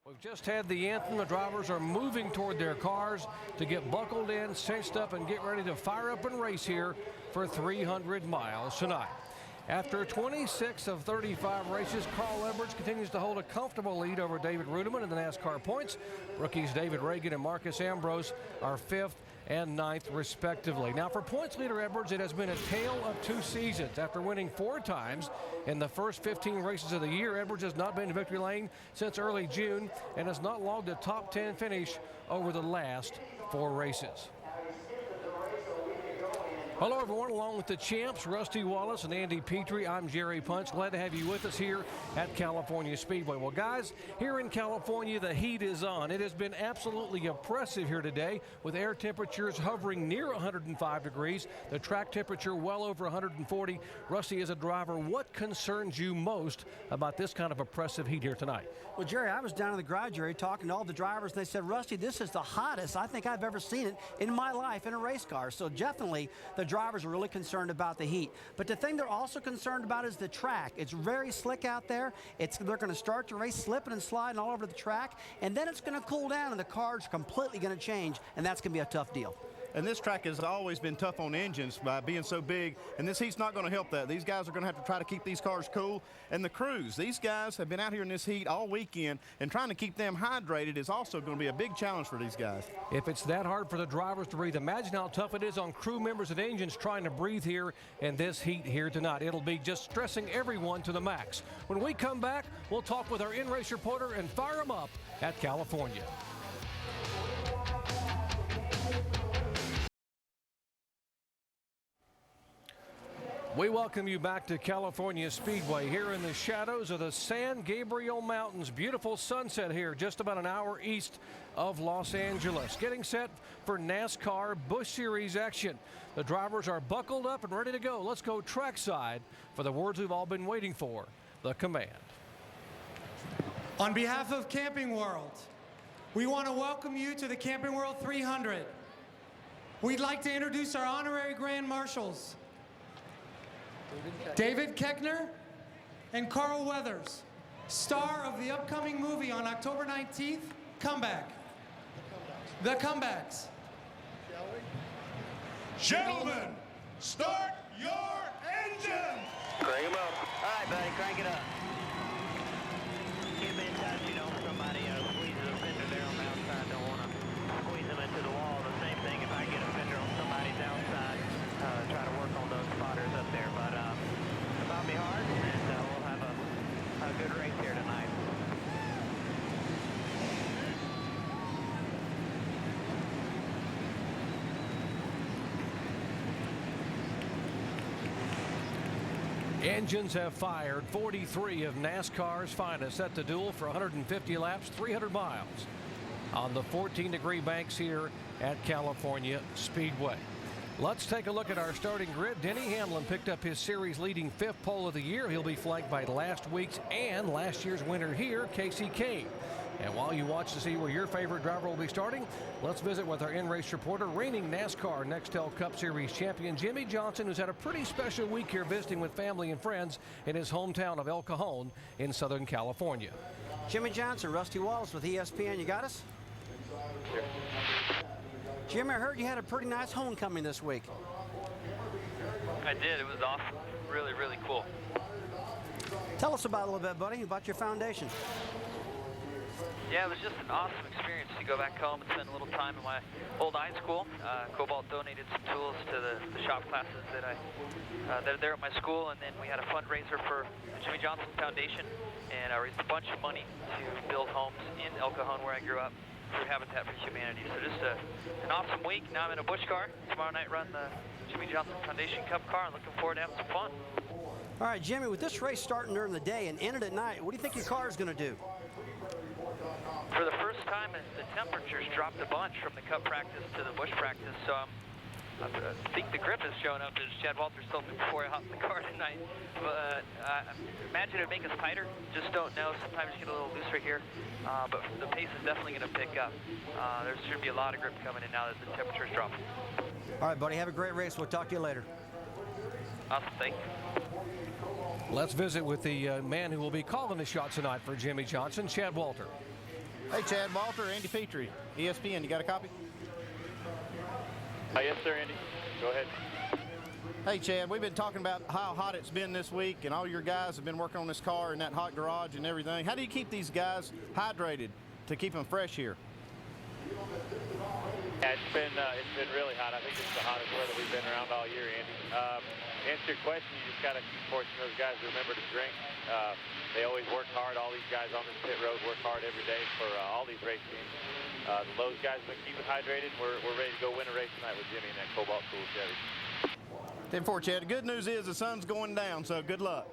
We've just had the anthem. The drivers are moving toward their cars to get buckled in, cinched up, and get ready to fire up and race here for 300 miles tonight. After 26 of 35 races, Carl Edwards continues to hold a comfortable lead over David Rudiman in the NASCAR points. Rookies David Reagan and Marcus Ambrose are 5th and 9th respectively. Now for points leader Edwards, it has been a tale of two seasons. After winning 4 times in the first 15 races of the year, Edwards has not been in victory lane since early June and has not logged a top 10 finish over the last 4 races. Hello everyone, along with the champs, Rusty Wallace and Andy Petrie, I'm Jerry Punch. Glad to have you with us here at California Speedway. Well guys, here in California the heat is on. It has been absolutely oppressive here today with air temperatures hovering near 105 degrees, the track temperature well over 140. Rusty, as a driver, what concerns you most about this kind of oppressive heat here tonight? Well Jerry, I was down in the garage area talking to all the drivers and they said, Rusty, this is the hottest I think I've ever seen it in my life in a race car. So definitely the drivers are really concerned about the heat. But the thing they're also concerned about is the track. It's very slick out there. They're going to start the race slipping and sliding all over the track, and then it's going to cool down and the car's completely going to change, and that's going to be a tough deal. And this track has always been tough on engines by being so big, and this heat's not going to help that. These guys are going to have to try to keep these cars cool. And the crews, these guys have been out here in this heat all weekend, and trying to keep them hydrated is also going to be a big challenge for these guys. If it's that hard for the drivers to breathe, imagine how tough it is on crew members and engines trying to breathe here in this heat here tonight. It'll be just stressing everyone to the max. When we come back, we'll talk with our in-race reporter and fire them up at California. We welcome you back to California Speedway here in the shadows of the San Gabriel Mountains. Beautiful sunset here just about an hour east of Los Angeles. Getting set for NASCAR Busch Series action. The drivers are buckled up and ready to go. Let's go trackside for the words we've all been waiting for, the command. On behalf of Camping World, we want to welcome you to the Camping World 300. We'd like to introduce our honorary Grand Marshals, David Keckner and Carl Weathers, star of the upcoming movie on October 19th, Comeback. The Comebacks. Gentlemen, start your engine! Crank them up. All right, buddy, crank it up. Get in touch, you know, somebody squeezes a fender there on the outside. Don't want to squeeze them into the wall. The same thing if I get a fender on somebody's outside. Try to work on those spotters up there, but about be hard, and we'll have a good race here tonight. Engines have fired. 43 of NASCAR's finest set to duel for 150 laps, 300 miles on the 14-degree banks here at California Speedway. Let's take a look at our starting grid. Denny Hamlin picked up his series-leading 5th pole of the year. He'll be flanked by last week's and last year's winner here, Casey Kane. And while you watch to see where your favorite driver will be starting, let's visit with our in-race reporter, reigning NASCAR Nextel Cup Series champion Jimmie Johnson, who's had a pretty special week here visiting with family and friends in his hometown of El Cajon in Southern California. Jimmie Johnson, Rusty Wallace with ESPN. You got us? Sure. Jimmy, I heard you had a pretty nice homecoming this week. I did. It was awesome. Really, really cool. Tell us about a little bit, buddy, about your foundation. Yeah, it was just an awesome experience to go back home and spend a little time in my old high school. Cobalt donated some tools to the shop classes that are there at my school, and then we had a fundraiser for the Jimmie Johnson Foundation, and I raised a bunch of money to build homes in El Cajon where I grew up through Habitat for Humanity. So just an awesome week. Now I'm in a Busch car. Tomorrow night run the Jimmie Johnson Foundation Cup car, and looking forward to having some fun. All right, Jimmy, with this race starting during the day and ended at night, what do you think your car is going to do? For the first time, the temperatures dropped a bunch from the Cup practice to the Busch practice, so I think the grip is showing up, as Chad Walters told me before I hopped in the car tonight. But I imagine it'd make us tighter. Just don't know. Sometimes you get a little looser here. But the pace is definitely going to pick up. There should be a lot of grip coming in now that the temperature's dropping. All right, buddy. Have a great race. We'll talk to you later. Awesome. Thank you. Let's visit with the man who will be calling the shot tonight for Jimmie Johnson, Chad Walter. Hey, Chad Walter, Andy Petrie, ESPN. You got a copy? Yes, sir, Andy. Go ahead. Hey, Chad, we've been talking about how hot it's been this week, and all your guys have been working on this car in that hot garage and everything. How do you keep these guys hydrated to keep them fresh here? Yeah, it's been really hot. I think it's the hottest weather we've been around all year, Andy. To answer your question, you just got to keep forcing those guys to remember to drink. They always work hard. All these guys on this pit road work hard every day for all these race teams. The Lowe's guys have been keeping hydrated. We're ready to go win a race tonight with Jimmy in that Cobalt Cool Chevy. 10-4, Chad. The good news is the sun's going down, so good luck.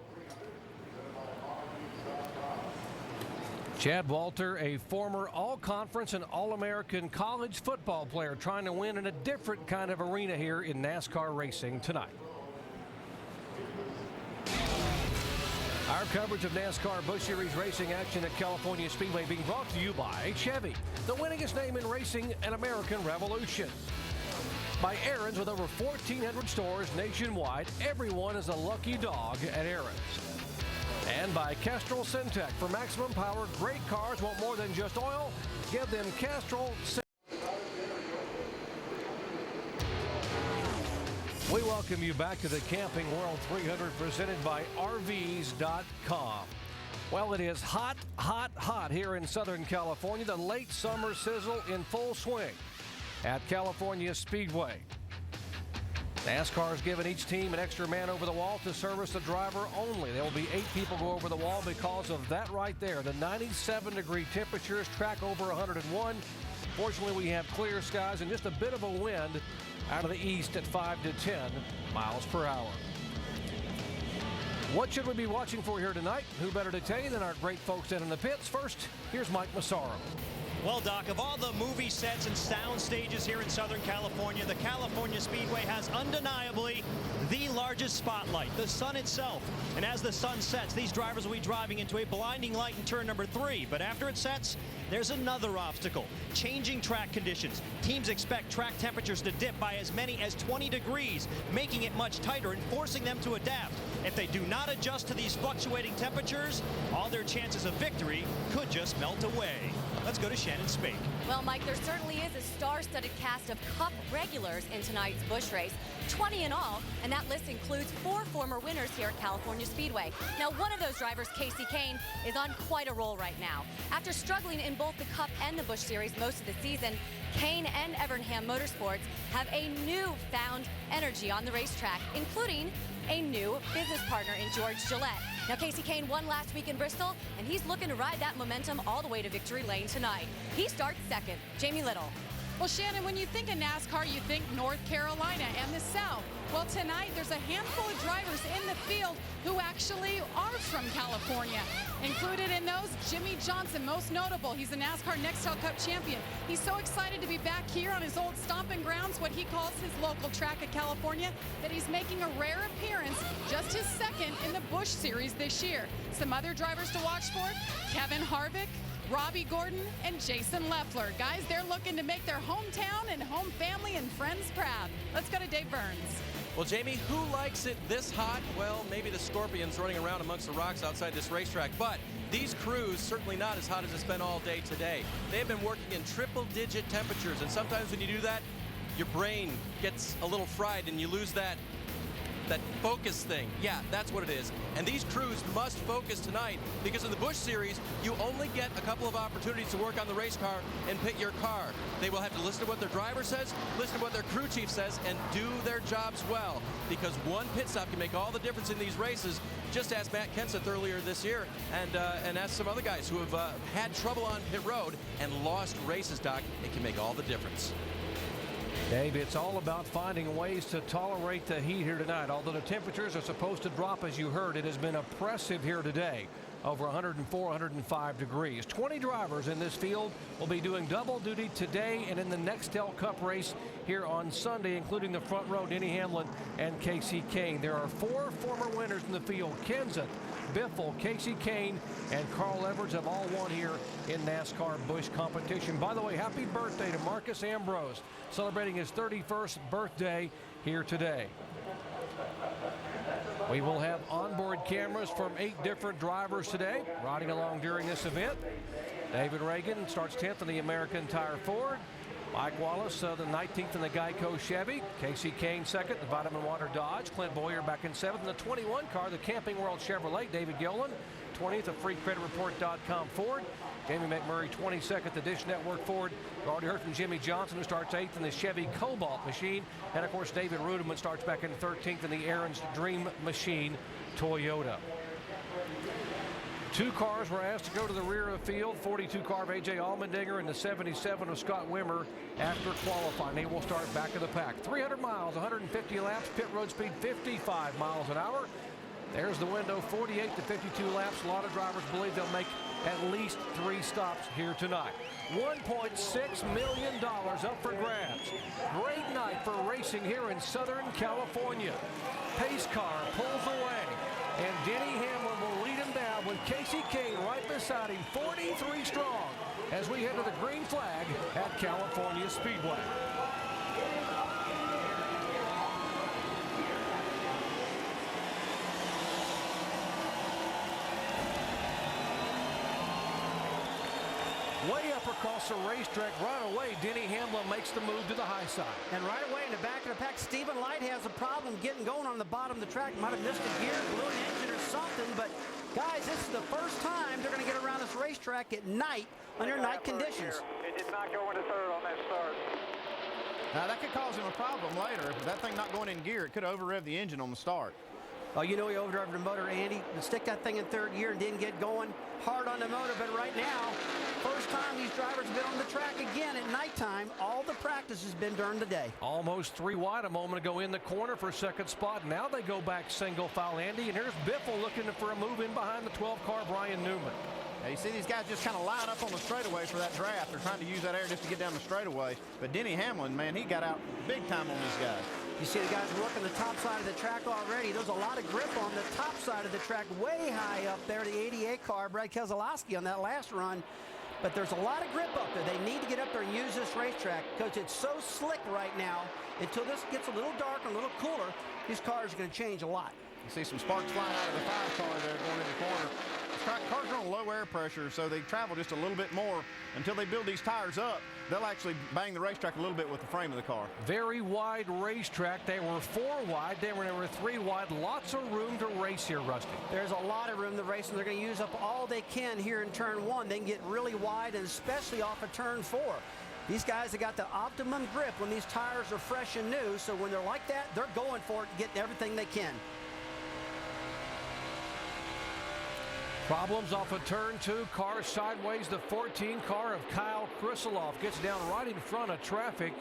Chad Walter, a former All-Conference and All-American college football player, trying to win in a different kind of arena here in NASCAR racing tonight. Our coverage of NASCAR Busch Series racing action at California Speedway being brought to you by Chevy, the winningest name in racing, an American revolution. By Aaron's, with over 1,400 stores nationwide, everyone is a lucky dog at Aaron's. And by Castrol Syntec. For maximum power, great cars want more than just oil. Give them Castrol Syntec. We welcome you back to the Camping World 300 presented by RVs.com. Well, it is hot, hot, hot here in Southern California. The late summer sizzle in full swing at California Speedway. NASCAR has given each team an extra man over the wall to service the driver only. There will be 8 people go over the wall because of that right there. The 97-degree temperatures, track over 101. Fortunately, we have clear skies and just a bit of a wind out of the east at 5 to 10 miles per hour. What should we be watching for here tonight? Who better to tell you than our great folks down in the pits? First, here's Mike Massaro. Well, Doc, of all the movie sets and sound stages here in Southern California, the California Speedway has undeniably the largest spotlight, the sun itself. And as the sun sets, these drivers will be driving into a blinding light in turn number 3. But after it sets, there's another obstacle, changing track conditions. Teams expect track temperatures to dip by as many as 20 degrees, making it much tighter and forcing them to adapt. If they do not adjust to these fluctuating temperatures, all their chances of victory could just melt away. Let's go to Shannon Spake. Well, Mike, there certainly is a star-studded cast of Cup regulars in tonight's Busch race, 20 in all, and that list includes 4 former winners here at California Speedway. Now, one of those drivers, Casey Kane, is on quite a roll right now. After struggling in both the Cup and the Busch Series most of the season, Kane and Evernham Motorsports have a newfound energy on the racetrack, including a new business partner in George Gillette. Now, Casey Kane won last week in Bristol, and he's looking to ride that momentum all the way to victory lane tonight. He starts second. Jamie Little. Well, Shannon, when you think of NASCAR, you think North Carolina and the South. Well, tonight there's a handful of drivers in the field who actually are from California. Included in those, Jimmy Johnson, most notable. He's a NASCAR Nextel Cup champion. He's so excited to be back here on his old stomping grounds, what he calls his local track at California, that he's making a rare appearance, just his second in the Busch Series this year. Some other drivers to watch for, Kevin Harvick, Robbie Gordon, and Jason Leffler. Guys, they're looking to make their hometown and home family and friends proud. Let's go to Dave Burns. Well, Jamie, who likes it this hot? Well, maybe the Scorpions running around amongst the rocks outside this racetrack, but these crews certainly not as hot as it's been all day today. They've been working in triple-digit temperatures, and sometimes when you do that, your brain gets a little fried and you lose that focus thing. Yeah, that's what it is. And these crews must focus tonight because in the Busch Series, you only get a couple of opportunities to work on the race car and pit your car. They will have to listen to what their driver says, listen to what their crew chief says, and do their jobs well. Because one pit stop can make all the difference in these races. Just ask Matt Kenseth earlier this year and ask some other guys who have had trouble on pit road and lost races, Doc. It can make all the difference. Dave, it's all about finding ways to tolerate the heat here tonight. Although the temperatures are supposed to drop, as you heard, it has been oppressive here today. Over 104, 105 degrees. 20 drivers in this field will be doing double duty today and in the Nextel Cup race here on Sunday, including the front row, Denny Hamlin and Casey Kane. There are 4 former winners in the field. Kenseth, Biffle, Casey Kane, and Carl Edwards have all won here in NASCAR Busch competition. By the way, happy birthday to Marcus Ambrose, celebrating his 31st birthday here today. We will have onboard cameras from 8 different drivers today riding along during this event. David Reagan starts 10th in the American Tire Ford. Mike Wallace, the 19th in the Geico Chevy. Casey Kane 2nd, the Vitamin Water Dodge. Clint Boyer back in 7th in the 21 car, the Camping World Chevrolet. David Gillen, 20th at FreeCreditReport.com Ford. Jamie McMurray, 22nd, the Dish Network Ford. You already heard from Jimmy Johnson, who starts 8th in the Chevy Cobalt machine. And, of course, David Rudeman starts back in 13th in the Aaron's Dream Machine Toyota. 2 cars were asked to go to the rear of the field. 42 car of A.J. Allmendinger and the 77 of Scott Wimmer after qualifying. They will start back of the pack. 300 miles, 150 laps, pit road speed 55 miles an hour. There's the window, 48 to 52 laps. A lot of drivers believe they'll make at least 3 stops here tonight. $1.6 million up for grabs. Great night for racing here in Southern California. Pace car pulls away, and Denny Hamlin will lead him down with Casey Kane right beside him, 43 strong, as we head to the green flag at California Speedway. Way up across the racetrack, right away, Denny Hamlin makes the move to the high side. And right away in the back of the pack, Stephen Light has a problem getting going on the bottom of the track. Might have missed a gear, blew an engine or something, but guys, this is the first time they're going to get around this racetrack at night under night conditions. It did not go into third on that start. Now, that could cause him a problem later. If that thing not going in gear, it could over-rev the engine on the start. Oh, you know he overdrove the motor, Andy. Stick that thing in third gear and didn't get going hard on the motor. But right now, first time these drivers have been on the track again at nighttime. All the practice has been during the day. Almost 3 wide a moment ago in the corner for second spot. Now they go back single file, Andy. And here's Biffle looking for a move in behind the 12 car Brian Newman. Now, you see these guys just kind of line up on the straightaway for that draft. They're trying to use that air just to get down the straightaway. But Denny Hamlin, man, he got out big time on these guys. You see the guys working the top side of the track already. There's a lot of grip on the top side of the track, way high up there. The 88 car, Brad Keselowski on that last run. But there's a lot of grip up there. They need to get up there and use this racetrack because it's so slick right now. Until this gets a little darker, a little cooler, these cars are going to change a lot. You see some sparks flying out of the 5 car there going in the corner. Cars are on low air pressure, so they travel just a little bit more. Until they build these tires up, they'll actually bang the racetrack a little bit with the frame of the car. Very wide racetrack. They were 4 wide. They were 3 wide. Lots of room to race here, Rusty. There's a lot of room to race, and they're going to use up all they can here in turn 1. They can get really wide, and especially off of turn 4. These guys have got the optimum grip when these tires are fresh and new, so when they're like that, they're going for it, getting everything they can. Problems off of turn 2, car sideways. The 14 car of Kyle Krisiloff gets down right in front of traffic.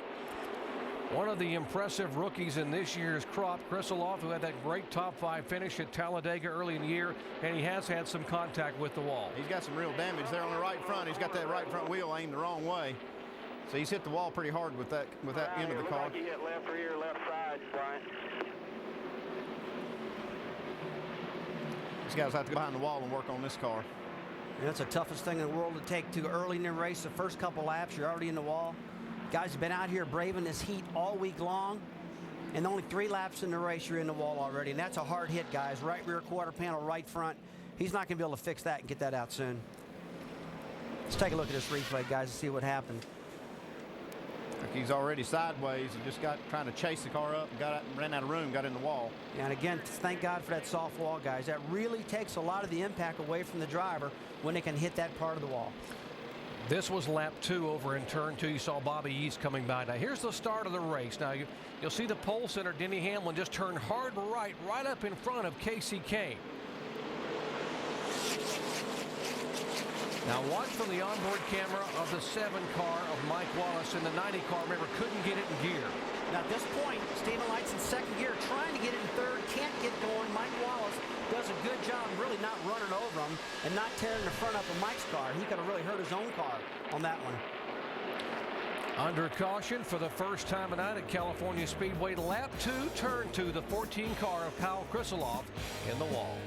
One of the impressive rookies in this year's crop, Krisiloff, who had that great top 5 finish at Talladega early in the year, and he has had some contact with the wall. He's got some real damage there on the right front. He's got that right front wheel aimed the wrong way. So he's hit the wall pretty hard with that end of the car. Like he hit left rear, left side, Brian. These guys have to go behind the wall and work on this car. And that's the toughest thing in the world to take too early in the race. The first couple laps, you're already in the wall. Guys have been out here braving this heat all week long. And only 3 laps in the race, you're in the wall already. And that's a hard hit, guys. Right rear quarter panel, right front. He's not going to be able to fix that and get that out soon. Let's take a look at this replay, guys, and see what happened. He's already sideways and just got trying to chase the car up and ran out of room, got in the wall. And again, thank God for that soft wall, guys. That really takes a lot of the impact away from the driver when they can hit that part of the wall. This was lap 2 over in turn 2. You saw Bobby East coming by. Now here's the start of the race. Now you'll see the pole center, Denny Hamlin, just turn hard right up in front of Casey Kane. Now watch from the onboard camera of the 7 car of Mike Wallace, and the 90 car, remember, couldn't get it in gear. Now at this point, Stephen Light's in 2nd gear, trying to get it in 3rd, can't get going. Mike Wallace does a good job really not running over him and not tearing the front up of Mike's car. He could have really hurt his own car on that one. Under caution for the first time tonight at California Speedway, lap 2, turn 2, the 14 car of Kyle Krisiloff in the wall.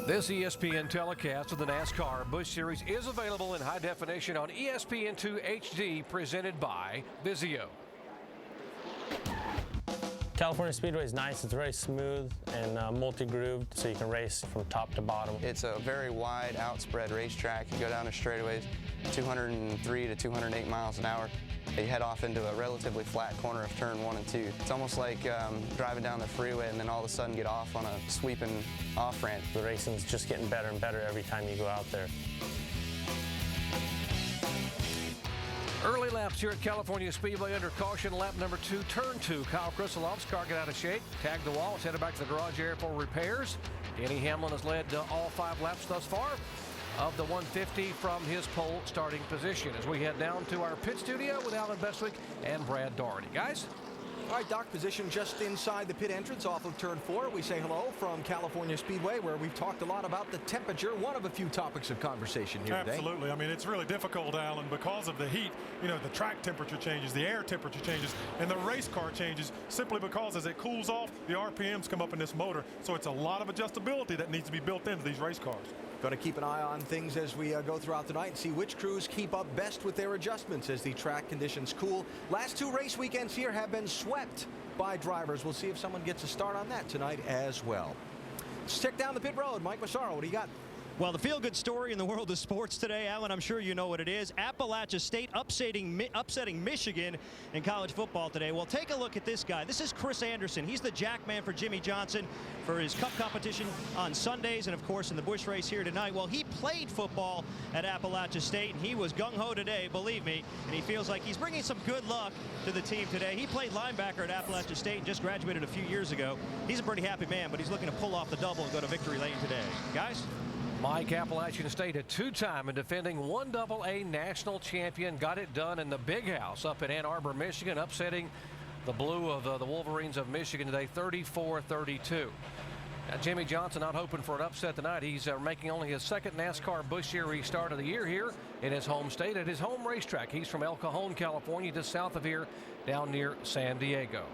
This ESPN telecast of the NASCAR Busch Series is available in high definition on ESPN2 HD, presented by Vizio. California Speedway is nice. It's very smooth and multi-grooved, so you can race from top to bottom. It's a very wide, outspread racetrack. You go down the straightaways, 203 to 208 miles an hour. You head off into a relatively flat corner of turn 1 and 2. It's almost like driving down the freeway and then all of a sudden get off on a sweeping off-ramp. The racing's just getting better and better every time you go out there. Early laps here at California Speedway under caution. Lap number 2, turn 2. Kyle Krisilov's car got out of shape, tagged the wall, is headed back to the garage area for repairs. Denny Hamlin has led all 5 laps thus far of the 150 from his pole starting position, as we head down to our pit studio with Alan Bestwick and Brad Daugherty. Guys? All right, Doc, position just inside the pit entrance off of turn 4. We say hello from California Speedway, where we've talked a lot about the temperature, one of a few topics of conversation here today. Absolutely. I mean, it's really difficult, Alan, because of the heat. You know, the track temperature changes, the air temperature changes, and the race car changes simply because as it cools off, the RPMs come up in this motor. So it's a lot of adjustability that needs to be built into these race cars. Going to keep an eye on things as we go throughout the night and see which crews keep up best with their adjustments as the track conditions cool. Last 2 race weekends here have been swept by drivers. We'll see if someone gets a start on that tonight as well. Let's check down the pit road. Mike Massaro, what do you got? Well, the feel-good story in the world of sports today, Alan, I'm sure you know what it is. Appalachia State upsetting Michigan in college football today. Well, take a look at this guy. This is Chris Anderson. He's the jack man for Jimmy Johnson for his cup competition on Sundays and, of course, in the Busch race here tonight. Well, he played football at Appalachia State, and he was gung-ho today, believe me, and he feels like he's bringing some good luck to the team today. He played linebacker at Appalachia State and just graduated a few years ago. He's a pretty happy man, but he's looking to pull off the double and go to victory lane today. Guys? Mike, Appalachian State, a 2-time and defending 1AA national champion, got it done in the Big House up in Ann Arbor, Michigan, upsetting the blue of the Wolverines of Michigan today, 34-32. Now, Jimmy Johnson not hoping for an upset tonight. He's making only his 2nd NASCAR Busch Series start of the year here in his home state at his home racetrack. He's from El Cajon, California, just south of here, down near San Diego.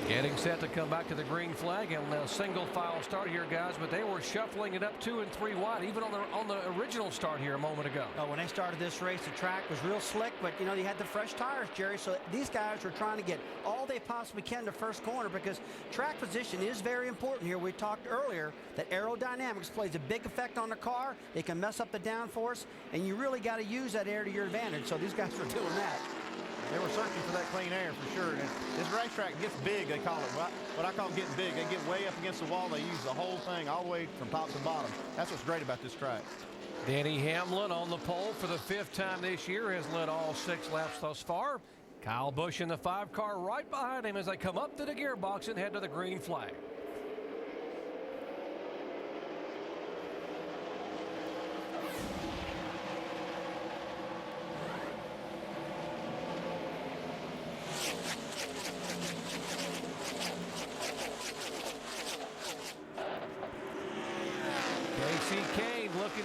Getting set to come back to the green flag and a single file start here, guys, but they were shuffling it up 2 and 3 wide, even on the original start here a moment ago. When they started this race, the track was real slick, but you know, you had the fresh tires, Jerry, so these guys were trying to get all they possibly can to first corner, because track position is very important here. We talked earlier that aerodynamics plays a big effect on the car. It can mess up the downforce, and you really got to use that air to your advantage, so these guys were doing that. They were searching for that clean air for sure. And this racetrack gets big, they call it. What I call getting big. They get way up against the wall. They use the whole thing all the way from top to bottom. That's what's great about this track. Denny Hamlin on the pole for the 5th time this year, has led all 6 laps thus far. Kyle Busch in the 5 car right behind him as they come up to the gearbox and head to the green flag.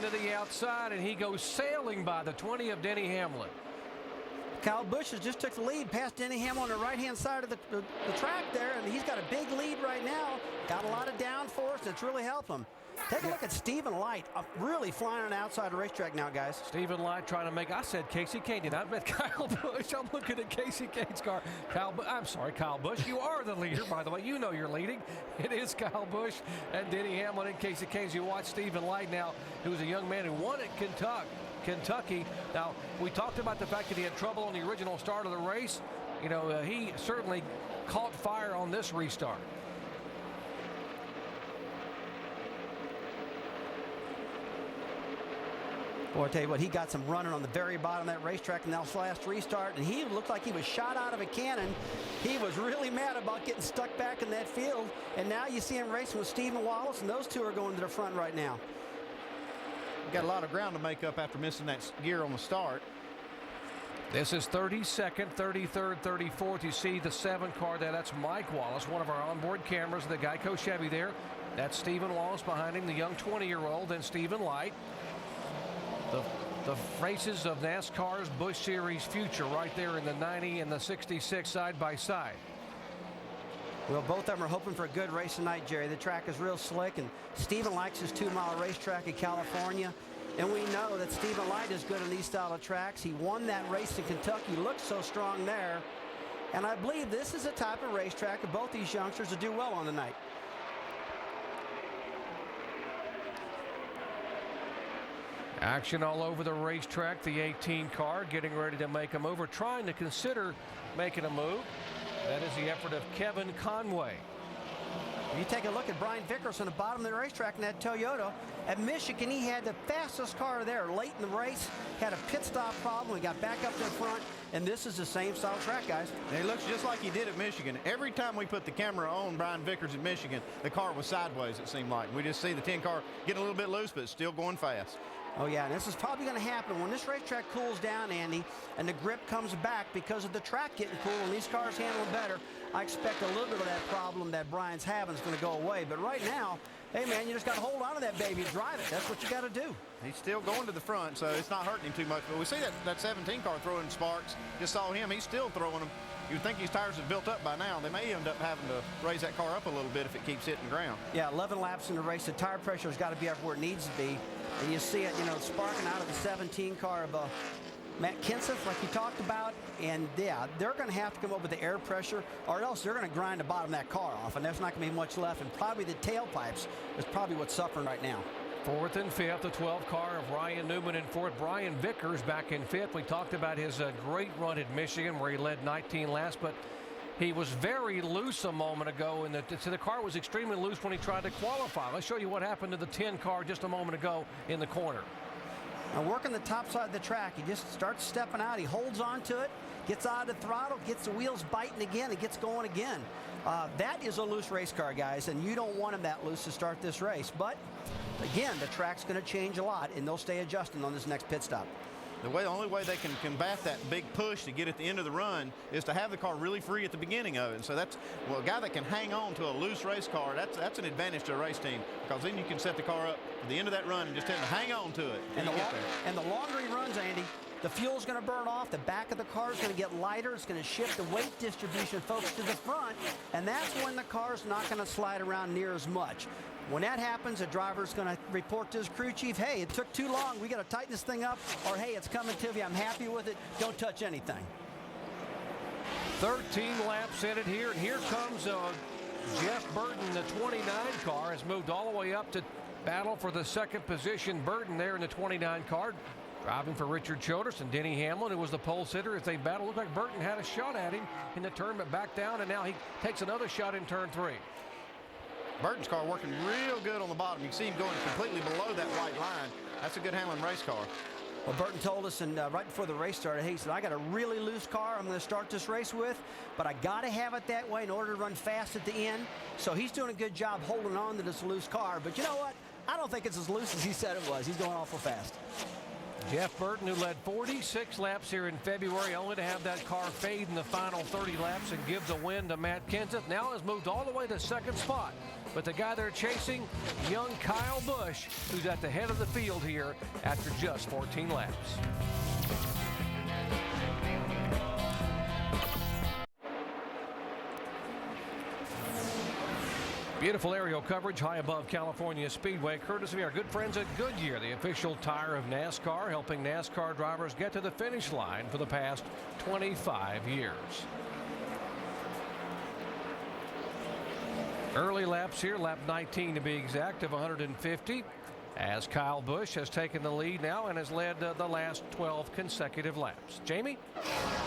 To the outside, and he goes sailing by the 20 of Denny Hamlin. Kyle Busch has just took the lead past Denny Hamlin on the right-hand side of the track there, and he's got a big lead right now. Got a lot of downforce, and it's really helped him. Take a look at Stephen Light, really flying on the outside of the racetrack now, guys. Stephen Light trying to make, I said Casey Kane, did I bet Kyle Busch? I'm looking at Casey Kane's car. I'm sorry, Kyle Busch. You are the leader, by the way. You know you're leading. It is Kyle Busch and Denny Hamlin and Casey Kane. You watch Stephen Light now, who's a young man who won at Kentucky. Now, we talked about the fact that he had trouble on the original start of the race. You know, he certainly caught fire on this restart. Boy, I tell you what, he got some running on the very bottom of that racetrack in that last restart, and he looked like he was shot out of a cannon. He was really mad about getting stuck back in that field, and now you see him racing with Stephen Wallace, and those two are going to the front right now. We've got a lot of ground to make up after missing that gear on the start. This is 32nd, 33rd, 34th. You see the 7 car there. That's Mike Wallace, one of our onboard cameras, the Geico Chevy there. That's Stephen Wallace behind him, the young 20-year-old, then Stephen Light. The races of NASCAR's Busch Series future right there in the 90 and the 66 side by side. Well, both of them are hoping for a good race tonight, Jerry. The track is real slick, and Stephen likes his 2-mile racetrack in California. And we know that Stephen Light is good in these style of tracks. He won that race in Kentucky, looked so strong there. And I believe this is a type of racetrack that both these youngsters will do well on tonight. Action all over the racetrack. The 18 car getting ready to make a move, or trying to consider making a move. That is the effort of Kevin Conway. You take a look at Brian Vickers on the bottom of the racetrack in that Toyota. At Michigan, he had the fastest car there late in the race, had a pit stop problem. He got back up to the front, and this is the same style track, guys. And it looks just like he did at Michigan. Every time we put the camera on Brian Vickers at Michigan, the car was sideways, it seemed like. We just see the 10 car getting a little bit loose, but it's still going fast. Oh, yeah, and this is probably going to happen when this racetrack cools down, Andy, and the grip comes back because of the track getting cool and these cars handling better. I expect a little bit of that problem that Brian's having is going to go away. But right now, hey, man, you just got to hold on to that baby and drive it. That's what you got to do. He's still going to the front, so it's not hurting him too much. But we see that 17 car throwing sparks. Just saw him. He's still throwing them. You'd think his tires have built up by now. They may end up having to raise that car up a little bit if it keeps hitting the ground. Yeah, 11 laps in the race. The tire pressure has got to be up where it needs to be. And you see it, you know, sparking out of the 17 car of Matt Kenseth, like you talked about. And, yeah, they're going to have to come up with the air pressure, or else they're going to grind the bottom of that car off, and there's not going to be much left. And probably the tailpipes is probably what's suffering right now. Fourth and fifth, the 12 car of Ryan Newman in fourth. Brian Vickers back in fifth. We talked about his great run at Michigan where he led 19 laps, but he was very loose a moment ago, and the car was extremely loose when he tried to qualify. Let's show you what happened to the 10 car just a moment ago in the corner. Now working the top side of the track, he just starts stepping out. He holds on to it, gets out of the throttle, gets the wheels biting again, and gets going again. That is a loose race car, guys, and you don't want him that loose to start this race. But again, the track's going to change a lot, and they'll stay adjusting on this next pit stop. The only way they can combat that big push to get at the end of the run is to have the car really free at the beginning of it. And so that's, well, a guy that can hang on to a loose race car, that's an advantage to a race team, because then you can set the car up at the end of that run and just tell him to hang on to it. And the longer he runs, Andy, the fuel's going to burn off. The back of the car is going to get lighter. It's going to shift the weight distribution, folks, to the front. And that's when the car's not going to slide around near as much. When that happens, the driver's going to report to his crew chief, hey, it took too long. We got to tighten this thing up. Or, hey, it's coming to you. I'm happy with it. Don't touch anything. 13 laps in it here. And here comes Jeff Burton. The 29 car has moved all the way up to battle for the second position. Burton there in the 29 car. Driving for Richard Choders and Denny Hamlin, who was the pole sitter as they battled. Looked like Burton had a shot at him in the turn, but back down, and now he takes another shot in turn 3. Burton's car working real good on the bottom. You can see him going completely below that white line. That's a good Hamlin race car. Well, Burton told us, and right before the race started, he said, I got a really loose car I'm going to start this race with, but I got to have it that way in order to run fast at the end. So he's doing a good job holding on to this loose car. But you know what? I don't think it's as loose as he said it was. He's going awful fast. Jeff Burton, who led 46 laps here in February, only to have that car fade in the final 30 laps and give the win to Matt Kenseth, now has moved all the way to second spot. But the guy they're chasing, young Kyle Busch, who's at the head of the field here after just 14 laps. Beautiful aerial coverage high above California Speedway, courtesy of our good friends at Goodyear, the official tire of NASCAR, helping NASCAR drivers get to the finish line for the past 25 years. Early laps here, lap 19 to be exact, of 150, as Kyle Busch has taken the lead now and has led the last 12 consecutive laps. Jamie?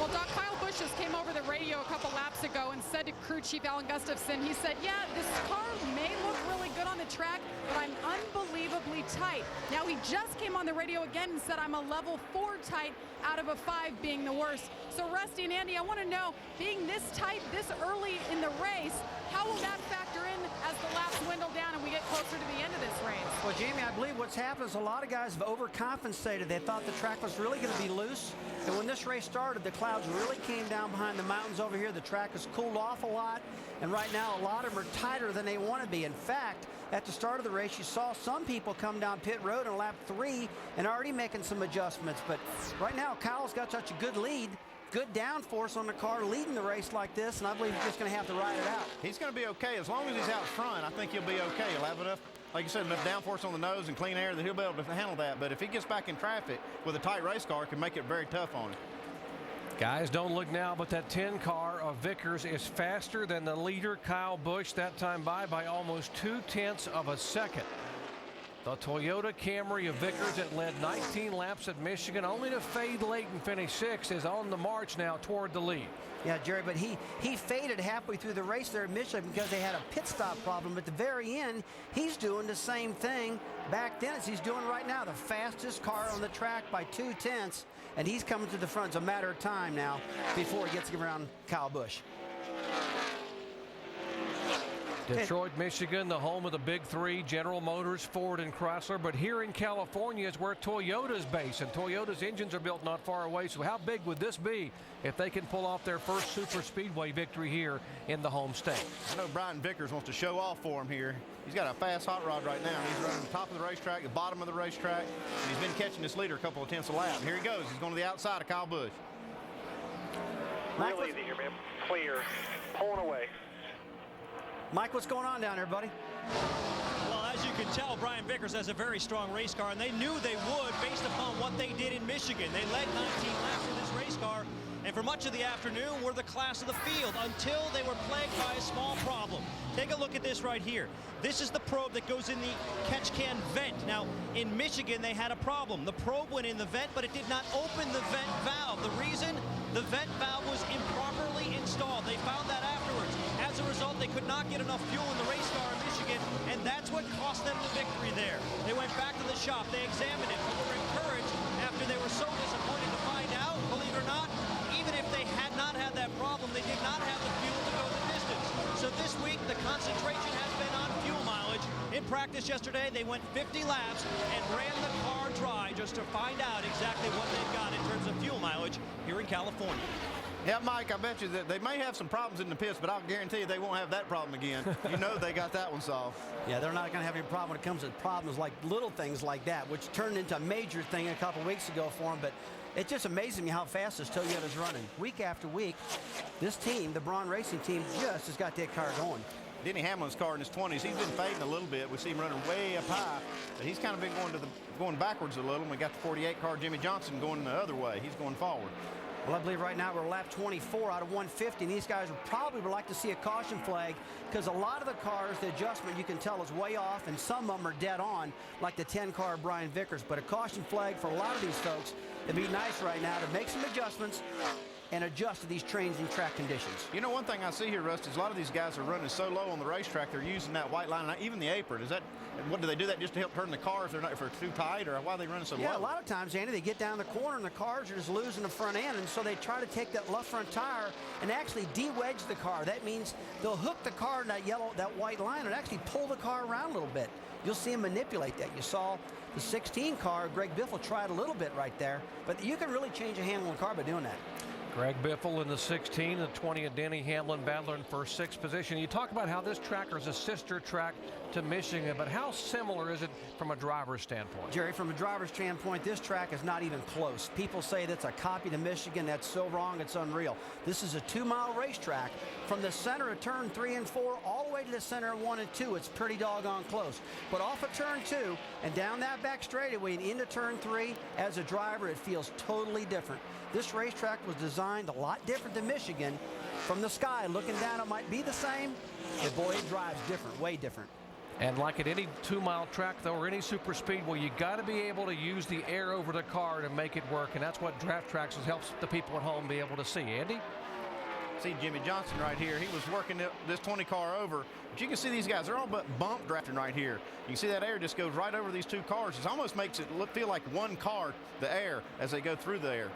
Well, Doc, Kyle Busch just came over the radio a couple laps ago and said to crew chief Alan Gustafson, he said, yeah, this car may look really good on the track, but I'm unbelievably tight. Now, he just came on the radio again and said, I'm a level 4 tight out of a 5 being the worst. So, Rusty and Andy, I want to know, being this tight this early in the race, how will that factor in as the laps dwindle down and we get closer to the end of this race? Well, Jamie, I believe what's happened is a lot of guys have overcompensated. They thought the track was really going to be loose. And when this race started, the clouds really came down behind the mountains over here. The track has cooled off a lot. And right now, a lot of them are tighter than they want to be. In fact, at the start of the race, you saw some people come down pit road in lap 3 and already making some adjustments. But right now, Kyle's got such a good lead good downforce on the car leading the race like this, and I believe he's just going to have to ride it out. He's going to be okay. As long as he's out front, I think he'll be okay. He'll have enough, like you said, enough downforce on the nose and clean air that he'll be able to handle that. But if he gets back in traffic with a tight race car, it can make it very tough on him. Guys, don't look now, but that 10 car of Vickers is faster than the leader, Kyle Busch, that time by almost 0.2 of a second. The Toyota Camry of Vickers that led 19 laps at Michigan, only to fade late and finish 6th, is on the march now toward the lead. Yeah, Jerry, but he faded halfway through the race there at Michigan because they had a pit stop problem. At the very end, he's doing the same thing back then as he's doing right now. The fastest car on the track by 0.2, and he's coming to the front. It's a matter of time now before he gets around Kyle Busch. Detroit, Michigan, the home of the big three, General Motors, Ford, and Chrysler. But here in California is where Toyota's based, and Toyota's engines are built not far away. So how big would this be if they can pull off their first super speedway victory here in the home state? I know Brian Vickers wants to show off for him here. He's got a fast hot rod right now. He's running the top of the racetrack, the bottom of the racetrack, and he's been catching this leader a couple of tenths a lap. And here he goes. He's going to the outside of Kyle Busch. Real easy here, man. Clear. Pulling away. Mike, what's going on down there, buddy? Well, as you can tell, Brian Vickers has a very strong race car, and they knew they would based upon what they did in Michigan. They led 19 laps in this race car, and for much of the afternoon were the class of the field until they were plagued by a small problem. Take a look at this right here. This is the probe that goes in the catch can vent. Now, in Michigan, they had a problem. The probe went in the vent, but it did not open the vent valve. The reason? The vent valve was improperly installed. They found that afterwards. As a result, they could not get enough fuel in the race car in Michigan, and that's what cost them the victory there. They went back to the shop. They examined it, but were encouraged after they were so disappointed to find out, believe it or not, even if they had not had that problem, they did not have the fuel to go the distance. So this week, the concentration has been on fuel mileage. In practice yesterday, they went 50 laps and ran the car dry just to find out exactly what they've got in terms of fuel mileage here in California. Yeah, Mike, I bet you that they may have some problems in the pits, but I'll guarantee you they won't have that problem again. You know they got that one solved. Yeah, they're not going to have any problem when it comes to problems like little things like that, which turned into a major thing a couple weeks ago for them. But it just amazes me how fast this Toyota's running. Week after week, this team, the Braun Racing team, just has got that car going. Denny Hamlin's car in his 20s, he's been fading a little bit. We see him running way up high, but he's kind of been going backwards a little. And we got the 48 car, Jimmy Johnson, going the other way. He's going forward. Well, I believe right now we're lap 24 out of 150, and these guys would like to see a caution flag because a lot of the cars, the adjustment you can tell is way off, and some of them are dead on, like the 10 car Brian Vickers. But a caution flag for a lot of these folks, it'd be nice right now to make some adjustments and adjust to these changing track conditions. You know, one thing I see here, Rusty, is a lot of these guys are running so low on the racetrack, they're using that white line, even the apron. What do they do that just to help turn the car if they're too tight, or why are they running so low? Yeah, a lot of times, Andy, they get down the corner and the cars are just losing the front end, and so they try to take that left front tire and actually de-wedge the car. That means they'll hook the car in that white line and actually pull the car around a little bit. You'll see them manipulate that. You saw the 16 car, Greg Biffle tried a little bit right there, but you can really change a handle on the car by doing that. Greg Biffle in the 16, the 20 of Denny Hamlin battling for 6th position. You talk about how this track is a sister track to Michigan, but how similar is it from a driver's standpoint? Jerry, from a driver's standpoint, this track is not even close. People say that's a copy to Michigan. That's so wrong, it's unreal. This is a 2-mile racetrack from the center of turn 3 and 4 all the way to the center of 1 and 2. It's pretty doggone close. But off of turn 2 and down that back straightaway and into turn 3, as a driver, it feels totally different. This racetrack was designed a lot different than Michigan. From the sky, looking down, it might be the same, but boy, it drives different, way different. And like at any 2-mile track, though, or any super speedway, you got to be able to use the air over the car to make it work, and that's what Draft Tracks helps the people at home be able to see. Andy? See Jimmy Johnson right here. He was working this 20 car over. But you can see these guys, they're all but bump drafting right here. You can see that air just goes right over these 2 cars. It almost makes it feel like one car, the air, as they go through the air.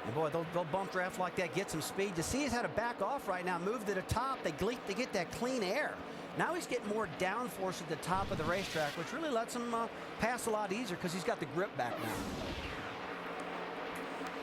And boy, they'll bump draft like that, get some speed. To see he's had to back off right now, move to the top. They get that clean air. Now he's getting more downforce at the top of the racetrack, which really lets him pass a lot easier because he's got the grip back now.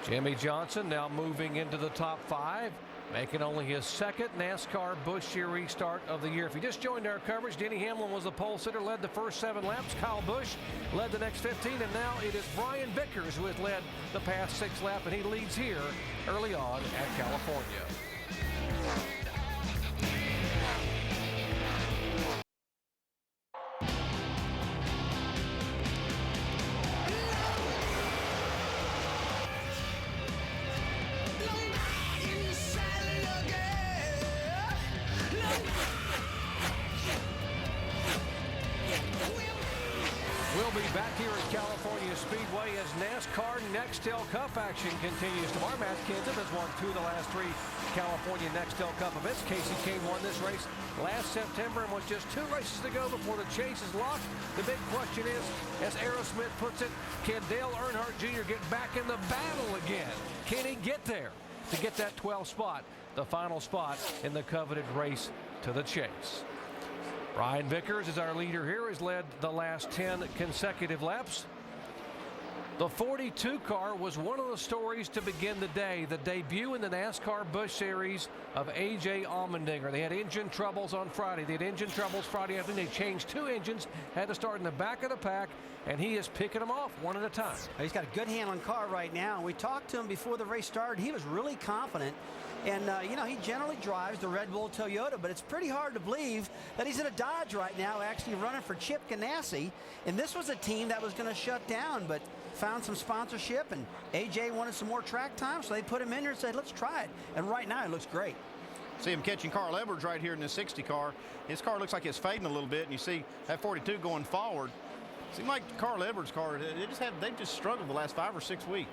Jimmy Johnson now moving into the top 5. making only his second NASCAR Busch Series start of the year. If you just joined our coverage, Denny Hamlin was the pole sitter, led the first 7 laps. Kyle Busch led the next 15, and now it is Brian Vickers who has led the past 6 laps, and he leads here early on at California. We'll be back here at California Speedway as NASCAR Nextel Cup action continues. Tomorrow, Matt Kenseth has won 2 of the last 3 California Nextel Cup events. Casey Kane won this race last September, and with just 2 races to go before the chase is locked, the big question is, as Aerosmith puts it, can Dale Earnhardt Jr. get back in the battle again? Can he get there to get that 12th spot, the final spot in the coveted race to the chase? Brian Vickers is our leader here. Has led the last 10 consecutive laps. The 42 car was one of the stories to begin the day. The debut in the NASCAR Busch Series of A.J. Allmendinger. They had engine troubles on Friday. They had engine troubles Friday afternoon. They changed 2 engines, had to start in the back of the pack, and he is picking them off one at a time. He's got a good handling car right now. We talked to him before the race started. He was really confident. And, you know, he generally drives the Red Bull Toyota, but it's pretty hard to believe that he's in a Dodge right now, actually running for Chip Ganassi. And this was a team that was going to shut down, but found some sponsorship, and AJ wanted some more track time, so they put him in there and said, let's try it. And right now, it looks great. See him catching Carl Edwards right here in the 60 car. His car looks like it's fading a little bit, and you see that 42 going forward. Seems like Carl Edwards' car, they've just struggled the last 5 or 6 weeks.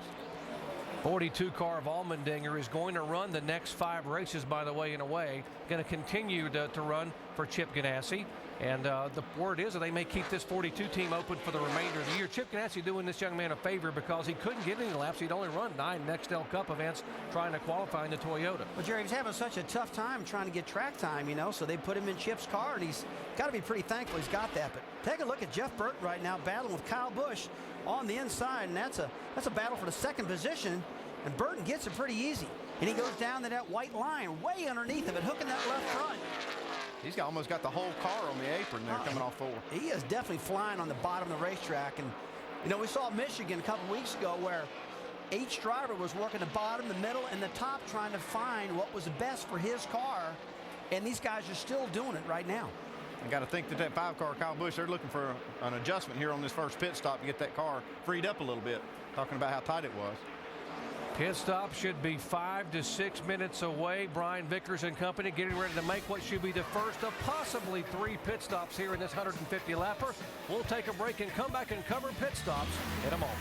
42 car of Allmendinger is going to run the next 5 races, by the way, in a way. Going to continue to run for Chip Ganassi. And the word is that they may keep this 42 team open for the remainder of the year. Chip Ganassi doing this young man a favor because he couldn't get any laps. He'd only run 9 Nextel Cup events trying to qualify in the Toyota. Well, Jerry, he's having such a tough time trying to get track time, you know, so they put him in Chip's car, and he's got to be pretty thankful he's got that. But take a look at Jeff Burton right now battling with Kyle Busch on the inside, and that's a battle for the 2nd position. And Burton gets it pretty easy. And he goes down to that white line way underneath of it, hooking that left front. He's almost got the whole car on the apron there coming off forward. He is definitely flying on the bottom of the racetrack. And, you know, we saw Michigan a couple weeks ago where each driver was working the bottom, the middle, and the top trying to find what was best for his car. And these guys are still doing it right now. You got to think that 5-car Kyle Busch, they're looking for an adjustment here on this first pit stop to get that car freed up a little bit, talking about how tight it was. Pit stop should be 5 to 6 minutes away. Brian Vickers and company getting ready to make what should be the first of possibly 3 pit stops here in this 150 lapper. We'll take a break and come back and cover pit stops in a moment.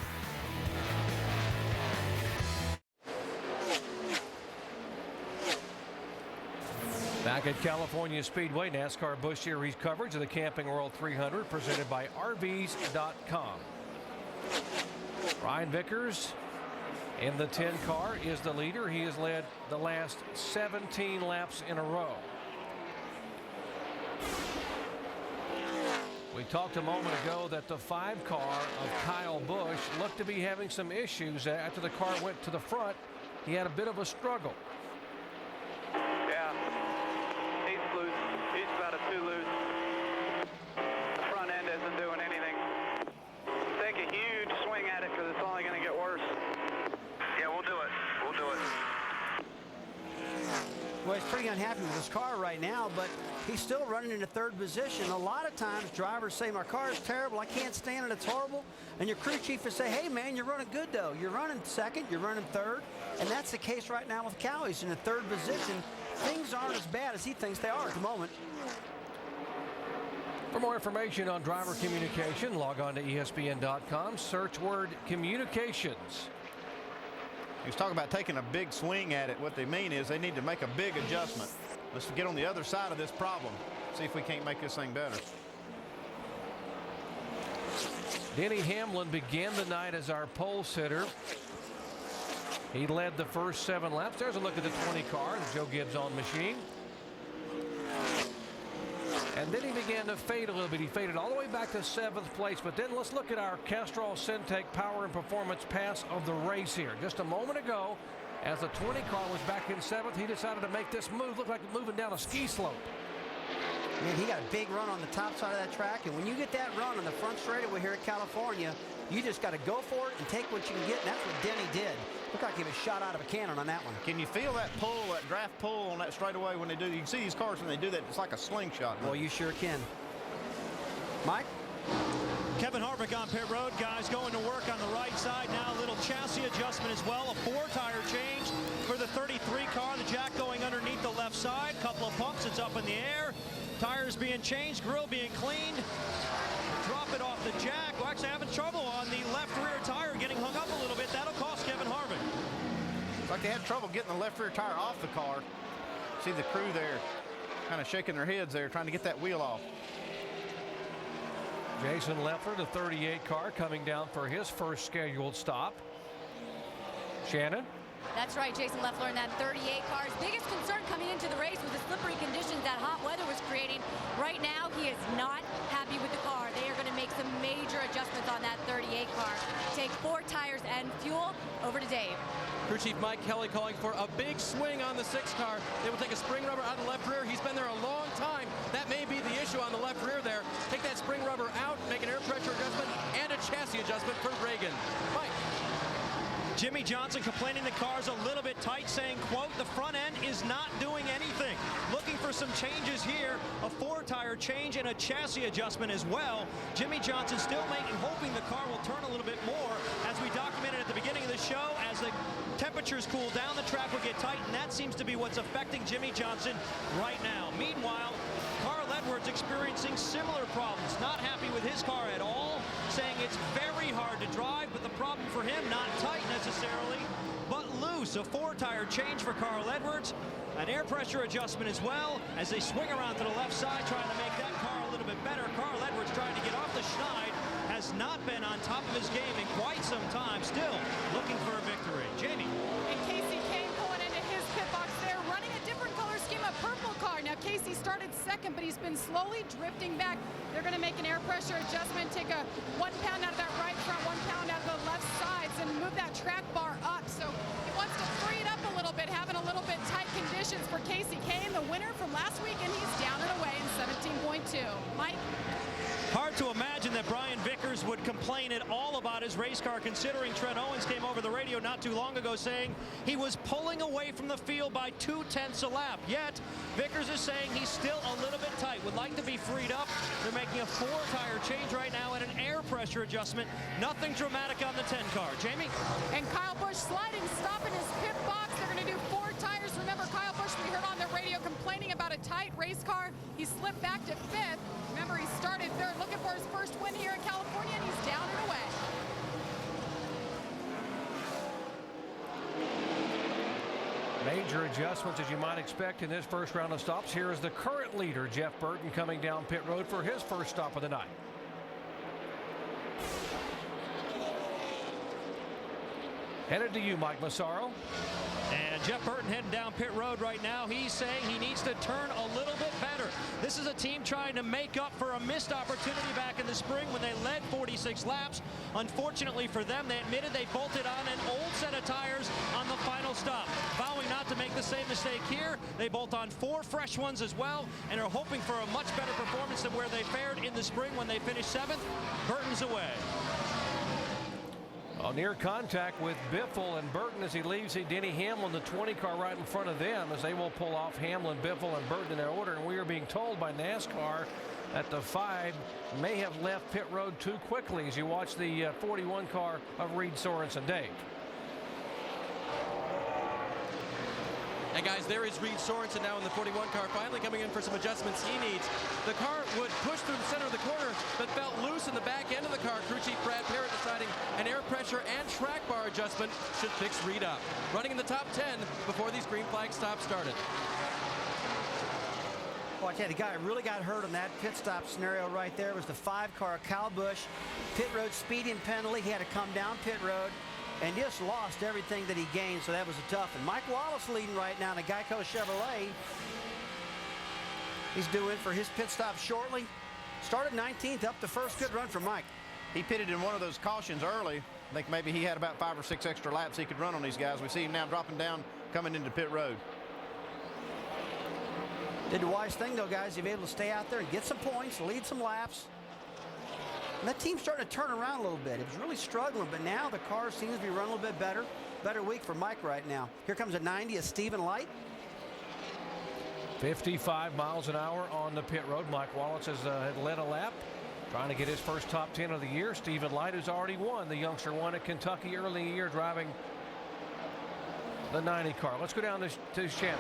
Back at California Speedway, NASCAR Busch Series coverage of the Camping World 300 presented by RVs.com. Brian Vickers in the 10 car is the leader. He has led the last 17 laps in a row. We talked a moment ago that the 5 car of Kyle Busch looked to be having some issues after the car went to the front. He had a bit of a struggle. Yeah, he's loose. He's about a 2 loose. The front end isn't doing anything. Take a huge swing at it because it's only going to get worse. Yeah, we'll do it. We'll do it. Well, he's pretty unhappy with his car right now, but he's still running in the 3rd position. A lot of times drivers say, my car is terrible, I can't stand it, it's horrible. And your crew chief will say, hey man, you're running good though. You're running 2nd, you're running 3rd. And that's the case right now with Cal. He's in the 3rd position. Things aren't as bad as he thinks they are at the moment. For more information on driver communication, log on to ESPN.com, search word communications. He's talking about taking a big swing at it. What they mean is they need to make a big adjustment. Let's get on the other side of this problem. See if we can't make this thing better. Denny Hamlin began the night as our pole sitter. He led the first 7 laps. There's a look at the 20 car, the Joe Gibbs on machine. And then he began to fade a little bit. He faded all the way back to 7th place. But then let's look at our Castrol Syntec Power and Performance pass of the race here. Just a moment ago, As the 20 car was back in 7th, he decided to make this move look like moving down a ski slope. Man, he got a big run on the top side of that track, and when you get that run on the front straightaway here at California, you just got to go for it and take what you can get, and that's what Denny did. Looked like he was shot out of a cannon on that one. Can you feel that pull, that draft pull on that straightaway when they do? You can see these cars when they do that, it's like a slingshot. Well, you sure can. Mike? Kevin Harvick on pit road. Guys going to work on the right side now. A little chassis adjustment as well. A 4-tire change for the 33 car. The jack going underneath the left side. Couple of pumps. It's up in the air. Tires being changed. Grill being cleaned. Drop it off the jack. We're actually having trouble on the left rear tire, getting hung up a little bit. That'll cost Kevin Harvick. It's like they had trouble getting the left rear tire off the car. See the crew there kind of shaking their heads there, trying to get that wheel off. Jason Leffler, the 38 car, coming down for his first scheduled stop. Shannon? That's right, Jason Leffler in that 38 car. His biggest concern coming into the race was the slippery conditions that hot weather was creating. Right now, he is not happy with the car. They are going to make some major adjustments on that 38 car. Take 4 tires and fuel. Over to Dave. Crew Chief Mike Kelly calling for a big swing on the 6 car. They will take a spring rubber out of the left rear. He's been there a long time. That may be the issue on the left rear there. Take that spring rubber out, make an air pressure adjustment and a chassis adjustment for Reagan. Mike. Jimmy Johnson complaining the car's a little bit tight, saying, quote, the front end is not doing anything. Looking for some changes here, a 4-tire change and a chassis adjustment as well. Jimmy Johnson still hoping the car will turn a little bit more. As we documented at the beginning of the show, as the temperatures cool down, the track will get tight, and that seems to be what's affecting Jimmy Johnson right now. Meanwhile, Carl Edwards experiencing similar problems. Not happy with his car at all, saying it's very hard to drive, but the problem for him, not tight necessarily, but loose. A 4-tire change for Carl Edwards. An air pressure adjustment as well as they swing around to the left side, trying to make that car a little bit better. Carl Edwards trying to get off the schneid, has not been on top of his game in quite some time. Still looking for a victory. Jamie. And Casey Kane pulling into his pit box there, running a different color scheme, a purple car. Now Casey started second, but he's been slowly drifting back. They're going to make an air pressure adjustment, take a 1 pound out of that right front, 1 pound out of the left sides, and move that track bar up. So he wants to free it up a little bit, having a little bit tight conditions for Casey Kane, the winner from last week, and he's down and away in 17.2. Mike? Hard to imagine that Brian Vickers would complain at all about his race car, considering Trent Owens came over the radio not too long ago saying he was pulling away from the field by 0.2 a lap. Yet, Vickers is saying he's still a little bit tight, would like to be freed up. They're making a 4-tire change right now and an air pressure adjustment. Nothing dramatic on the 10 car. Jamie? And Kyle Busch sliding, stopping his pit box. They're going to do 4 tires. Remember, Kyle Busch, we heard on the radio complaining about a tight race car. He slipped back to 5th. Remember, he started 3rd, looking for his first win here in California, and he's down and away. Major adjustments, as you might expect, in this first round of stops. Here is the current leader, Jeff Burton, coming down pit road for his first stop of the night. Headed to you, Mike Massaro. And Jeff Burton heading down pit road right now. He's saying he needs to turn a little bit better. This is a team trying to make up for a missed opportunity back in the spring when they led 46 laps. Unfortunately for them, they admitted they bolted on an old set of tires on the final stop. Vowing not to make the same mistake here, they bolt on 4 fresh ones as well and are hoping for a much better performance than where they fared in the spring when they finished 7th. Burton's away. Well, near contact with Biffle and Burton as he leaves. Denny Hamlin, the 20 car, right in front of them as they will pull off Hamlin, Biffle, and Burton in their order. And we are being told by NASCAR that the 5 may have left pit road too quickly as you watch the 41 car of Reed Sorensen. Dave. And guys, there is Reed Sorensen now in the 41 car, finally coming in for some adjustments he needs. The car would push through the center of the corner, but felt loose in the back end of the car. Crew Chief Brad Parrott deciding an air pressure and track bar adjustment should fix Reed up. Running in the top 10 before these green flag stops started. Well, I tell you, the guy who really got hurt on that pit stop scenario right there was the 5 car, Kyle Busch. Pit road speeding penalty. He had to come down pit road and just lost everything that he gained, so that was a tough one. Mike Wallace leading right now in a Geico Chevrolet. He's due in for his pit stop shortly. Started 19th, up the first. Good run for Mike. He pitted in one of those cautions early, I think maybe he had about 5 or 6 extra laps he could run on these guys. We see him now dropping down, coming into pit road. Did the wise thing, though, guys. You'll be able to stay out there and get some points, lead some laps. And that team's starting to turn around a little bit. It was really struggling, but now the car seems to be running a little bit better. Better week for Mike right now. Here comes a 90 of Stephen Light. 55 miles an hour on the pit road. Mike Wallace has led a lap, trying to get his first top 10 of the year. Stephen Light, who's already won. The youngster won at Kentucky early in the year driving the 90 car. Let's go down to Shannon.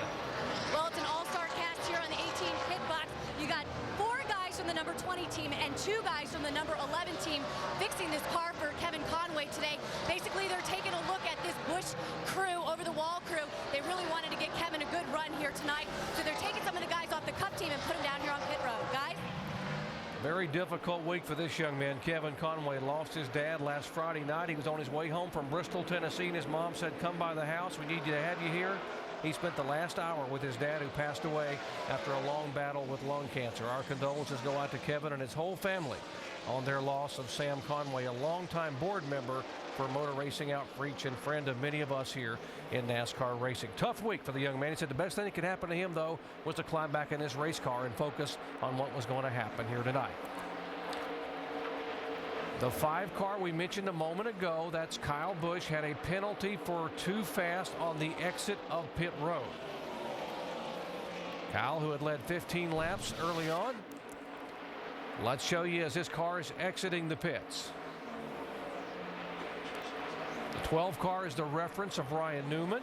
Well, it's an all-star cast here on the 18 pit box. You got 4 guys from the number 20 team and 2 guys from the number 11 team fixing this car for Kevin Conway today. Basically, they're taking a look at this Busch crew, over-the-wall crew. They really wanted to get Kevin a good run here tonight, so they're taking some of the guys off the Cup team and put them down here on pit road. Guys? Very difficult week for this young man. Kevin Conway lost his dad last Friday night. He was on his way home from Bristol, Tennessee, and his mom said, come by the house. We need you to have you here. He spent the last hour with his dad, who passed away after a long battle with lung cancer. Our condolences go out to Kevin and his whole family on their loss of Sam Conway, a longtime board member for Motor Racing Outreach and friend of many of us here in NASCAR racing. Tough week for the young man. He said the best thing that could happen to him, though, was to climb back in this race car and focus on what was going to happen here tonight. The 5 car we mentioned a moment ago, that's Kyle Busch, had a penalty for too fast on the exit of pit road. Kyle, who had led 15 laps early on. Let's show you as his car is exiting the pits. The 12 car is the reference of Ryan Newman.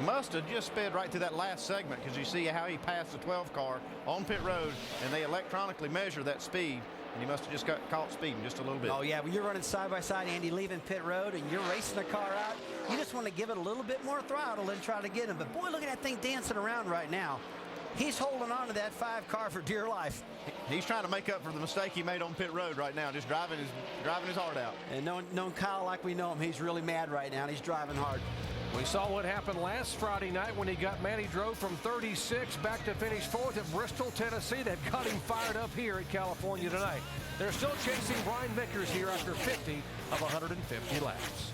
Must have just sped right through that last segment, because you see how he passed the 12 car on pit road, and they electronically measure that speed. And he must have just got caught speeding just a little bit. Oh, yeah. When you're running side by side, Andy, leaving pit road, and you're racing the car out, you just want to give it a little bit more throttle and try to get him. But, boy, look at that thing dancing around right now. He's holding on to that 5 car for dear life. He's trying to make up for the mistake he made on pit road right now, just driving his heart out. And knowing Kyle like we know him, he's really mad right now, and he's driving hard. We saw what happened last Friday night when he got mad. He drove from 36 back to finish 4th at Bristol, Tennessee. That got him fired up here at California tonight. They're still chasing Brian Vickers here after 50 of 150 laps.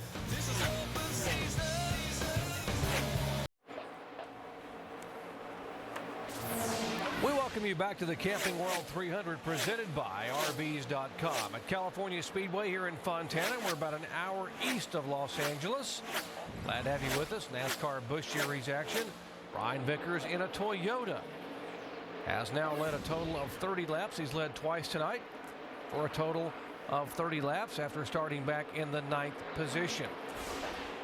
We welcome you back to the Camping World 300 presented by RVs.com at California Speedway here in Fontana. We're about an hour east of Los Angeles. Glad to have you with us. NASCAR Busch Series action. Brian Vickers in a Toyota has now led a total of 30 laps. He's led twice tonight for a total of 30 laps after starting back in the 9th position.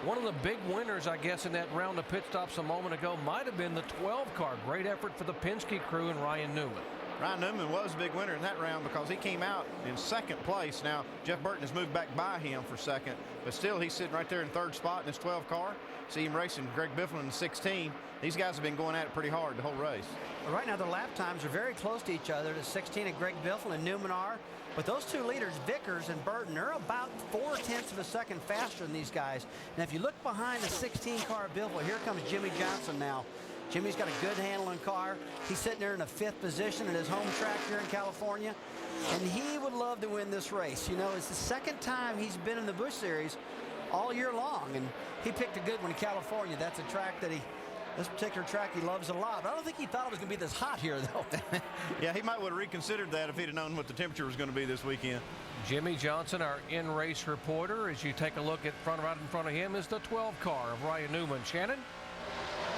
One of the big winners, I guess, in that round of pit stops a moment ago might have been the 12 car. Great effort for the Penske crew and Ryan Newman. Ryan Newman was a big winner in that round because he came out in 2nd place. Now, Jeff Burton has moved back by him for 2nd, but still he's sitting right there in 3rd spot in his 12 car. See him racing Greg Bifflin in 16. These guys have been going at it pretty hard the whole race. Well, right now, their lap times are very close to each other. The 16 of Greg Bifflin and Newman are. But those 2 leaders, Vickers and Burton, are about 4/10 of a second faster than these guys. And if you look behind the 16 car Biffle, here comes Jimmy Johnson now. Jimmy's got a good handling car. He's sitting there in the 5th position at his home track here in California. And he would love to win this race. You know, it's the 2nd time he's been in the Busch Series all year long. And he picked a good one in California. That's a track that this particular track he loves a lot. But I don't think he thought it was going to be this hot here, though. Yeah, he might would have reconsidered that if he'd have known what the temperature was going to be this weekend. Jimmy Johnson, our in-race reporter. As you take a look at right in front of him is the 12 car of Ryan Newman. Shannon?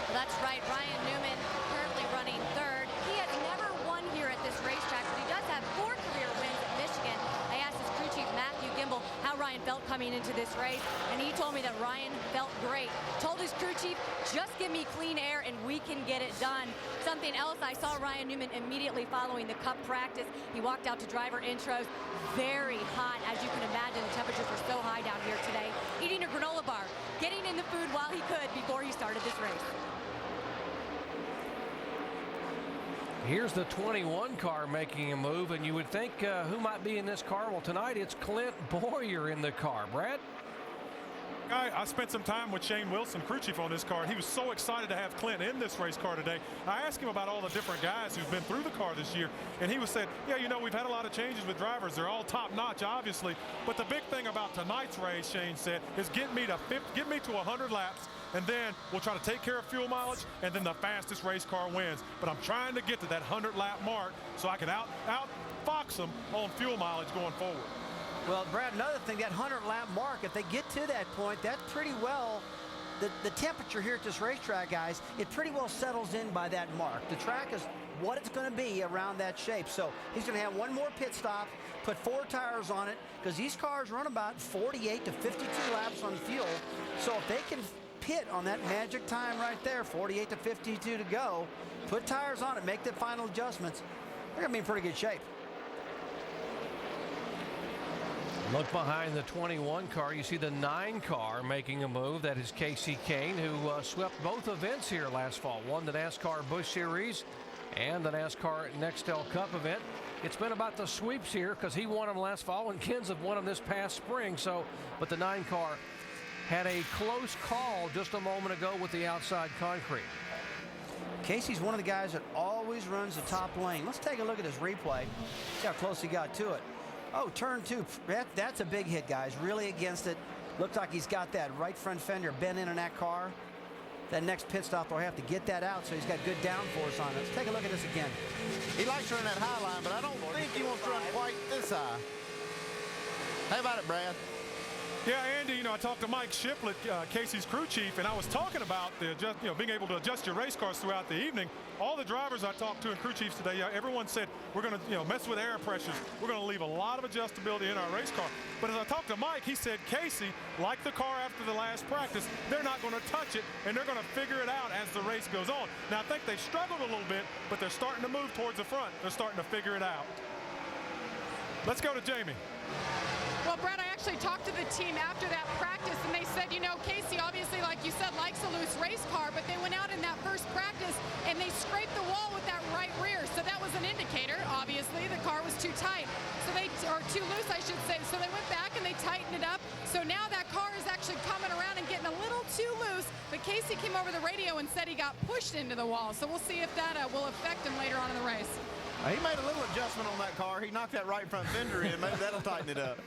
Well, that's right. Ryan Newman currently running 3rd. He has never won here at this racetrack, but he does have 4 career wins at Michigan. I asked his crew chief, Matthew Gimbel, how Ryan felt coming into this race, and he told me that Ryan felt great. Told his crew chief, just give me clean air and we can get it done. Something else, I saw Ryan Newman immediately following the Cup practice. He walked out to driver intros. Very hot, as you can imagine. The temperatures were so high down here today. Eating a granola bar, getting in the food while he could before he started this race. Here's the 21 car making a move, and you would think who might be in this car? Well, tonight it's Clint Boyer in the car. Brad? I spent some time with Shane Wilson, crew chief on this car. He was so excited to have Clint in this race car today. I asked him about all the different guys who've been through the car this year, and he said, yeah, you know, we've had a lot of changes with drivers. They're all top-notch, obviously, but the big thing about tonight's race, Shane said, is get me to 100 laps, and then we'll try to take care of fuel mileage, and then the fastest race car wins. But I'm trying to get to that 100-lap mark so I can out-fox them on fuel mileage going forward. Well, Brad, another thing, that 100-lap mark, if they get to that point, that's pretty well, the temperature here at this racetrack, guys, it pretty well settles in by that mark. The track is what it's going to be around that shape. So he's going to have one more pit stop, put 4 tires on it, because these cars run about 48 to 52 laps on fuel. So if they can pit on that magic time right there, 48 to 52 to go, put tires on it, make the final adjustments, they're going to be in pretty good shape. Look behind the 21 car. You see the 9 car making a move. That is Casey Kane, who swept both events here last fall. Won the NASCAR Busch Series and the NASCAR Nextel Cup event. It's been about the sweeps here because he won them last fall and Kenseth won them this past spring. So, but the 9 car had a close call just a moment ago with the outside concrete. Casey's one of the guys that always runs the top lane. Let's take a look at his replay. See how close he got to it. Oh, turn 2. That's a big hit, guys. Really against it. Looks like he's got that right front fender bent in that car. That next pit stop, they'll have to get that out, so he's got good downforce on it. Let's take a look at this again. He likes running that high line, but I don't think he wants to run quite this high. How about it, Brad? Yeah, Andy, you know, I talked to Mike Shiplett, Casey's crew chief, and I was talking about being able to adjust your race cars throughout the evening. All the drivers I talked to and crew chiefs today, everyone said we're going to mess with air pressures. We're going to leave a lot of adjustability in our race car. But as I talked to Mike, he said Casey, like the car after the last practice, they're not going to touch it, and they're going to figure it out as the race goes on. Now, I think they struggled a little bit, but they're starting to move towards the front. They're starting to figure it out. Let's go to Jamie. Well, Brad, I actually talked to the team after that practice, and they said, you know, Casey obviously, like you said, likes a loose race car, but they went out in that first practice and they scraped the wall with that right rear. So that was an indicator. Obviously, the car was too tight. Or too loose, I should say. So they went back and they tightened it up. So now that car is actually coming around and getting a little too loose. But Casey came over the radio and said he got pushed into the wall. So we'll see if that will affect him later on in the race. He made a little adjustment on that car. He knocked that right front fender in. Maybe that'll tighten it up.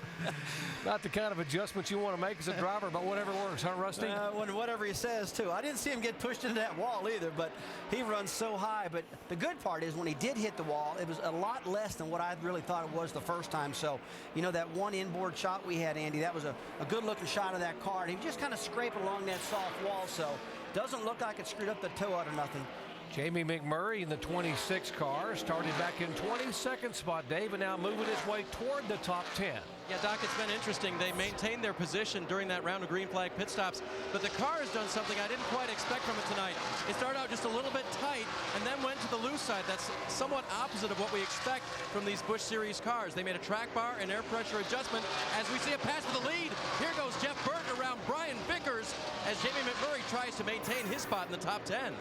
Not the kind of adjustments you want to make as a driver, but whatever works, huh, Rusty? Whatever he says, too. I didn't see him get pushed into that wall either, but he runs so high. But the good part is when he did hit the wall, it was a lot less than what I really thought it was the first time. So, you know, that one inboard shot we had, Andy, that was a good-looking shot of that car. And he just kind of scraped along that soft wall, so doesn't look like it screwed up the toe out or nothing. Jamie McMurray in the 26 car started back in 22nd spot, Dave, and now moving his way toward the top 10. Yeah, Doc, it's been interesting. They maintained their position during that round of green flag pit stops, but the car has done something I didn't quite expect from it tonight. It started out just a little bit tight and then went to the loose side. That's somewhat opposite of what we expect from these Busch Series cars. They made a track bar and air pressure adjustment as we see a pass for the lead. Here goes Jeff Burton around Brian Vickers as Jamie McMurray tries to maintain his spot in the top 10.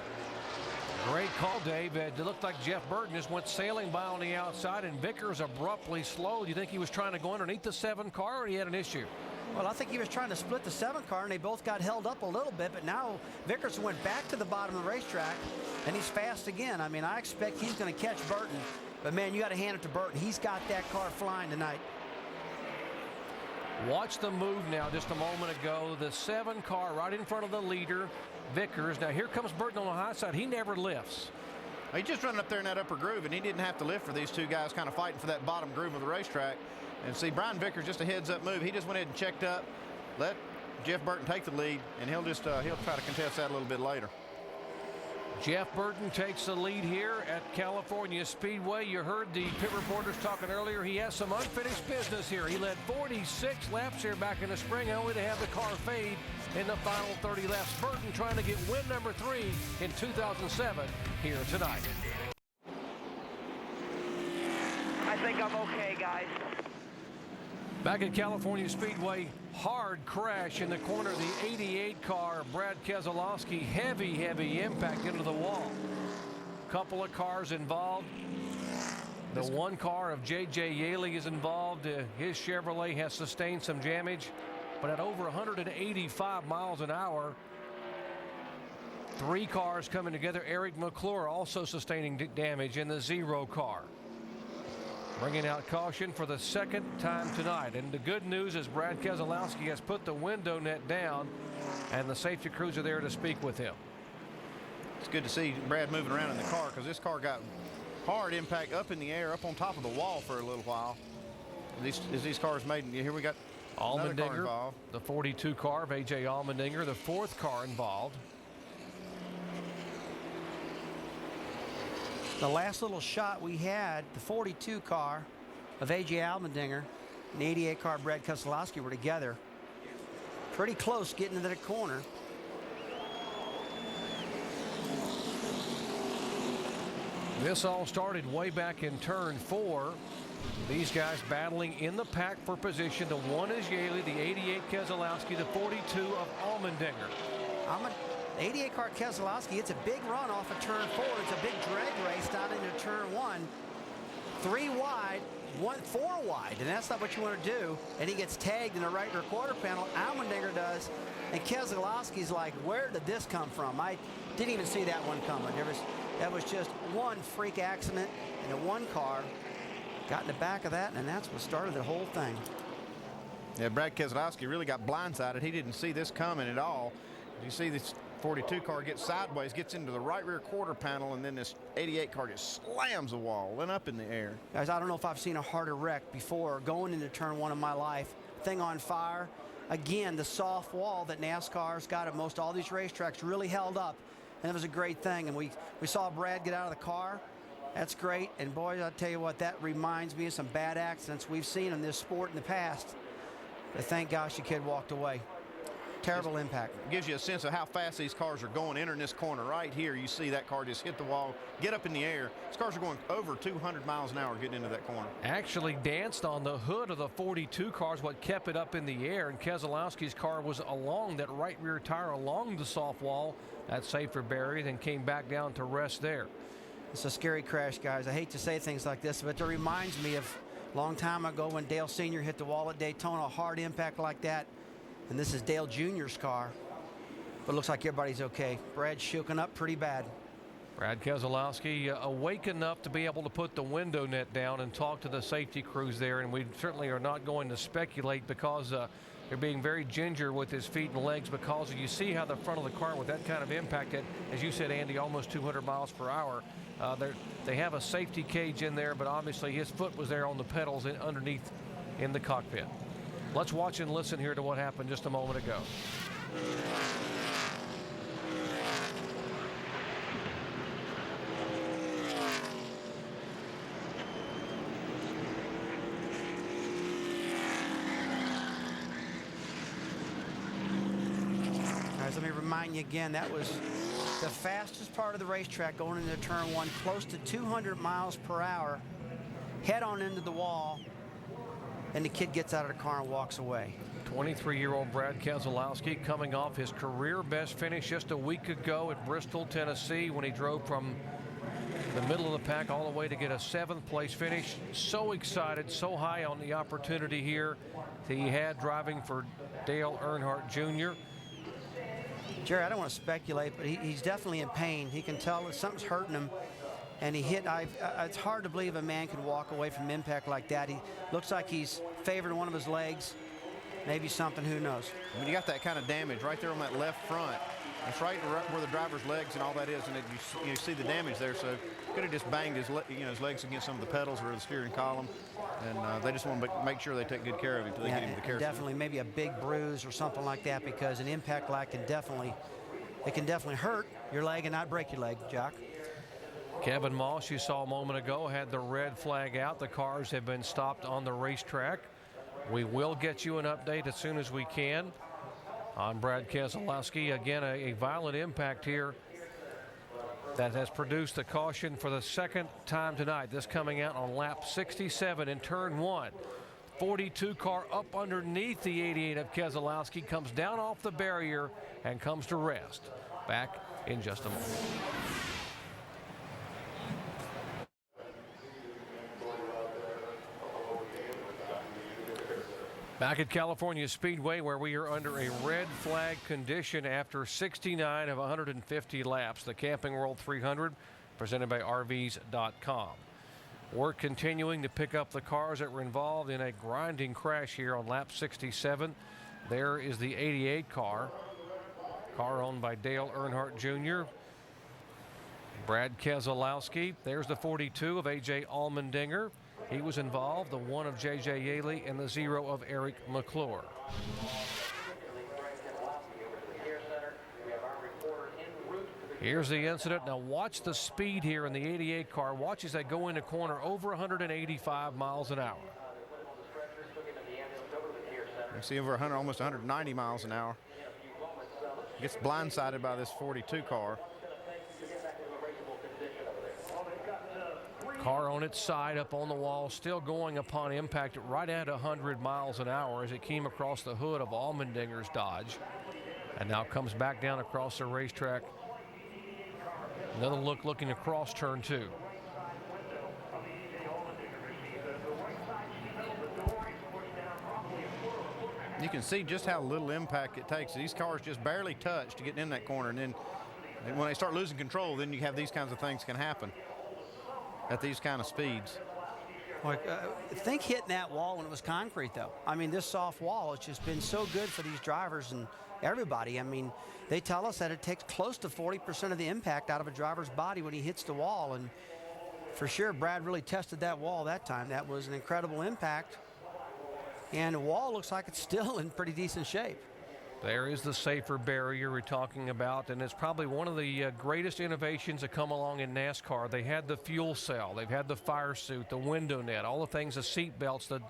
Great call, Dave. It looked like Jeff Burton just went sailing by on the outside, and Vickers abruptly slowed. Do you think he was trying to go underneath the 7 car, or he had an issue? Well, I think he was trying to split the 7 car, and they both got held up a little bit, but now Vickers went back to the bottom of the racetrack, and he's fast again. I mean, I expect he's going to catch Burton, but, man, you got to hand it to Burton. He's got that car flying tonight. Watch the move now just a moment ago. The 7 car right in front of the leader, Vickers. Now here comes Burton on the high side. He never lifts. He just running up there in that upper groove, and he didn't have to lift for these two guys kind of fighting for that bottom groove of the racetrack. And see, Brian Vickers, just a heads-up move. He just went ahead and checked up, let Jeff Burton take the lead, and he'll try to contest that a little bit later. Jeff Burton takes the lead here at California Speedway. You heard the pit reporters talking earlier. He has some unfinished business here. He led 46 laps here back in the spring, only to have the car fade in the final 30 laps. Burton trying to get win number 3 in 2007 here tonight. I think I'm okay, guys. Back at California Speedway, hard crash in the corner of the 88 car. Brad Keselowski, heavy impact into the wall. Couple of cars involved. The 1 car of J.J. Yaley is involved. His Chevrolet has sustained some damage. but at over 185 miles an hour. 3 cars coming together. Eric McClure also sustaining damage in the 0 car. Bringing out caution for the second time tonight. And the good news is Brad Keselowski has put the window net down, and the safety crews are there to speak with him. It's good to see Brad moving around in the car, because this car got hard impact up in the air, up on top of the wall for a little while. As these cars made, here we got another car Allmendinger, involved. the 42 car of A.J. Allmendinger, the 4th car involved. The last little shot we had, the 42 car of A.J. Allmendinger and the 88 car Brad Keselowski were together. Pretty close getting into the corner. This all started way back in turn 4. These guys battling in the pack for position. The 1 is Yaley, the 88 Keselowski, the 42 of Allmendinger. 88 car Keselowski, it's a big run off of turn 4. It's a big drag race down into turn 1. 3 wide, 4 wide, and that's not what you want to do. And he gets tagged in the right rear quarter panel. Allmendinger does, and Keselowski's like, where did this come from? I didn't even see that one coming. That was just one freak accident, and the 1 car got in the back of that, and that's what started the whole thing. Yeah, Brad Keselowski really got blindsided. He didn't see this coming at all. You see this 42 car gets sideways, gets into the right rear quarter panel, and then this 88 car just slams the wall, went up in the air. Guys, I don't know if I've seen a harder wreck before going into turn 1 of my life. Thing on fire. Again, the soft wall that NASCAR's got at most all these racetracks really held up, and it was a great thing. And we saw Brad get out of the car. That's great. And boys, I'll tell you what, that reminds me of some bad accidents we've seen in this sport in the past. But thank gosh the kid walked away. Terrible impact. Gives you a sense of how fast these cars are going. Entering this corner right here, you see that car just hit the wall, get up in the air. These cars are going over 200 miles an hour getting into that corner. Actually danced on the hood of the 42 cars, what kept it up in the air, and Keselowski's car was along that right rear tire, along the soft wall, that safer barrier, then came back down to rest there. It's a scary crash, guys. I hate to say things like this, but it reminds me of a long time ago when Dale Sr. hit the wall at Daytona, a hard impact like that. And this is Dale Jr.'s car, but it looks like everybody's okay. Brad's shooken up pretty bad. Brad Keselowski awake enough to be able to put the window net down and talk to the safety crews there, and we certainly are not going to speculate because they're being very ginger with his feet and legs, because you see how the front of the car with that kind of impact at, as you said, Andy, almost 200 miles per hour. They have a safety cage in there, but obviously his foot was there on the pedals underneath in the cockpit. Let's watch and listen here to what happened just a moment ago. Guys, let me remind you again, that was the fastest part of the racetrack going into turn 1, close to 200 miles per hour, head on into the wall. And the kid gets out of the car and walks away. 23-year-old Brad Keselowski coming off his career best finish just a week ago at Bristol, Tennessee, when he drove from the middle of the pack all the way to get a 7th place finish. So excited, so high on the opportunity here that he had driving for Dale Earnhardt Jr. Jerry, I don't want to speculate, but he's definitely in pain. He can tell that something's hurting him. And he hit, it's hard to believe a man can walk away from impact like that. He looks like he's favored one of his legs. Maybe something, who knows. When you got that kind of damage right there on that left front, that's right where the driver's legs and all that is, and you see the damage there. So could have just banged his legs against some of the pedals or the steering column. And they just want to make sure they take good care of him until they get him to the care center. Definitely maybe a big bruise or something like that, because an impact like can definitely hurt your leg and not break your leg, Jock. Kevin Moss, you saw a moment ago, had the red flag out. The cars have been stopped on the racetrack. We will get you an update as soon as we can on Brad Keselowski. Again, a violent impact here that has produced a caution for the second time tonight. This coming out on lap 67 in turn 1. 42 car up underneath the 88 of Keselowski, comes down off the barrier and comes to rest. Back in just a moment. Back at California Speedway, where we are under a red flag condition after 69 of 150 laps. The Camping World 300, presented by RVs.com. We're continuing to pick up the cars that were involved in a grinding crash here on lap 67. There is the 88 car owned by Dale Earnhardt Jr., Brad Keselowski. There's the 42 of A.J. Allmendinger. He was involved. The 1 of J.J. Yaley and the 0 of Eric McClure. Here's the incident. Now watch the speed here in the 88 car. Watch as they go into corner over 185 miles an hour. You see over 100, almost 190 miles an hour. Gets blindsided by this 42 car. Car on its side up on the wall, still going upon impact right at 100 miles an hour as it came across the hood of Allmendinger's Dodge. And now comes back down across the racetrack. Another look looking across turn 2. You can see just how little impact it takes. These cars just barely touch to get in that corner, and then when they start losing control, then you have these kinds of things can happen at these kind of speeds. Think hitting that wall when it was concrete, though. I mean, this soft wall has just been so good for these drivers and everybody. I mean, they tell us that it takes close to 40% of the impact out of a driver's body when he hits the wall, and for sure, Brad really tested that wall that time. That was an incredible impact. And the wall looks like it's still in pretty decent shape. There is the safer barrier we're talking about, and it's probably one of the greatest innovations that come along in NASCAR. They had the fuel cell, they've had the fire suit, the window net, all the things, the seat belts, the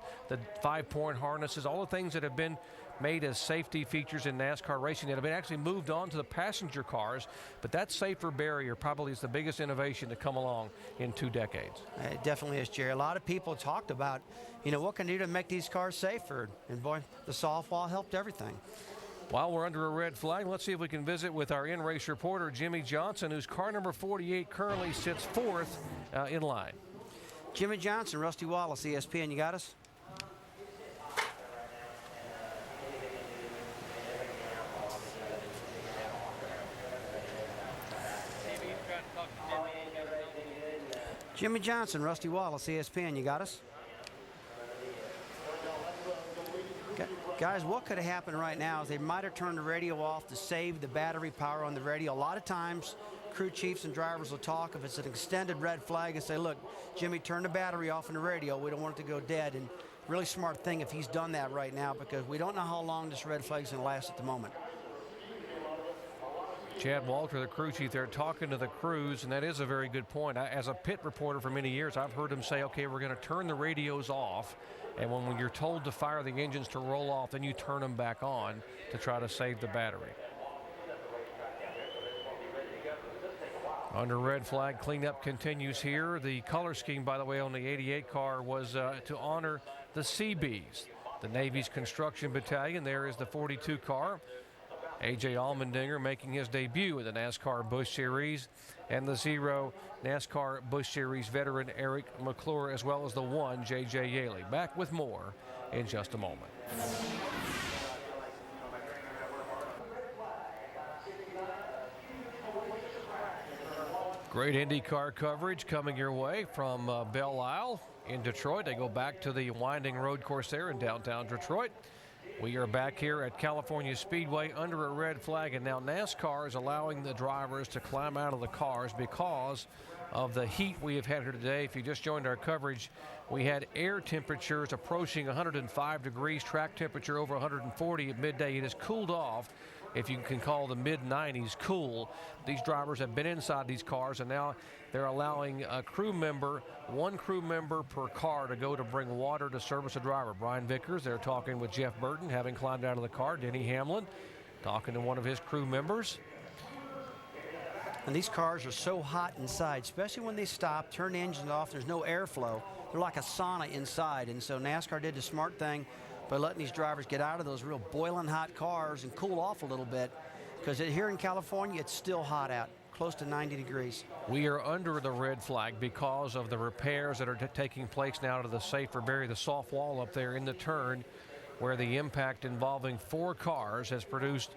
5-point harnesses, all the things that have been made as safety features in NASCAR racing that have been actually moved on to the passenger cars. But that safer barrier probably is the biggest innovation to come along in 2 decades. It definitely is, Jerry. A lot of people talked about, what can you do to make these cars safer? And boy, the soft wall helped everything. While we're under a red flag, let's see if we can visit with our in-race reporter, Jimmy Johnson, whose car number 48 currently sits 4th in line. Jimmy Johnson, Rusty Wallace, ESPN, you got us? Jimmy Johnson, Rusty Wallace, ESPN, you got us? Guys, what could have happened right now is they might have turned the radio off to save the battery power on the radio. A lot of times, crew chiefs and drivers will talk if it's an extended red flag and say, look, Jimmy, turn the battery off on the radio. We don't want it to go dead. And really smart thing if he's done that right now, because we don't know how long this red flag's going to last at the moment. Chad Walter, the crew chief there, talking to the crews, and that is a very good point. As a pit reporter for many years, I've heard him say, okay, we're going to turn the radios off, and when you're told to fire the engines to roll off, then you turn them back on to try to save the battery. Under red flag, cleanup continues here. The color scheme, by the way, on the 88 car was to honor the Seabees, the Navy's construction battalion. There is the 42 car. A.J. Allmendinger making his debut in the NASCAR Busch Series, and the 0 NASCAR Busch Series veteran Eric McClure, as well as the 1 J.J. Yaley. Back with more in just a moment. Great IndyCar coverage coming your way from Belle Isle in Detroit. They go back to the winding road course there in downtown Detroit. We are back here at California Speedway under a red flag, and now NASCAR is allowing the drivers to climb out of the cars because of the heat we have had here today. If you just joined our coverage, we had air temperatures approaching 105 degrees, track temperature over 140 at midday. It has cooled off, if you can call the mid-90s cool. These drivers have been inside these cars, and now they're allowing a crew member, 1 crew member per car, to go to bring water to service a driver. Brian Vickers, they're talking with Jeff Burton, having climbed out of the car. Denny Hamlin talking to one of his crew members. And these cars are so hot inside, especially when they stop, turn the engines off, there's no airflow. They're like a sauna inside, and so NASCAR did the smart thing by letting these drivers get out of those real boiling hot cars and cool off a little bit, because here in California, it's still hot out, close to 90 degrees. We are under the red flag because of the repairs that are taking place now to the safer barrier, the soft wall up there in the turn where the impact involving 4 cars has produced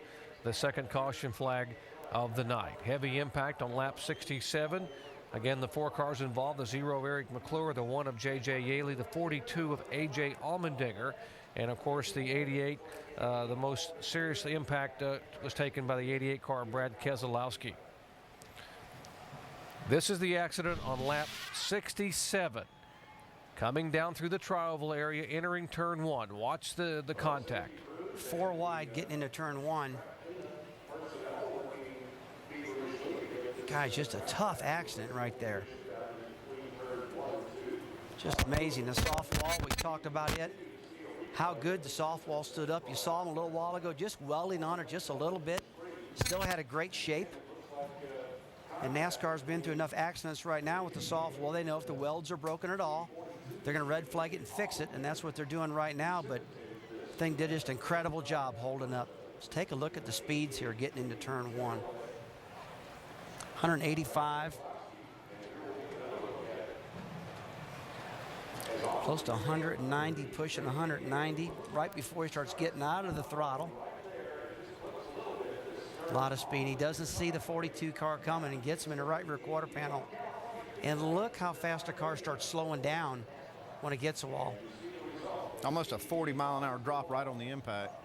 the second caution flag of the night. Heavy impact on lap 67. Again, the 4 cars involved, the 0 of Eric McClure, the 1 of J.J. Yaley, the 42 of A.J. Allmendinger, and of course the 88, the most serious impact was taken by the 88 car, Brad Keselowski. This is the accident on lap 67. Coming down through the tri-oval area, entering turn 1. Watch the contact. 4 wide getting into turn 1. Guys, just a tough accident right there. Just amazing. The soft wall, we talked about it. How good the soft wall stood up. You saw him a little while ago, just welding on it just a little bit. Still had a great shape. And NASCAR's been through enough accidents right now with the soft wall. They know if the welds are broken at all, they're going to red flag it and fix it, and that's what they're doing right now. But the thing did just an incredible job holding up. Let's take a look at the speeds here getting into turn 1. 185. Close to 190, pushing 190 right before he starts getting out of the throttle. A lot of speed. He doesn't see the 42 car coming and gets him in the right rear quarter panel. And look how fast the car starts slowing down when it gets a wall. Almost a 40-mile-an-hour drop right on the impact.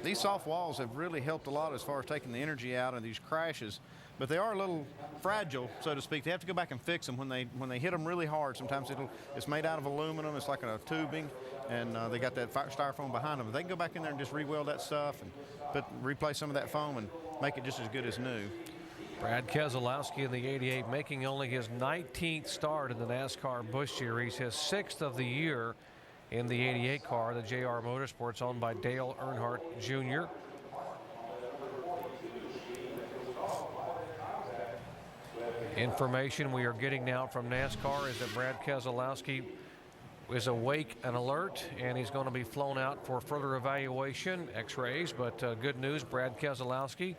These soft walls have really helped a lot as far as taking the energy out of these crashes, but they are a little fragile, so to speak. They have to go back and fix them when they hit them really hard. Sometimes it's made out of aluminum. It's like a tubing, and they got that styrofoam behind them. They can go back in there and just re-weld that stuff and replace some of that foam and make it just as good as new. Brad Keselowski in the 88, making only his 19th start in the NASCAR Busch Series, his 6th of the year in the 88 car, the JR Motorsports, owned by Dale Earnhardt Jr. Information we are getting now from NASCAR is that Brad Keselowski is awake and alert, and he's going to be flown out for further evaluation, x-rays. But good news, Brad Keselowski,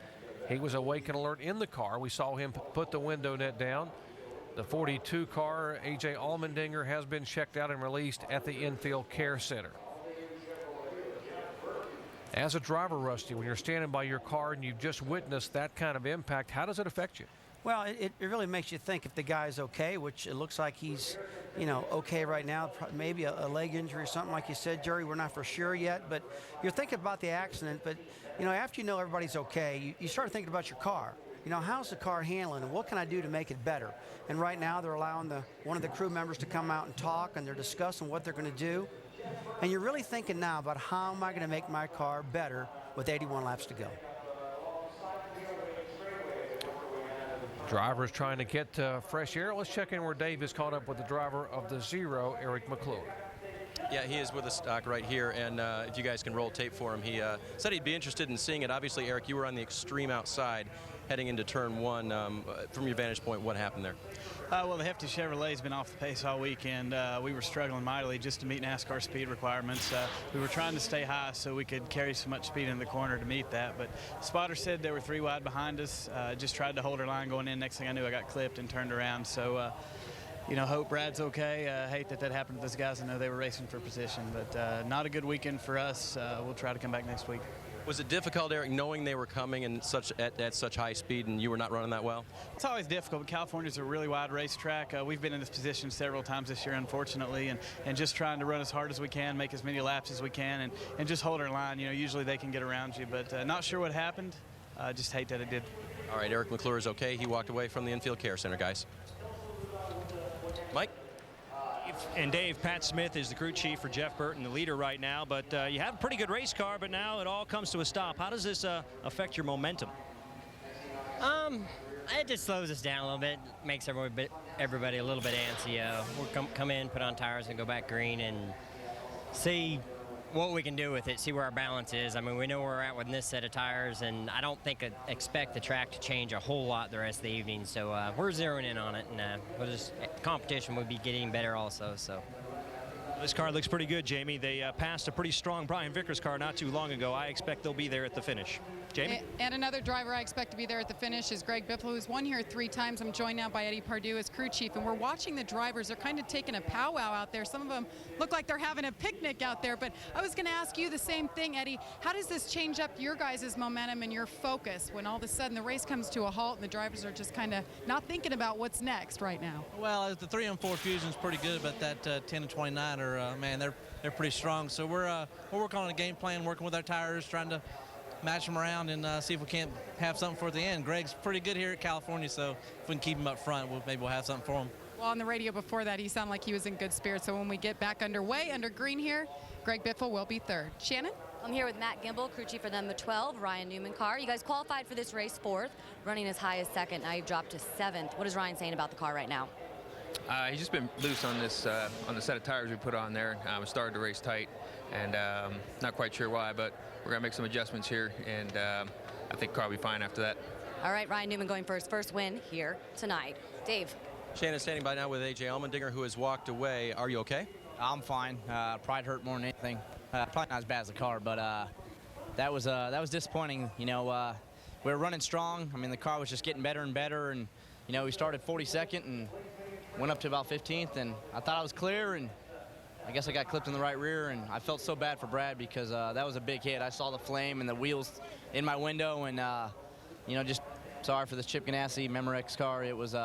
he was awake and alert in the car. We saw him put the window net down. The 42 car, A.J. Allmendinger, has been checked out and released at the Infield Care Center. As a driver, Rusty, when you're standing by your car and you've just witnessed that kind of impact, how does it affect you? Well, it really makes you think if the guy's okay, which it looks like he's, okay right now. Maybe a leg injury or something like you said, Jerry. We're not for sure yet, but you're thinking about the accident. But, after you know everybody's okay, you start thinking about your car. How's the car handling and what can I do to make it better? And right now they're allowing one of the crew members to come out and talk, and they're discussing what they're going to do. And you're really thinking now about how am I going to make my car better with 81 laps to go. Drivers trying to get fresh air. Let's check in where Dave is caught up with the driver of the 0, Eric McClure. Yeah, he is with us, Doc, right here, and if you guys can roll tape for him, he said he'd be interested in seeing it. Obviously, Eric, you were on the extreme outside heading into turn 1. From your vantage point, what happened there? Well, the hefty Chevrolet's been off the pace all weekend. We were struggling mightily just to meet NASCAR speed requirements. We were trying to stay high so we could carry so much speed in the corner to meet that. But spotter said they were 3 wide behind us. Just tried to hold our line going in. Next thing I knew, I got clipped and turned around. So, hope Brad's okay. Hate that happened to those guys. I know they were racing for position, but not a good weekend for us. We'll try to come back next week. Was it difficult, Eric, knowing they were coming and at such high speed and you were not running that well? It's always difficult. California's a really wide racetrack. We've been in this position several times this year, unfortunately, and just trying to run as hard as we can, make as many laps as we can, and just hold our line. Usually they can get around you, but not sure what happened. Just hate that it did. All right, Eric McClure is okay. He walked away from the Infield Care Center, guys. Mike? And Dave, Pat Smith is the crew chief for Jeff Burton, the leader right now. But you have a pretty good race car, but now it all comes to a stop. How does this affect your momentum? It just slows us down a little bit, makes everybody a little bit antsy. We'll come in, put on tires, and go back green and see what we can do with it, see where our balance is. I mean, we know where we're at with this set of tires, and I don't expect the track to change a whole lot the rest of the evening. So we're zeroing in on it, and competition would be getting better also. So this car looks pretty good, Jamie. They passed a pretty strong Brian Vickers car not too long ago. I expect they'll be there at the finish. Jamie? And another driver I expect to be there at the finish is Greg Biffle, who's won here 3 times. I'm joined now by Eddie Pardue as crew chief, and we're watching the drivers. They're kind of taking a powwow out there. Some of them look like they're having a picnic out there, but I was going to ask you the same thing, Eddie. How does this change up your guys' momentum and your focus when all of a sudden the race comes to a halt and the drivers are just kind of not thinking about what's next right now? Well, the 3 and 4 Fusion's pretty good, but that 10 and 29 are, man, they're pretty strong. So we're working on a game plan, working with our tires, trying to match them around and see if we can't have something for the end. Greg's pretty good here at California, so if we can keep him up front, maybe we'll have something for him. Well, on the radio before that, he sounded like he was in good spirits. So when we get back underway, under green here, Greg Biffle will be 3rd. Shannon? I'm here with Matt Gimble, crew chief for number 12, Ryan Newman car. You guys qualified for this race 4th, running as high as 2nd. Now you've dropped to 7th. What is Ryan saying about the car right now? He's just been loose on this on the set of tires we put on there. Started the race tight, and not quite sure why, but we're gonna make some adjustments here, and I think car will be fine after that. All right, Ryan Newman going for his first win here tonight. Dave. Shannon standing by now with A.J. Allmendinger, who has walked away. Are you okay? I'm fine. Pride hurt more than anything. Probably not as bad as the car, but that was disappointing. You know, we were running strong. I mean, the car was just getting better and better, and you know, we started 42nd and went up to about 15th, and I thought I was clear, and I guess I got clipped in the right rear, and I felt so bad for Brad because that was a big hit. I saw the flame and the wheels in my window, and you know, just sorry for this Chip Ganassi Memorex car. It was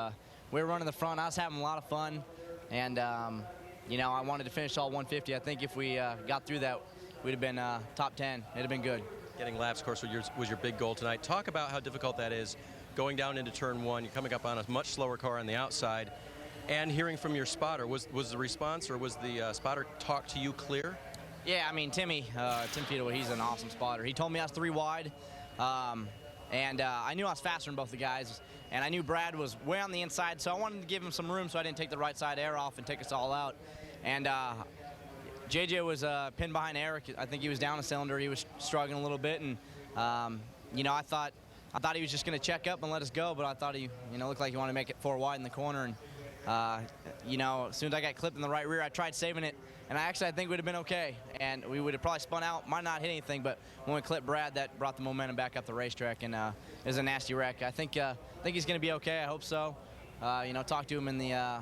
we were running the front. I was having a lot of fun, and you know, I wanted to finish all 150. I think if we got through that, we'd have been top 10. It'd have been good. Getting laps, of course, was your big goal tonight. Talk about how difficult that is going down into turn 1. You're coming up on a much slower car on the outside. And hearing from your spotter, was the response, or was the spotter talk to you clear? Yeah, I mean, Tim Fiedel, he's an awesome spotter. He told me I was 3 wide, and I knew I was faster than both the guys, and I knew Brad was way on the inside, so I wanted to give him some room so I didn't take the right side air off and take us all out. And JJ was pinned behind Eric. I think he was down a cylinder. He was struggling a little bit, and you know, I thought he was just going to check up and let us go, but I thought he, you know, looked like he wanted to make it 4 wide in the corner. And you know, as soon as I got clipped in the right rear, I tried saving it, and I think we'd have been okay, and we would have probably spun out, might not hit anything, but when we clipped Brad, that brought the momentum back up the racetrack, and it was a nasty wreck. I think he's going to be okay. I hope so. You know, talked to him in the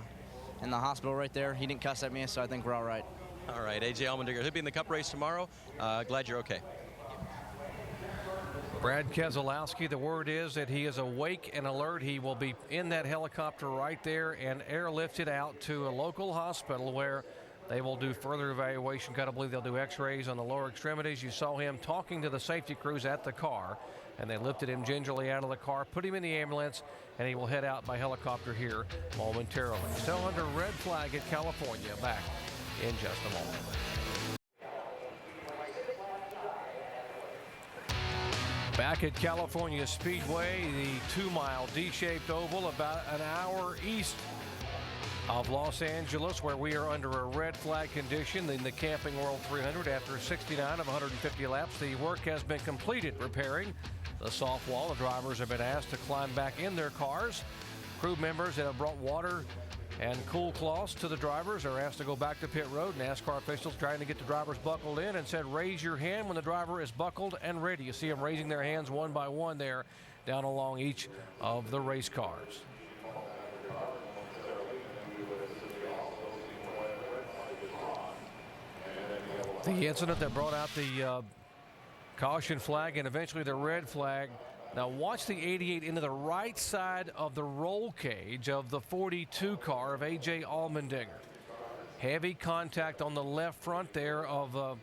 hospital right there. He didn't cuss at me, so I think we're all right. All right, A.J. Allmendinger, he'll be in the Cup race tomorrow. Glad you're okay. Brad Keselowski, the word is that he is awake and alert. He will be in that helicopter right there and airlifted out to a local hospital where they will do further evaluation. Gotta believe they'll do x-rays on the lower extremities. You saw him talking to the safety crews at the car, and they lifted him gingerly out of the car, put him in the ambulance, and he will head out by helicopter here momentarily. Still under red flag at California. Back in just a moment. Back at California Speedway, the 2-mile D-shaped oval about an hour east of Los Angeles, where we are under a red flag condition in the Camping World 300 after 69 of 150 laps. The work has been completed repairing the soft wall. The drivers have been asked to climb back in their cars. Crew members that have brought water and cool cloths to the drivers are asked to go back to pit road. NASCAR officials trying to get the drivers buckled in and said raise your hand when the driver is buckled and ready. You see them raising their hands one by one there down along each of the race cars. The incident that brought out the caution flag and eventually the red flag. Now watch the 88 into the right side of the roll cage of the 42 car of A.J. Allmendinger. Heavy contact on the left front there of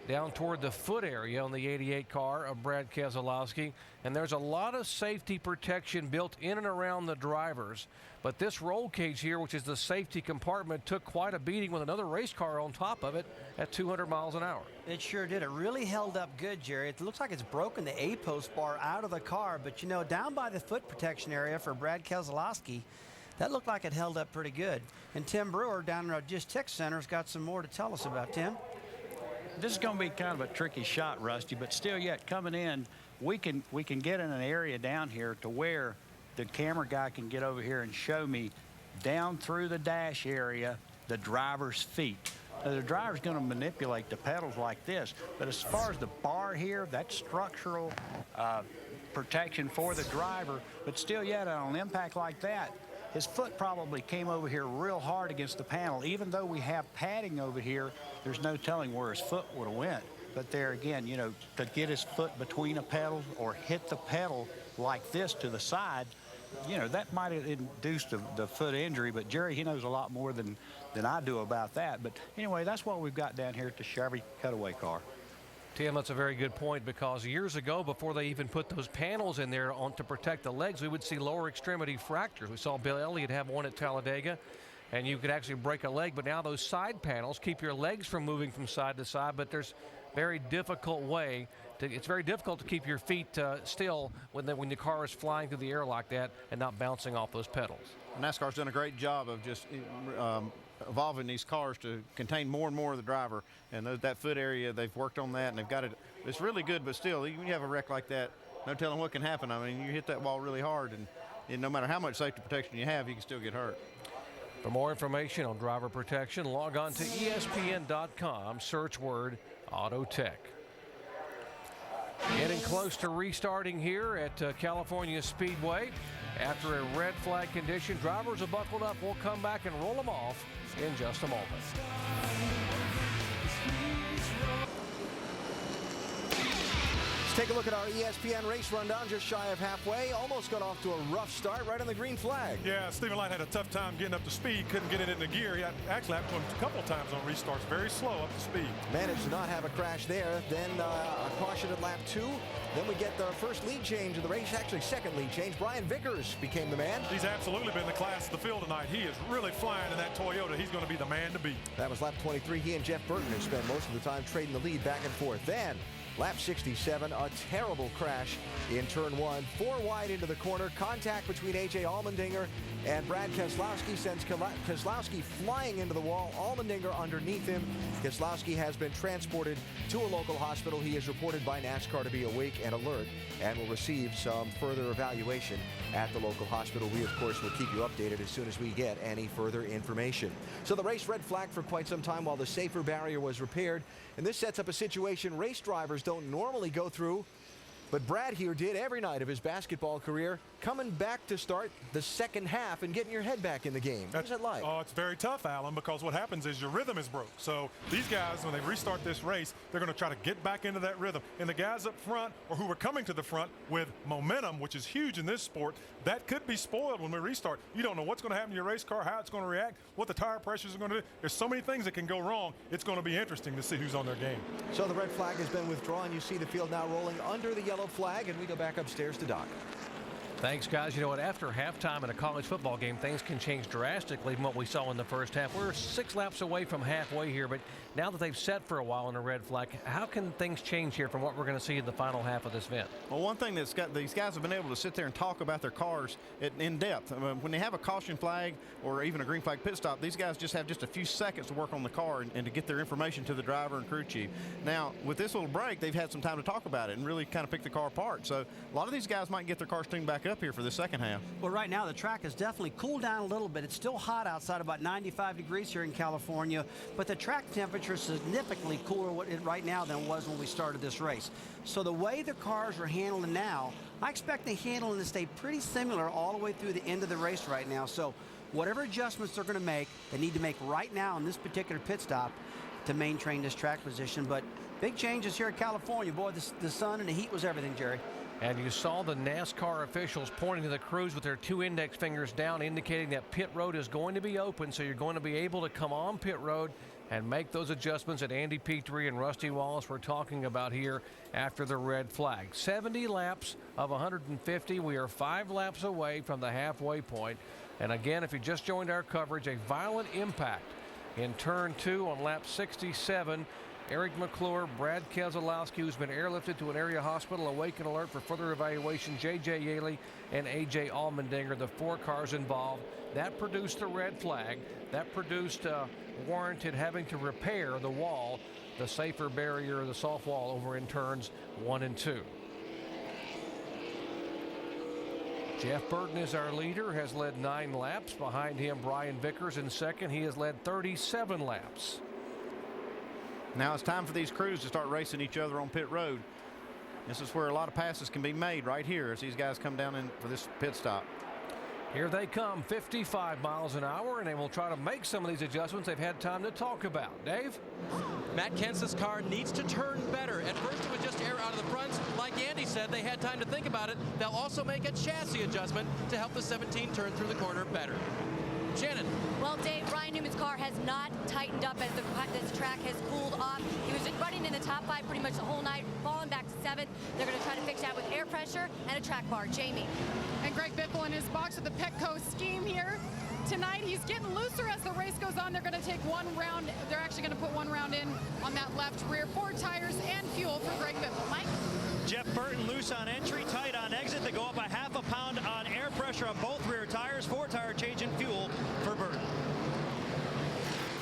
down toward the foot area on the 88 car of Brad Keselowski. And there's a lot of safety protection built in and around the drivers. But this roll cage here, which is the safety compartment, took quite a beating with another race car on top of it at 200 miles an hour. It sure did. It really held up good, Jerry. It looks like it's broken the A-post bar out of the car. But, you know, down by the foot protection area for Brad Keselowski, that looked like it held up pretty good. And Tim Brewer down in our Just Tech Center has got some more to tell us about. Tim? This is going to be kind of a tricky shot, Rusty, but still yet coming in, we can get in an area down here to where the camera guy can get over here and show me down through the dash area the driver's feet. the driver's going to manipulate the pedals like this. But as far as the bar here, that's structural protection for the driver. But still yet, on an impact like that, his foot probably came over here real hard against the panel. Even though we have padding over here, there's no telling where his foot would have went. But there again, you know, to get his foot between a pedal or hit the pedal like this to the side, you know, that might have induced the foot injury. But Jerry, he knows a lot more than I do about that. But anyway, that's what we've got down here at the Chevy cutaway car. Tim, that's a very good point, because years ago, before they even put those panels in there to protect the legs, we would see lower extremity fractures. We saw Bill Elliott have one at Talladega, and you could actually break a leg. But now those side panels keep your legs from moving from side to side, but there's very difficult way to, it's very difficult to keep your feet still when the car is flying through the air like that and not bouncing off those pedals. NASCAR's done a great job of just evolving these cars to contain more and more of the driver, and that foot area, they've worked on that, and they've got it. It's really good, but still, even when you have a wreck like that, no telling what can happen. I mean, you hit that wall really hard, and no matter how much safety protection you have, you can still get hurt. For more information on driver protection, log on to ESPN.com, search word Auto Tech. Getting close to restarting here at California Speedway. After a red flag condition, drivers are buckled up. We'll come back and roll them off in just a moment. Let's take a look at our ESPN race rundown, just shy of halfway. Almost got off to a rough start right on the green flag. Yeah, Stephen Light had a tough time getting up to speed, couldn't get it in the gear. He actually happened to him a couple of times on restarts, very slow up to speed. Managed to not have a crash there. Then a caution at lap 2. Then we get the first lead change of the race, actually second lead change. Brian Vickers became the man. He's absolutely been the class of the field tonight. He is really flying in that Toyota. He's going to be the man to beat. That was lap 23. He and Jeff Burton have spent most of the time trading the lead back and forth. Then lap 67, a terrible crash in turn 1. 4 wide into the corner. Contact between A.J. Allmendinger and Brad Keselowski sends Keselowski flying into the wall. Allmendinger underneath him. Keselowski has been transported to a local hospital. He is reported by NASCAR to be awake and alert and will receive some further evaluation at the local hospital. We, of course, will keep you updated as soon as we get any further information. So the race red flag for quite some time while the safer barrier was repaired. And this sets up a situation race drivers don't normally go through, but Brad here did every night of his basketball career, coming back to start the second half and getting your head back in the game. What's it like? Oh, it's very tough, Alan, because what happens is your rhythm is broke. So these guys, when they restart this race, they're going to try to get back into that rhythm. And the guys up front, or who are coming to the front with momentum, which is huge in this sport, that could be spoiled when we restart. You don't know what's going to happen to your race car, how it's going to react, what the tire pressures are going to do. There's so many things that can go wrong. It's going to be interesting to see who's on their game. So the red flag has been withdrawn. You see the field now rolling under the yellow flag, and we go back upstairs to Doc. Thanks, guys. You know what? After halftime in a college football game, things can change drastically from what we saw in the first half. We're 6 laps away from halfway here, but now that they've set for a while in a red flag, how can things change here from what we're going to see in the final half of this event? Well, one thing these guys have been able to sit there and talk about their cars in depth. When they have a caution flag or even a green flag pit stop, these guys just have just a few seconds to work on the car and to get their information to the driver and crew chief. Now, with this little break, they've had some time to talk about it and really kind of pick the car apart. So a lot of these guys might get their cars tuned back up here for the second half. Well, right now the track has definitely cooled down a little bit. It's still hot outside, about 95 degrees here in California, but the track temperature is significantly cooler right now than it was when we started this race. So the way the cars are handling now, I expect the handling to stay pretty similar all the way through the end of the race right now. So whatever adjustments they're going to make, they need to make right now in this particular pit stop to maintain this track position. But big changes here in California. Boy, the sun and the heat was everything, Jerry. And you saw the NASCAR officials pointing to the crews with their 2 index fingers down, indicating that pit road is going to be open, so you're going to be able to come on pit road and make those adjustments that Andy Petrie and Rusty Wallace were talking about here after the red flag. 70 laps of 150. We are 5 laps away from the halfway point. And again, if you just joined our coverage, a violent impact in turn 2 on lap 67. Eric McClure, Brad Keselowski, who's been airlifted to an area hospital, awake and alert for further evaluation. J.J. Yaley and A.J. Allmendinger, the 4 cars involved. That produced the red flag. That produced warranted having to repair the wall, the safer barrier, the soft wall over in turns 1 and 2. Jeff Burton is our leader, has led 9 laps. Behind him, Brian Vickers in second. He has led 37 laps. Now it's time for these crews to start racing each other on pit road. This is where a lot of passes can be made right here as these guys come down in for this pit stop. Here they come, 55 miles an hour, and they will try to make some of these adjustments they've had time to talk about. Dave? Matt Kenseth's car needs to turn better. At first it was just air out of the fronts. Like Andy said, they had time to think about it. They'll also make a chassis adjustment to help the 17 turn through the corner better. Shannon. Well, Dave, Ryan Newman's car has not tightened up as this track has cooled off. He was running in the top 5 pretty much the whole night, falling back to 7th. They're going to try to fix that with air pressure and a track bar. Jamie. And Greg Biffle in his box with the Petco scheme here. Tonight, he's getting looser as the race goes on. They're going to take 1 round. They're actually going to put 1 round in on that left rear. 4 tires and fuel for Greg Biffle. Mike? Jeff Burton loose on entry, tight on exit. They go up a half a pound on air pressure on both rear tires. 4 tire change in fuel for Burton.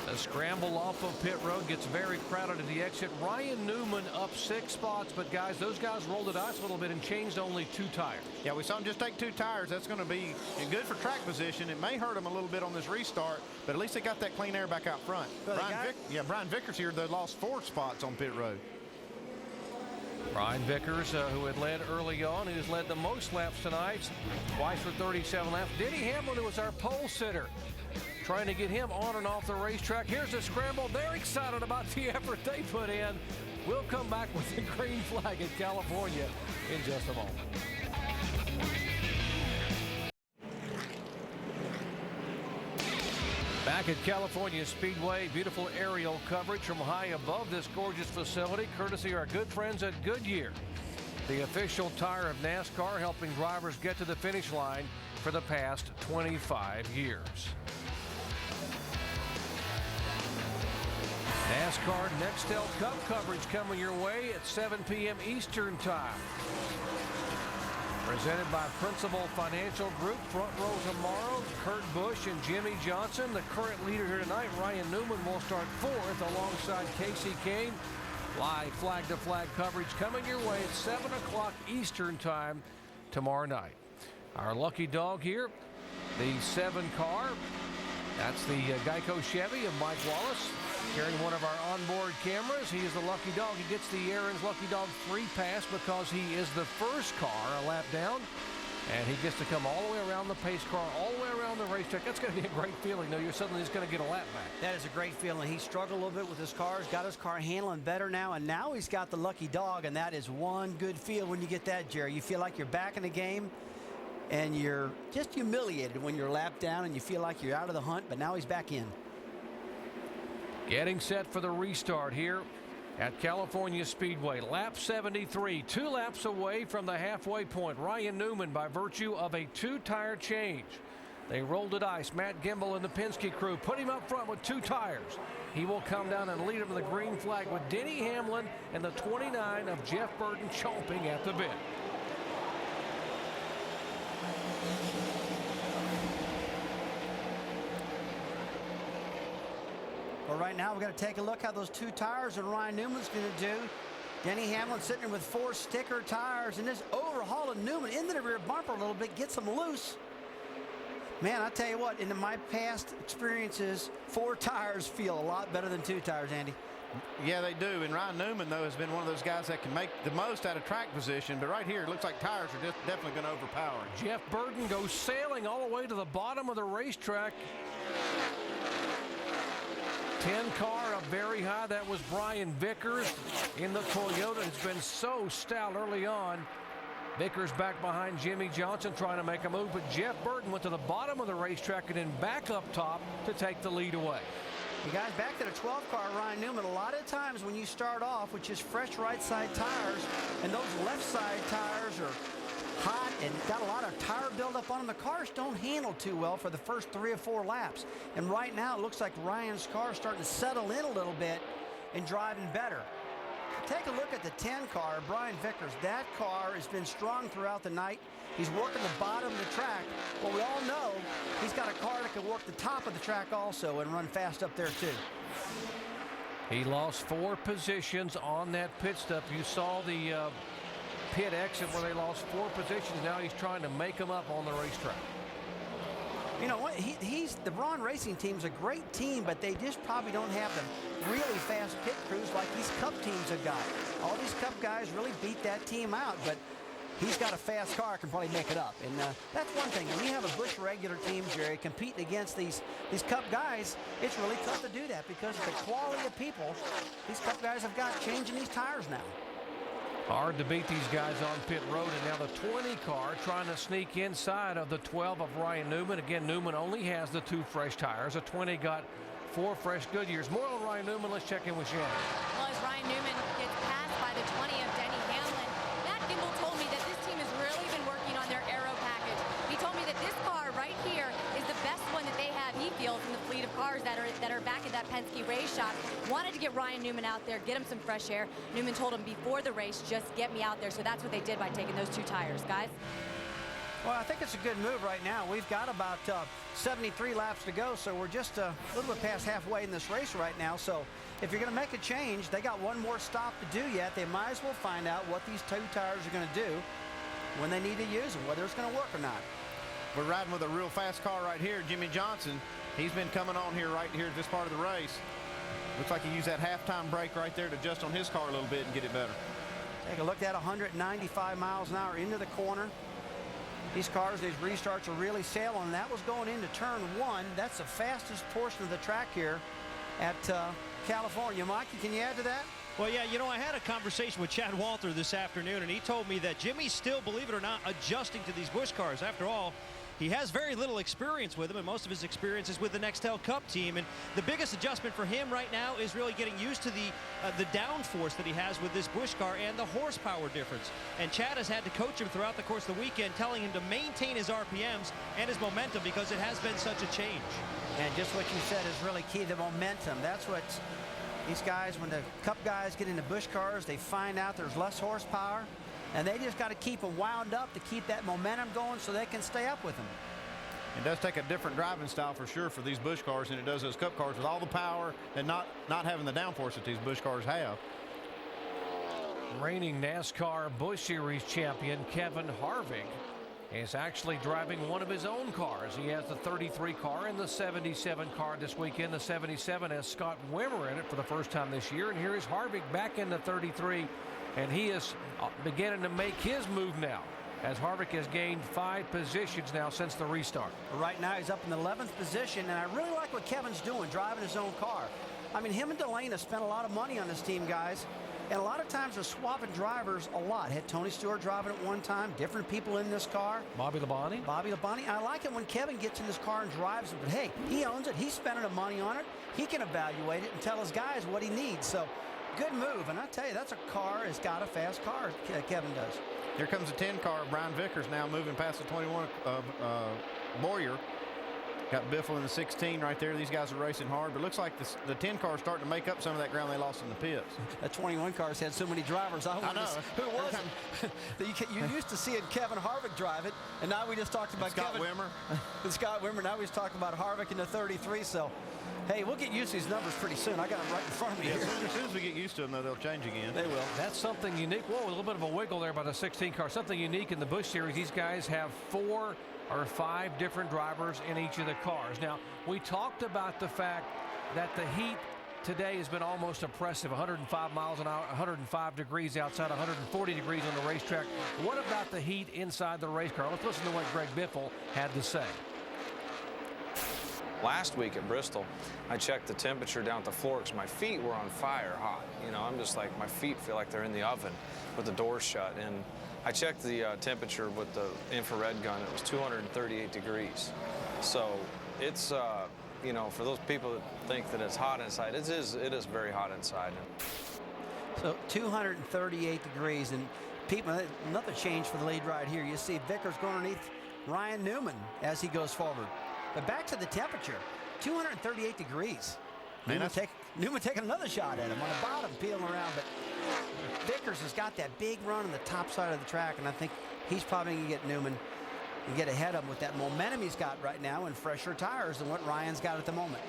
The scramble off of pit road gets very crowded at the exit. Ryan Newman up 6 spots, but guys, those guys rolled the dice a little bit and changed only 2 tires. Yeah, we saw him just take 2 tires. That's going to be good for track position. It may hurt him a little bit on this restart, but at least they got that clean air back out front. Brian Vickers here, they lost 4 spots on pit road. Brian Vickers, who had led early on, who's led the most laps tonight, twice for 37 laps. Denny Hamlin, who was our pole sitter, trying to get him on and off the racetrack. Here's the scramble. They're excited about the effort they put in. We'll come back with the green flag in California in just a moment. Back at California Speedway, beautiful aerial coverage from high above this gorgeous facility, courtesy of our good friends at Goodyear, the official tire of NASCAR, helping drivers get to the finish line for the past 25 years. NASCAR Nextel Cup coverage coming your way at 7 p.m. Eastern Time. Presented by Principal Financial Group. Front row tomorrow, Kurt Busch and Jimmy Johnson. The current leader here tonight, Ryan Newman, will start 4th alongside Casey Kane. Live flag-to-flag coverage coming your way at 7 o'clock Eastern Time tomorrow night. Our lucky dog here, the 7 car. That's the Geico Chevy of Mike Wallace, carrying one of our onboard cameras. He is the lucky dog. He gets the Aaron's Lucky Dog free pass because he is the first car a lap down, and he gets to come all the way around the pace car, all the way around the racetrack. That's going to be a great feeling. No, you're suddenly just going to get a lap back. That is a great feeling. He struggled a little bit with his car. He's got his car handling better now, and now he's got the lucky dog, and that is one good feel when you get that, Jerry. You feel like you're back in the game, and you're just humiliated when you're lapped down and you feel like you're out of the hunt, but now he's back in. Getting set for the restart here at California Speedway. Lap 73, 2 laps away from the halfway point. Ryan Newman, by virtue of a 2-tire change. They rolled the dice. Matt Gimbel and the Penske crew put him up front with 2 tires. He will come down and lead him to the green flag with Denny Hamlin and the 29 of Jeff Burton chomping at the bit. Well, right now, we're going to take a look how those 2 tires and Ryan Newman's going to do. Denny Hamlin sitting there with 4 sticker tires, and this overhaul of Newman into the rear bumper a little bit gets him loose. Man, I tell you what, in my past experiences, 4 tires feel a lot better than 2 tires, Andy. Yeah, they do. And Ryan Newman, though, has been one of those guys that can make the most out of track position. But right here, it looks like tires are just definitely going to overpower him. Jeff Burton goes sailing all the way to the bottom of the racetrack. 10 car up very high. That was Brian Vickers in the Toyota. It's been so stout early on. Vickers back behind Jimmy Johnson trying to make a move, but Jeff Burton went to the bottom of the racetrack and then back up top to take the lead away. You guys, back to the 12 car, Ryan Newman, a lot of times when you start off with just fresh right side tires and those left side tires are hot and got a lot of tire buildup on them, the cars don't handle too well for the first 3 or 4 laps. And right now it looks like Ryan's car is starting to settle in a little bit and driving better. Take a look at the 10 car, Brian Vickers. That car has been strong throughout the night. He's working the bottom of the track. Well, we all know he's got a car that can work the top of the track also and run fast up there too. He lost 4 positions on that pit stop. You saw the pit exit where they lost 4 positions. Now he's trying to make them up on the racetrack. You know what? The Braun Racing team's a great team, but they just probably don't have the really fast pit crews like these Cup teams have got. All these Cup guys really beat that team out, but he's got a fast car, can probably make it up. And that's one thing. When you have a Busch regular team, Jerry, competing against these Cup guys, it's really tough to do that because of the quality of people these Cup guys have got changing these tires now. Hard to beat these guys on pit road, and now the 20 car trying to sneak inside of the 12 of Ryan Newman. Again, Newman only has the 2 fresh tires. A 20 got 4 fresh Goodyears. More on Ryan Newman. Let's check in with Shannon. Well, as Ryan Newman gets passed by the 20 of Denny Hamlin, Matt Gimbel told me that this team has really been working on their aero package. He told me that this car right here is the best one that they have, he feels, in the fleet of cars that are back at that Penske race shop. Wanted to get Ryan Newman out there, get him some fresh air. Newman told him before the race, just get me out there. So that's what they did by taking those 2 tires, guys. Well, I think it's a good move right now. We've got about 73 laps to go, so we're just a little bit past halfway in this race right now. So if you're going to make a change, they got one more stop to do yet. They might as well find out what these 2 tires are going to do when they need to use them, whether it's going to work or not. We're riding with a real fast car right here, Jimmy Johnson. He's been coming on here right here at this part of the race. Looks like he used that halftime brake right there to adjust on his car a little bit and get it better. Take a look at 195 miles an hour into the corner. These cars, these restarts are really sailing. That was going into turn 1. That's the fastest portion of the track here at California. Mikey, can you add to that? Well, yeah, you know, I had a conversation with Chad Walter this afternoon, and he told me that Jimmy's still, believe it or not, adjusting to these Busch cars. After all, he has very little experience with them, and most of his experience is with the Nextel Cup team. And the biggest adjustment for him right now is really getting used to the downforce that he has with this Busch car and the horsepower difference. And Chad has had to coach him throughout the course of the weekend, telling him to maintain his RPMs and his momentum because it has been such a change. And just what you said is really key, the momentum. That's what these guys, when the Cup guys get into Busch cars, they find out there's less horsepower. And they just got to keep them wound up to keep that momentum going so they can stay up with them. It does take a different driving style for sure for these Busch cars than it does those Cup cars with all the power and not having the downforce that these Busch cars have. Reigning NASCAR Busch Series champion Kevin Harvick is actually driving one of his own cars. He has the 33 car and the 77 car this weekend. The 77 has Scott Wimmer in it for the first time this year. And here is Harvick back in the 33. And he is beginning to make his move now, as Harvick has gained 5 positions now since the restart. Right now he's up in the 11th position, and I really like what Kevin's doing, driving his own car. I mean, him and Delane have spent a lot of money on this team, guys, and a lot of times they're swapping drivers a lot. Had Tony Stewart driving at one time, different people in this car. Bobby Labonte. I like it when Kevin gets in his car and drives it, but hey, he owns it. He's spending the money on it. He can evaluate it and tell his guys what he needs. So good move, and I tell you, that's a car that's got a fast car, Kevin does. Here comes the 10 car. Brian Vickers now moving past the 21 of Boyer. Got Biffle in the 16 right there. These guys are racing hard, but looks like the 10 car is starting to make up some of that ground they lost in the pits. That 21 car's had so many drivers. I know. Who was it? You used to seeing Kevin Harvick drive it, and now we just talked about Scott Kevin. Wimmer. And Scott Wimmer. Now we just talked about Harvick in the 33, so hey, we'll get used to these numbers pretty soon. I got them right in front of me. Yeah, as soon as we get used to them, though, they'll change again. They will. That's something unique. Whoa, a little bit of a wiggle there by the 16 car. Something unique in the Busch Series. These guys have 4 or 5 different drivers in each of the cars. Now, we talked about the fact that the heat today has been almost oppressive. 105 miles an hour, 105 degrees outside, 140 degrees on the racetrack. What about the heat inside the race car? Let's listen to what Greg Biffle had to say. Last week at Bristol, I checked the temperature down at the floor because my feet were on fire hot. You know, I'm just like, my feet feel like they're in the oven with the doors shut. And I checked the temperature with the infrared gun. It was 238 degrees. So it's, you know, for those people that think that it's hot inside, it is very hot inside. So 238 degrees, and people, another change for the lead right here. You see Vickers going underneath Ryan Newman as he goes forward. But back to the temperature, 238 degrees. Newman taking another shot at him on the bottom, peeling around. But Vickers has got that big run on the top side of the track, and I think he's probably going to get Newman and get ahead of him with that momentum he's got right now and fresher tires than what Ryan's got at the moment.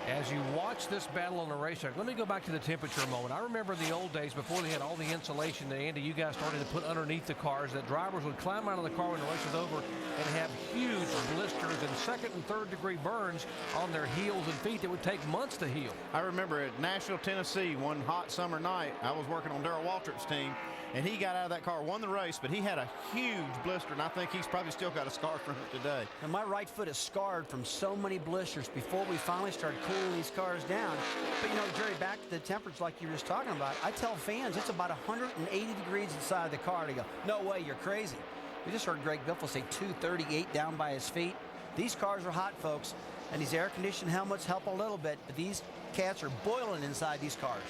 As you watch this battle on the racetrack, let me go back to the temperature a moment. I remember in the old days, before they had all the insulation that, Andy, you guys started to put underneath the cars, that drivers would climb out of the car when the race was over and have huge blisters and second and third degree burns on their heels and feet that would take months to heal. I remember at Nashville, Tennessee, one hot summer night, I was working on Darrell Waltrip's team, and he got out of that car, won the race, but he had a huge blister, and I think he's probably still got a scar from it today. And my right foot is scarred from so many blisters before we finally started cooling these cars down. But, you know, Jerry, back to the temperature like you were just talking about, I tell fans it's about 180 degrees inside the car. They go, no way, you're crazy. We just heard Greg Biffle say 238 down by his feet. These cars are hot, folks, and these air-conditioned helmets help a little bit, but these cats are boiling inside these cars.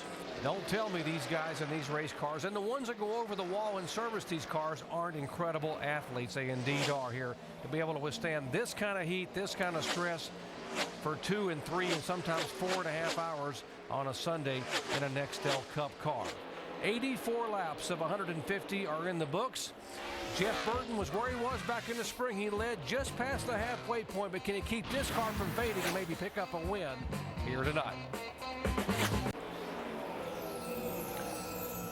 Don't tell me these guys in these race cars and the ones that go over the wall and service these cars aren't incredible athletes. They indeed are here to be able to withstand this kind of heat, this kind of stress for 2 and 3 and sometimes 4.5 hours on a Sunday in a Nextel Cup car. 84 laps of 150 are in the books. Jeff Burton was where he was back in the spring. He led just past the halfway point, but can he keep this car from fading and maybe pick up a win here tonight?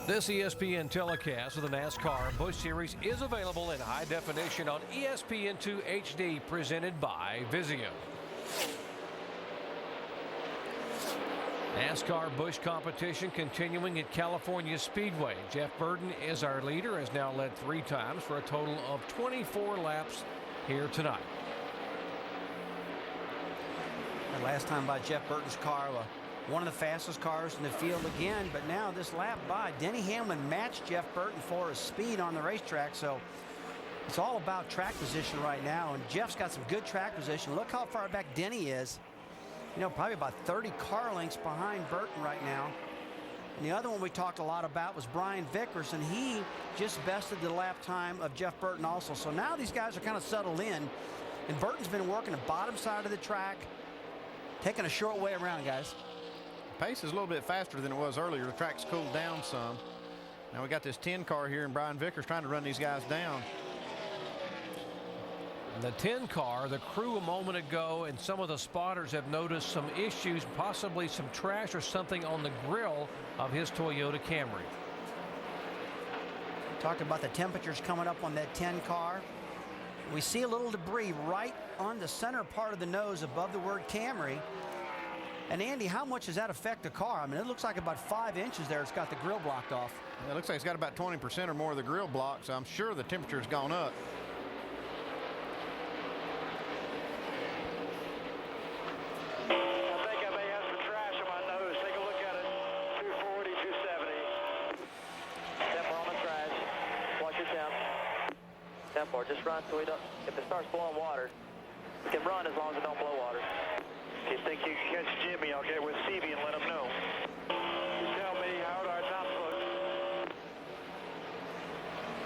This ESPN telecast of the NASCAR Busch Series is available in high definition on ESPN2 HD, presented by Vizio. NASCAR Busch competition continuing at California Speedway. Jeff Burton is our leader, has now led 3 times for a total of 24 laps here tonight. And last time by Jeff Burton's car, one of the fastest cars in the field again, but now this lap by, Denny Hamlin matched Jeff Burton for his speed on the racetrack, so it's all about track position right now, and Jeff's got some good track position. Look how far back Denny is. You know, probably about 30 car lengths behind Burton right now. And the other one we talked a lot about was Brian Vickers, and he just bested the lap time of Jeff Burton also. So now these guys are kind of settled in, and Burton's been working the bottom side of the track, taking a short way around, guys. Pace is a little bit faster than it was earlier. The track's cooled down some. Now we got this 10 car here, and Brian Vickers trying to run these guys down. The 10 car, the crew a moment ago, and some of the spotters have noticed some issues, possibly some trash or something on the grill of his Toyota Camry. Talking about the temperatures coming up on that 10 car. We see a little debris right on the center part of the nose above the word Camry. And Andy, how much does that affect the car? I mean, it looks like about 5 inches there. It's got the grill blocked off. It looks like it's got about 20% or more of the grill blocked, so I'm sure the temperature's gone up. I think I may have some trash on my nose. Take a look at it. 240, 270. Temp on the trash. Watch your temp. Temp or just run so we don't, if it starts blowing water, we can run as long as it don't blow water. If you think you can catch Jimmy, I'll get with Stevie and let him know. Just tell me how our tops look.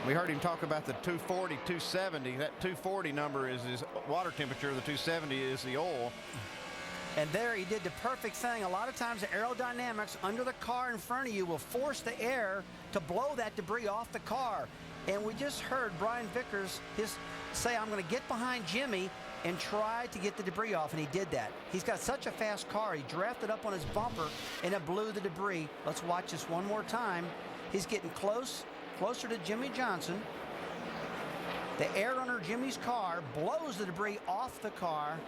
We heard him talk about the 240, 270. That 240 number is his water temperature. The 270 is the oil. And there he did the perfect thing. A lot of times the aerodynamics under the car in front of you will force the air to blow that debris off the car. And we just heard Brian Vickers say, I'm going to get behind Jimmy and try to get the debris off, and he did that. He's got such a fast car. He drafted up on his bumper, and it blew the debris. Let's watch this one more time. He's getting closer to Jimmy Johnson. The air under Jimmy's car blows the debris off the car.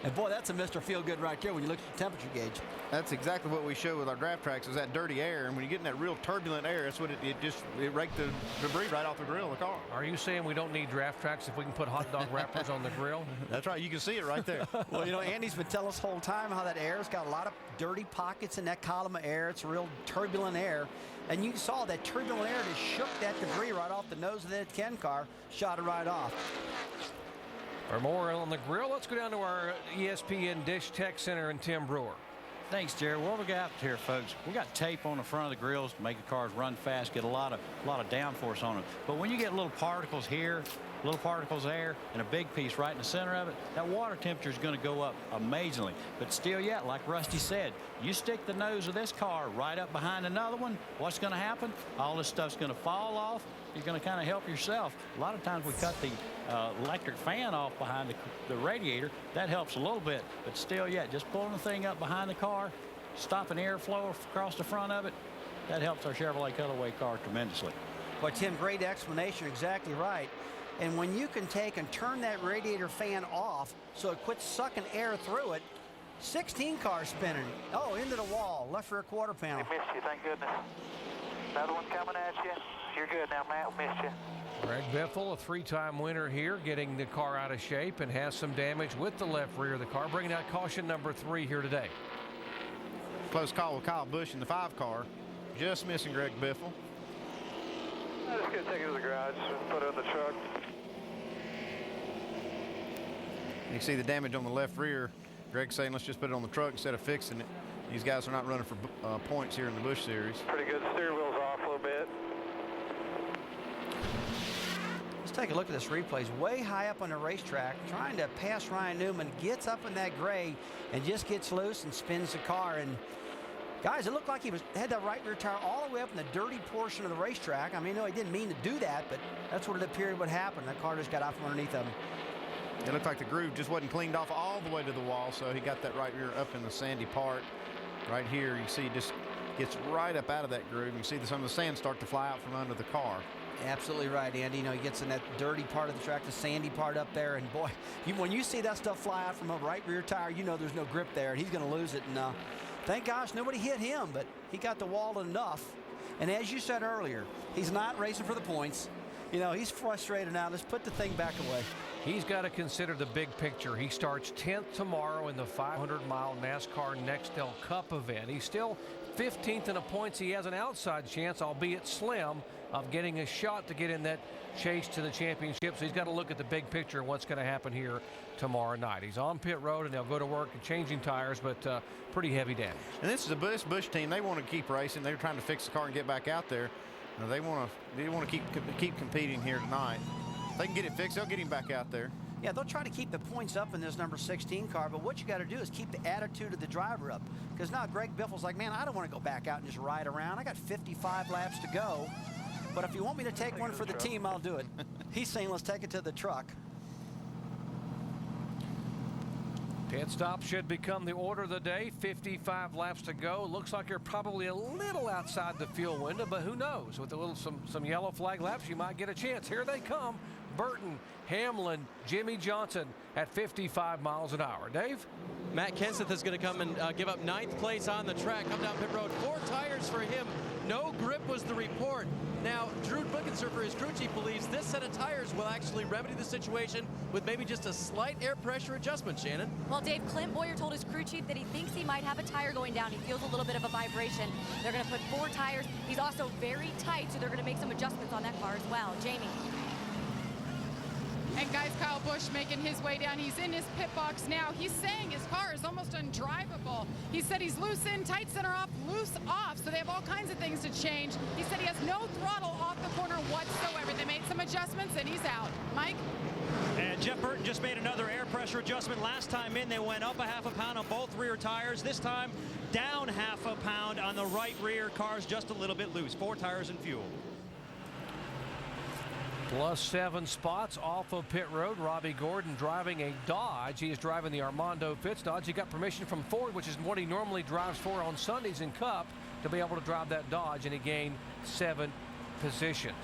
And boy, that's a Mr. Feel-Good right there when you look at the temperature gauge. That's exactly what we show with our draft tracks, is that dirty air. And when you get in that real turbulent air, that's what it raked the debris right off the grill of the car. Are you saying we don't need draft tracks if we can put hot dog wrappers on the grill? That's right. You can see it right there. Well, you know, Andy's been telling us the whole time how that air's got a lot of dirty pockets in that column of air. It's real turbulent air. And you saw that turbulent air just shook that debris right off the nose of that Ken car, shot it right off. For more on the grill, let's go down to our ESPN Dish Tech Center and Tim Brewer. Thanks, Jerry. What we got here, folks, we got tape on the front of the grills to make the cars run fast, get a lot of downforce on them. But when you get little particles here, little particles of air, and a big piece right in the center of it, that water temperature is going to go up amazingly. But still yet, like Rusty said, you stick the nose of this car right up behind another one, what's going to happen? All this stuff's going to fall off. You're going to kind of help yourself. A lot of times we cut the electric fan off behind the radiator. That helps a little bit, but still yet, just pulling the thing up behind the car, stopping airflow across the front of it, that helps our Chevrolet Colorway car tremendously. Well, Tim, great explanation, exactly right. And when you can take and turn that radiator fan off so it quits sucking air through it, 16 cars spinning. Oh, into the wall, left rear quarter panel. We missed you, thank goodness. Another one coming at you. You're good now, Matt, we missed you. Greg Biffle, a three-time winner here, getting the car out of shape and has some damage with the left rear of the car, bringing out caution number 3 here today. Close call with Kyle Busch in the 5 car. Just missing Greg Biffle. I'm just going to take it to the garage and put it in the truck. You see the damage on the left rear. Greg's saying let's just put it on the truck instead of fixing it. These guys are not running for points here in the Busch Series. Pretty good. Steering wheel's off a little bit. Let's take a look at this replay. He's way high up on the racetrack, trying to pass Ryan Newman, gets up in that gray and just gets loose and spins the car. And guys, it looked like he had that right rear tire all the way up in the dirty portion of the racetrack. I mean, no, he didn't mean to do that, but that's what it appeared would happen. That car just got out from underneath him. It looked like the groove just wasn't cleaned off all the way to the wall, so he got that right rear up in the sandy part. Right here, you see, just gets right up out of that groove. You see some of the sand start to fly out from under the car. Absolutely right, Andy. You know, he gets in that dirty part of the track, the sandy part up there, and boy, when you see that stuff fly out from a right rear tire, you know there's no grip there, and he's going to lose it. And thank gosh nobody hit him, but he got the wall enough. And as you said earlier, he's not racing for the points. You know, he's frustrated now. Let's put the thing back away. He's got to consider the big picture. He starts 10th tomorrow in the 500-mile NASCAR Nextel Cup event. He's still 15th in the points. He has an outside chance, albeit slim, of getting a shot to get in that chase to the championship. So he's got to look at the big picture and what's going to happen here tomorrow night. He's on pit road, and they'll go to work and changing tires, but pretty heavy damage. And this is a Busch team. They want to keep racing. They're trying to fix the car and get back out there. Now, they want to keep competing here tonight. If they can get it fixed, they'll get him back out there. Yeah, they'll try to keep the points up in this number 16 car, but what you got to do is keep the attitude of the driver up. Because now Greg Biffle's like, man, I don't want to go back out and just ride around. I got 55 laps to go. But if you want me to take one for the team, I'll do it. He's saying let's take it to the truck. Pit stop should become the order of the day. 55 laps to go. Looks like you're probably a little outside the fuel window, but who knows? With some yellow flag laps, you might get a chance. Here they come. Burton, Hamlin, Jimmy Johnson at 55 miles an hour. Dave? Matt Kenseth is going to come and give up 9th place on the track. Come down pit road. 4 tires for him. No grip was the report. Now, Drew Blickensurfer, his crew chief, believes this set of tires will actually remedy the situation with maybe just a slight air pressure adjustment, Shannon. Well, Dave, Clint Boyer told his crew chief that he thinks he might have a tire going down. He feels a little bit of a vibration. They're going to put 4 tires. He's also very tight, so they're going to make some adjustments on that car as well. Jamie. And guys, Kyle Busch making his way down. He's in his pit box now. He's saying his car is almost undrivable. He said he's loose in, tight center off, loose off. So they have all kinds of things to change. He said he has no throttle off the corner whatsoever. They made some adjustments and he's out. Mike? And Jeff Burton just made another air pressure adjustment. Last time in, they went up a half a pound on both rear tires. This time, down half a pound on the right rear. Car's just a little bit loose. 4 tires and fuel. Plus 7 spots off of pit road. Robbie Gordon driving a Dodge. He is driving the Armando Fitz Dodge. He got permission from Ford, which is what he normally drives for on Sundays in Cup, to be able to drive that Dodge, and he gained 7 positions.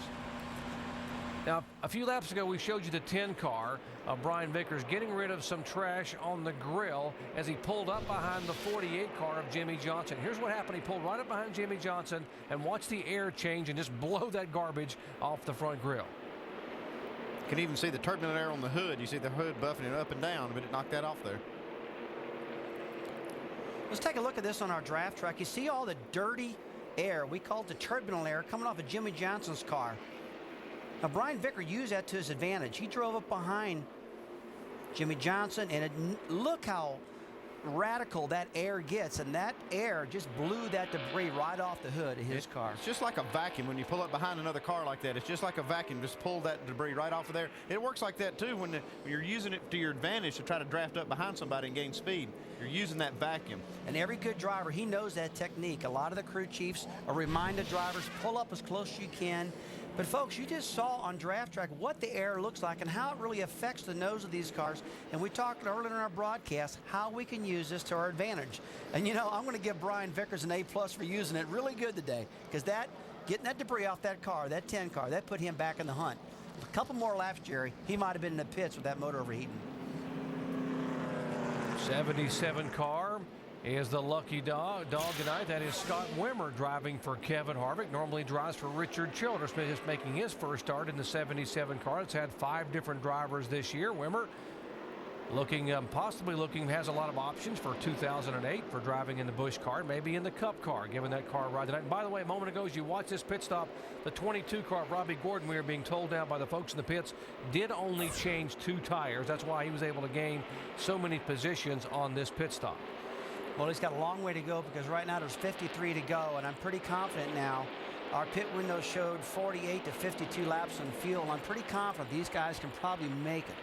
Now, a few laps ago, we showed you the 10 car of Brian Vickers getting rid of some trash on the grill as he pulled up behind the 48 car of Jimmy Johnson. Here's what happened. He pulled right up behind Jimmy Johnson and watched the air change and just blow that garbage off the front grill. You can even see the turbulent air on the hood. You see the hood buffing it up and down, but it knocked that off there. Let's take a look at this on our draft track. You see all the dirty air, we call it the turbulent air, coming off of Jimmy Johnson's car. Now, Brian Vickers used that to his advantage. He drove up behind Jimmy Johnson, and look how radical that air gets, and that air just blew that debris right off the hood of his car. It's just like a vacuum when you pull up behind another car like that. It's just like a vacuum, just pull that debris right off of there. It works like that too when you're using it to your advantage to try to draft up behind somebody and gain speed. You're using that vacuum. And every good driver, he knows that technique. A lot of the crew chiefs are reminded drivers, pull up as close as you can. But folks, you just saw on draft track what the air looks like and how it really affects the nose of these cars. And we talked earlier in our broadcast how we can use this to our advantage. And you know, I'm going to give Brian Vickers an A+ for using it really good today, because getting that debris off that car, that 10 car, that put him back in the hunt. A couple more laps, Jerry, he might have been in the pits with that motor overheating. 77 car is the lucky dog tonight. That is Scott Wimmer driving for Kevin Harvick. Normally drives for Richard Childress, just making his first start in the 77 car. It's had 5 different drivers this year. Wimmer possibly looking, has a lot of options for 2008 for driving in the Busch car, maybe in the Cup car, given that car ride tonight. And by the way, a moment ago, as you watch this pit stop, the 22 car of Robbie Gordon, we are being told now by the folks in the pits, did only change 2 tires. That's why he was able to gain so many positions on this pit stop. Well, he's got a long way to go, because right now there's 53 to go, and I'm pretty confident now. Our pit window showed 48 to 52 laps on fuel, and I'm pretty confident these guys can probably make it.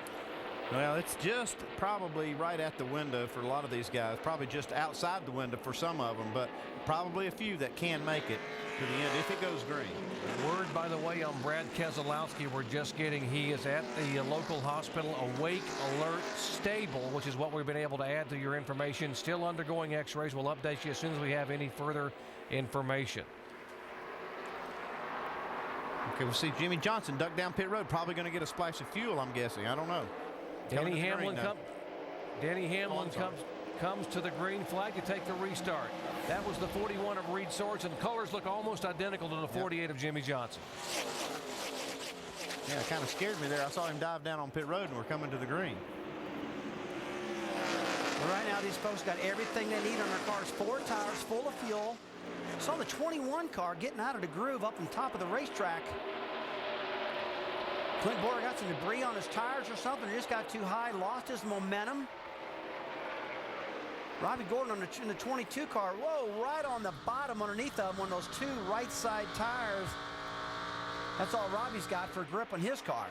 Well, it's just probably right at the window for a lot of these guys, probably just outside the window for some of them, but probably a few that can make it to the end if it goes green. Word, by the way, on Brad Keselowski, we're just getting, he is at the local hospital, Awake Alert Stable, which is what we've been able to add to your information. Still undergoing x-rays. We'll update you as soon as we have any further information. Okay, we'll see Jimmy Johnson duck down pit road, probably going to get a splash of fuel, I'm guessing. I don't know. Danny Hamlin comes to the green flag to take the restart. That was the 41 of Reed Swords, and colors look almost identical to the 48 of Jimmy Johnson. Yeah, it kind of scared me there. I saw him dive down on pit road, and we're coming to the green. Well, right now, these folks got everything they need on their cars. 4 tires full of fuel. Saw the 21 car getting out of the groove up on top of the racetrack. Clint Bowyer got some debris on his tires or something. He just got too high, lost his momentum. Robbie Gordon in the 22 car, whoa, right on the bottom underneath of him, one of those 2 right side tires. That's all Robbie's got for grip on his car.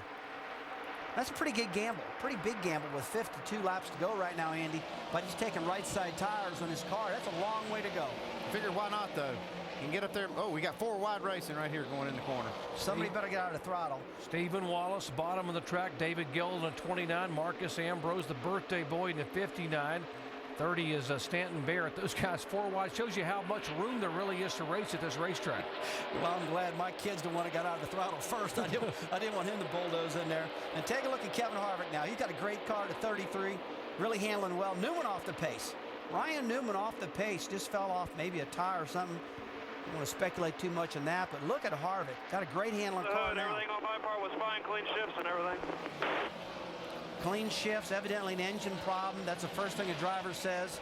That's a pretty good gamble, pretty big gamble with 52 laps to go right now, Andy. But he's taking right side tires on his car. That's a long way to go. Figure why not, though? You can get up there. Oh, we got 4 wide racing right here going in the corner. Somebody better get out of the throttle. Stephen Wallace, bottom of the track. David Gillen at 29. Marcus Ambrose, the birthday boy, in the 59. 30 is Stanton Barrett. Those guys 4 wide. Shows you how much room there really is to race at this racetrack. Well, I'm glad my kid's the one that got out of the throttle first. I didn't want him to bulldoze in there. And take a look at Kevin Harvick now. He's got a great car to 33. Really handling well. Newman off the pace. Ryan Newman off the pace. Just fell off maybe a tire or something. I don't want to speculate too much on that, but look at Harvick. Got a great handling car now. Everything on my part was fine, clean shifts and everything. Clean shifts, evidently an engine problem. That's the first thing a driver says.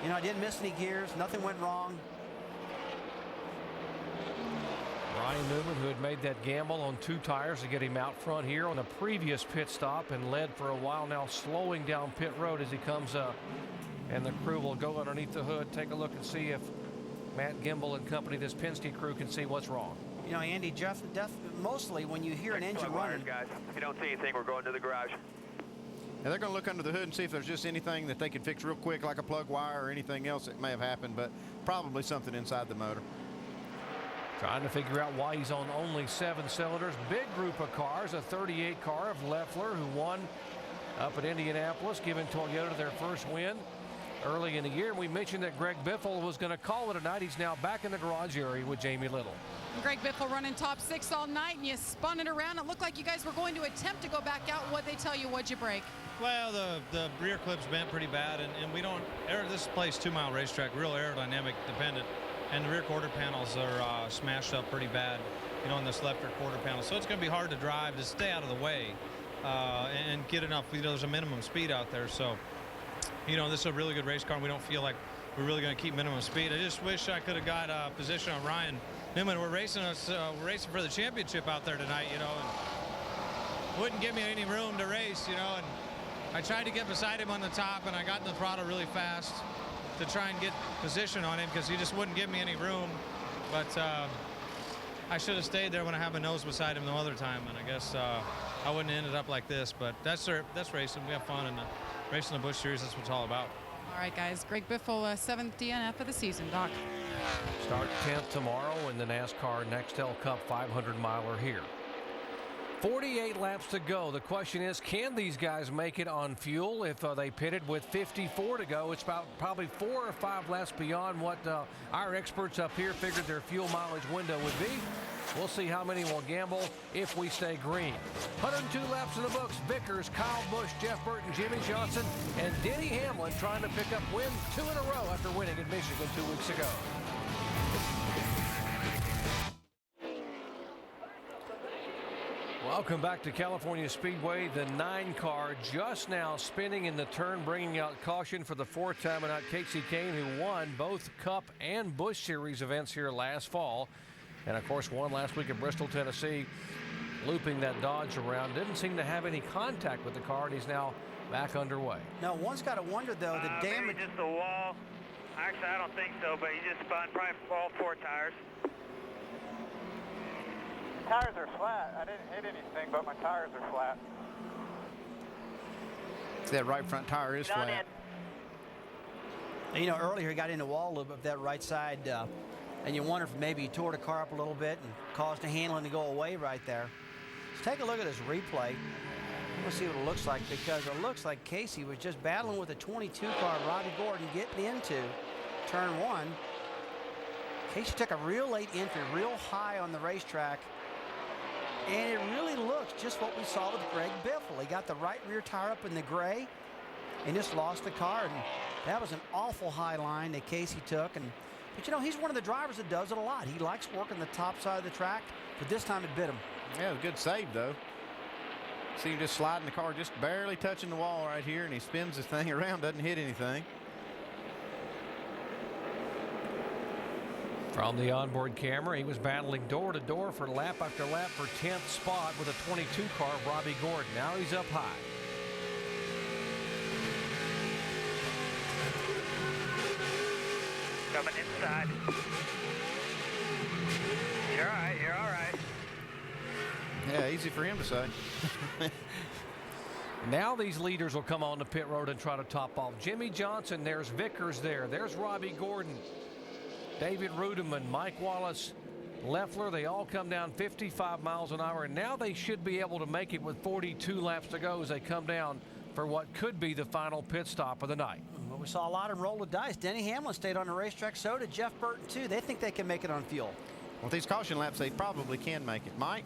You know, I didn't miss any gears. Nothing went wrong. Ryan Newman, who had made that gamble on 2 tires to get him out front here on a previous pit stop and led for a while now, slowing down pit road as he comes up. And the crew will go underneath the hood, take a look and see if Matt Gimbel and company, this Penske crew, can see what's wrong. You know, Andy, Jeff, mostly when you hear an engine running. Guys, if you don't see anything, we're going to the garage. And they're going to look under the hood and see if there's just anything that they can fix real quick, like a plug wire or anything else that may have happened, but probably something inside the motor. Trying to figure out why he's on only 7 cylinders. Big group of cars, a 38 car of Leffler, who won up at Indianapolis, giving Toyota their first win early in the year. We mentioned that Greg Biffle was going to call it a night. He's now back in the garage area with Jamie Little. Greg Biffle running top 6 all night, and you spun it around. It looked like you guys were going to attempt to go back out. What'd they tell you? What'd you break? Well, the rear clip's bent pretty bad, and we don't, this place 2-mile racetrack, real aerodynamic dependent, and the rear quarter panels are smashed up pretty bad, you know, on this left rear quarter panel. So it's going to be hard to drive, to stay out of the way and get enough, you know, there's a minimum speed out there. So, you know, this is a really good race car, and we don't feel like we're really going to keep minimum speed. I just wish I could have got a position on Ryan Newman. We're racing for the championship out there tonight, you know, and wouldn't give me any room to race, you know, and I tried to get beside him on the top, and I got in the throttle really fast to try and get position on him because he just wouldn't give me any room. But I should have stayed there when I had my nose beside him the other time, and I guess I wouldn't have ended up like this. But that's racing. We have fun, and racing the Busch Series, that's what it's all about. All right, guys. Greg Biffle, 7th DNF of the season. Doc. Start 10th tomorrow in the NASCAR Nextel Cup 500-miler here. 48 laps to go. The question is, can these guys make it on fuel? If they pitted with 54 to go, it's about probably 4 or 5 laps beyond what our experts up here figured their fuel mileage window would be. We'll see how many will gamble if we stay green. 102 laps in the books. Vickers, Kyle Busch, Jeff Burton, Jimmy Johnson, and Denny Hamlin trying to pick up wins 2 in a row after winning at Michigan 2 weeks ago. Welcome back to California Speedway. The 9 car just now spinning in the turn, bringing out caution for the 4th time and out Casey Kane, who won both Cup and Busch Series events here last fall. And of course won last week at Bristol, Tennessee, looping that Dodge around. Didn't seem to have any contact with the car, and he's now back underway. Now, one's got to wonder, though, the damage. Maybe just the wall. Actually, I don't think so, but he just spun probably all 4 tires. Tires are flat. I didn't hit anything, but my tires are flat. That right front tire is flat. You know, earlier he got in the wall a little bit of that right side, and you wonder if maybe he tore the car up a little bit and caused the handling to go away right there. Let's take a look at this replay. We'll see what it looks like, because it looks like Casey was just battling with a 22 car, Robbie Gordon, getting into turn 1. Casey took a real late entry, real high on the racetrack. And it really looks just what we saw with Greg Biffle. He got the right rear tire up in the gray and just lost the car. And that was an awful high line that Casey took. But you know, he's one of the drivers that does it a lot. He likes working the top side of the track, but this time it bit him. Yeah, it was a good save, though. See him just sliding the car, just barely touching the wall right here, and he spins this thing around, doesn't hit anything. From the onboard camera, he was battling door to door for lap after lap for 10th spot with a 22 car, Robbie Gordon. Now he's up high. Coming inside. You're all right, you're all right. Yeah, easy for him to say. Now these leaders will come on the pit road and try to top off. Jimmy Johnson, there's Vickers there. There's Robbie Gordon. David Rudeman, Mike Wallace, Leffler, they all come down 55 miles an hour, and now they should be able to make it with 42 laps to go as they come down for what could be the final pit stop of the night. Well, we saw a lot of them roll the dice. Denny Hamlin stayed on the racetrack, so did Jeff Burton, too. They think they can make it on fuel. With these caution laps, they probably can make it. Mike?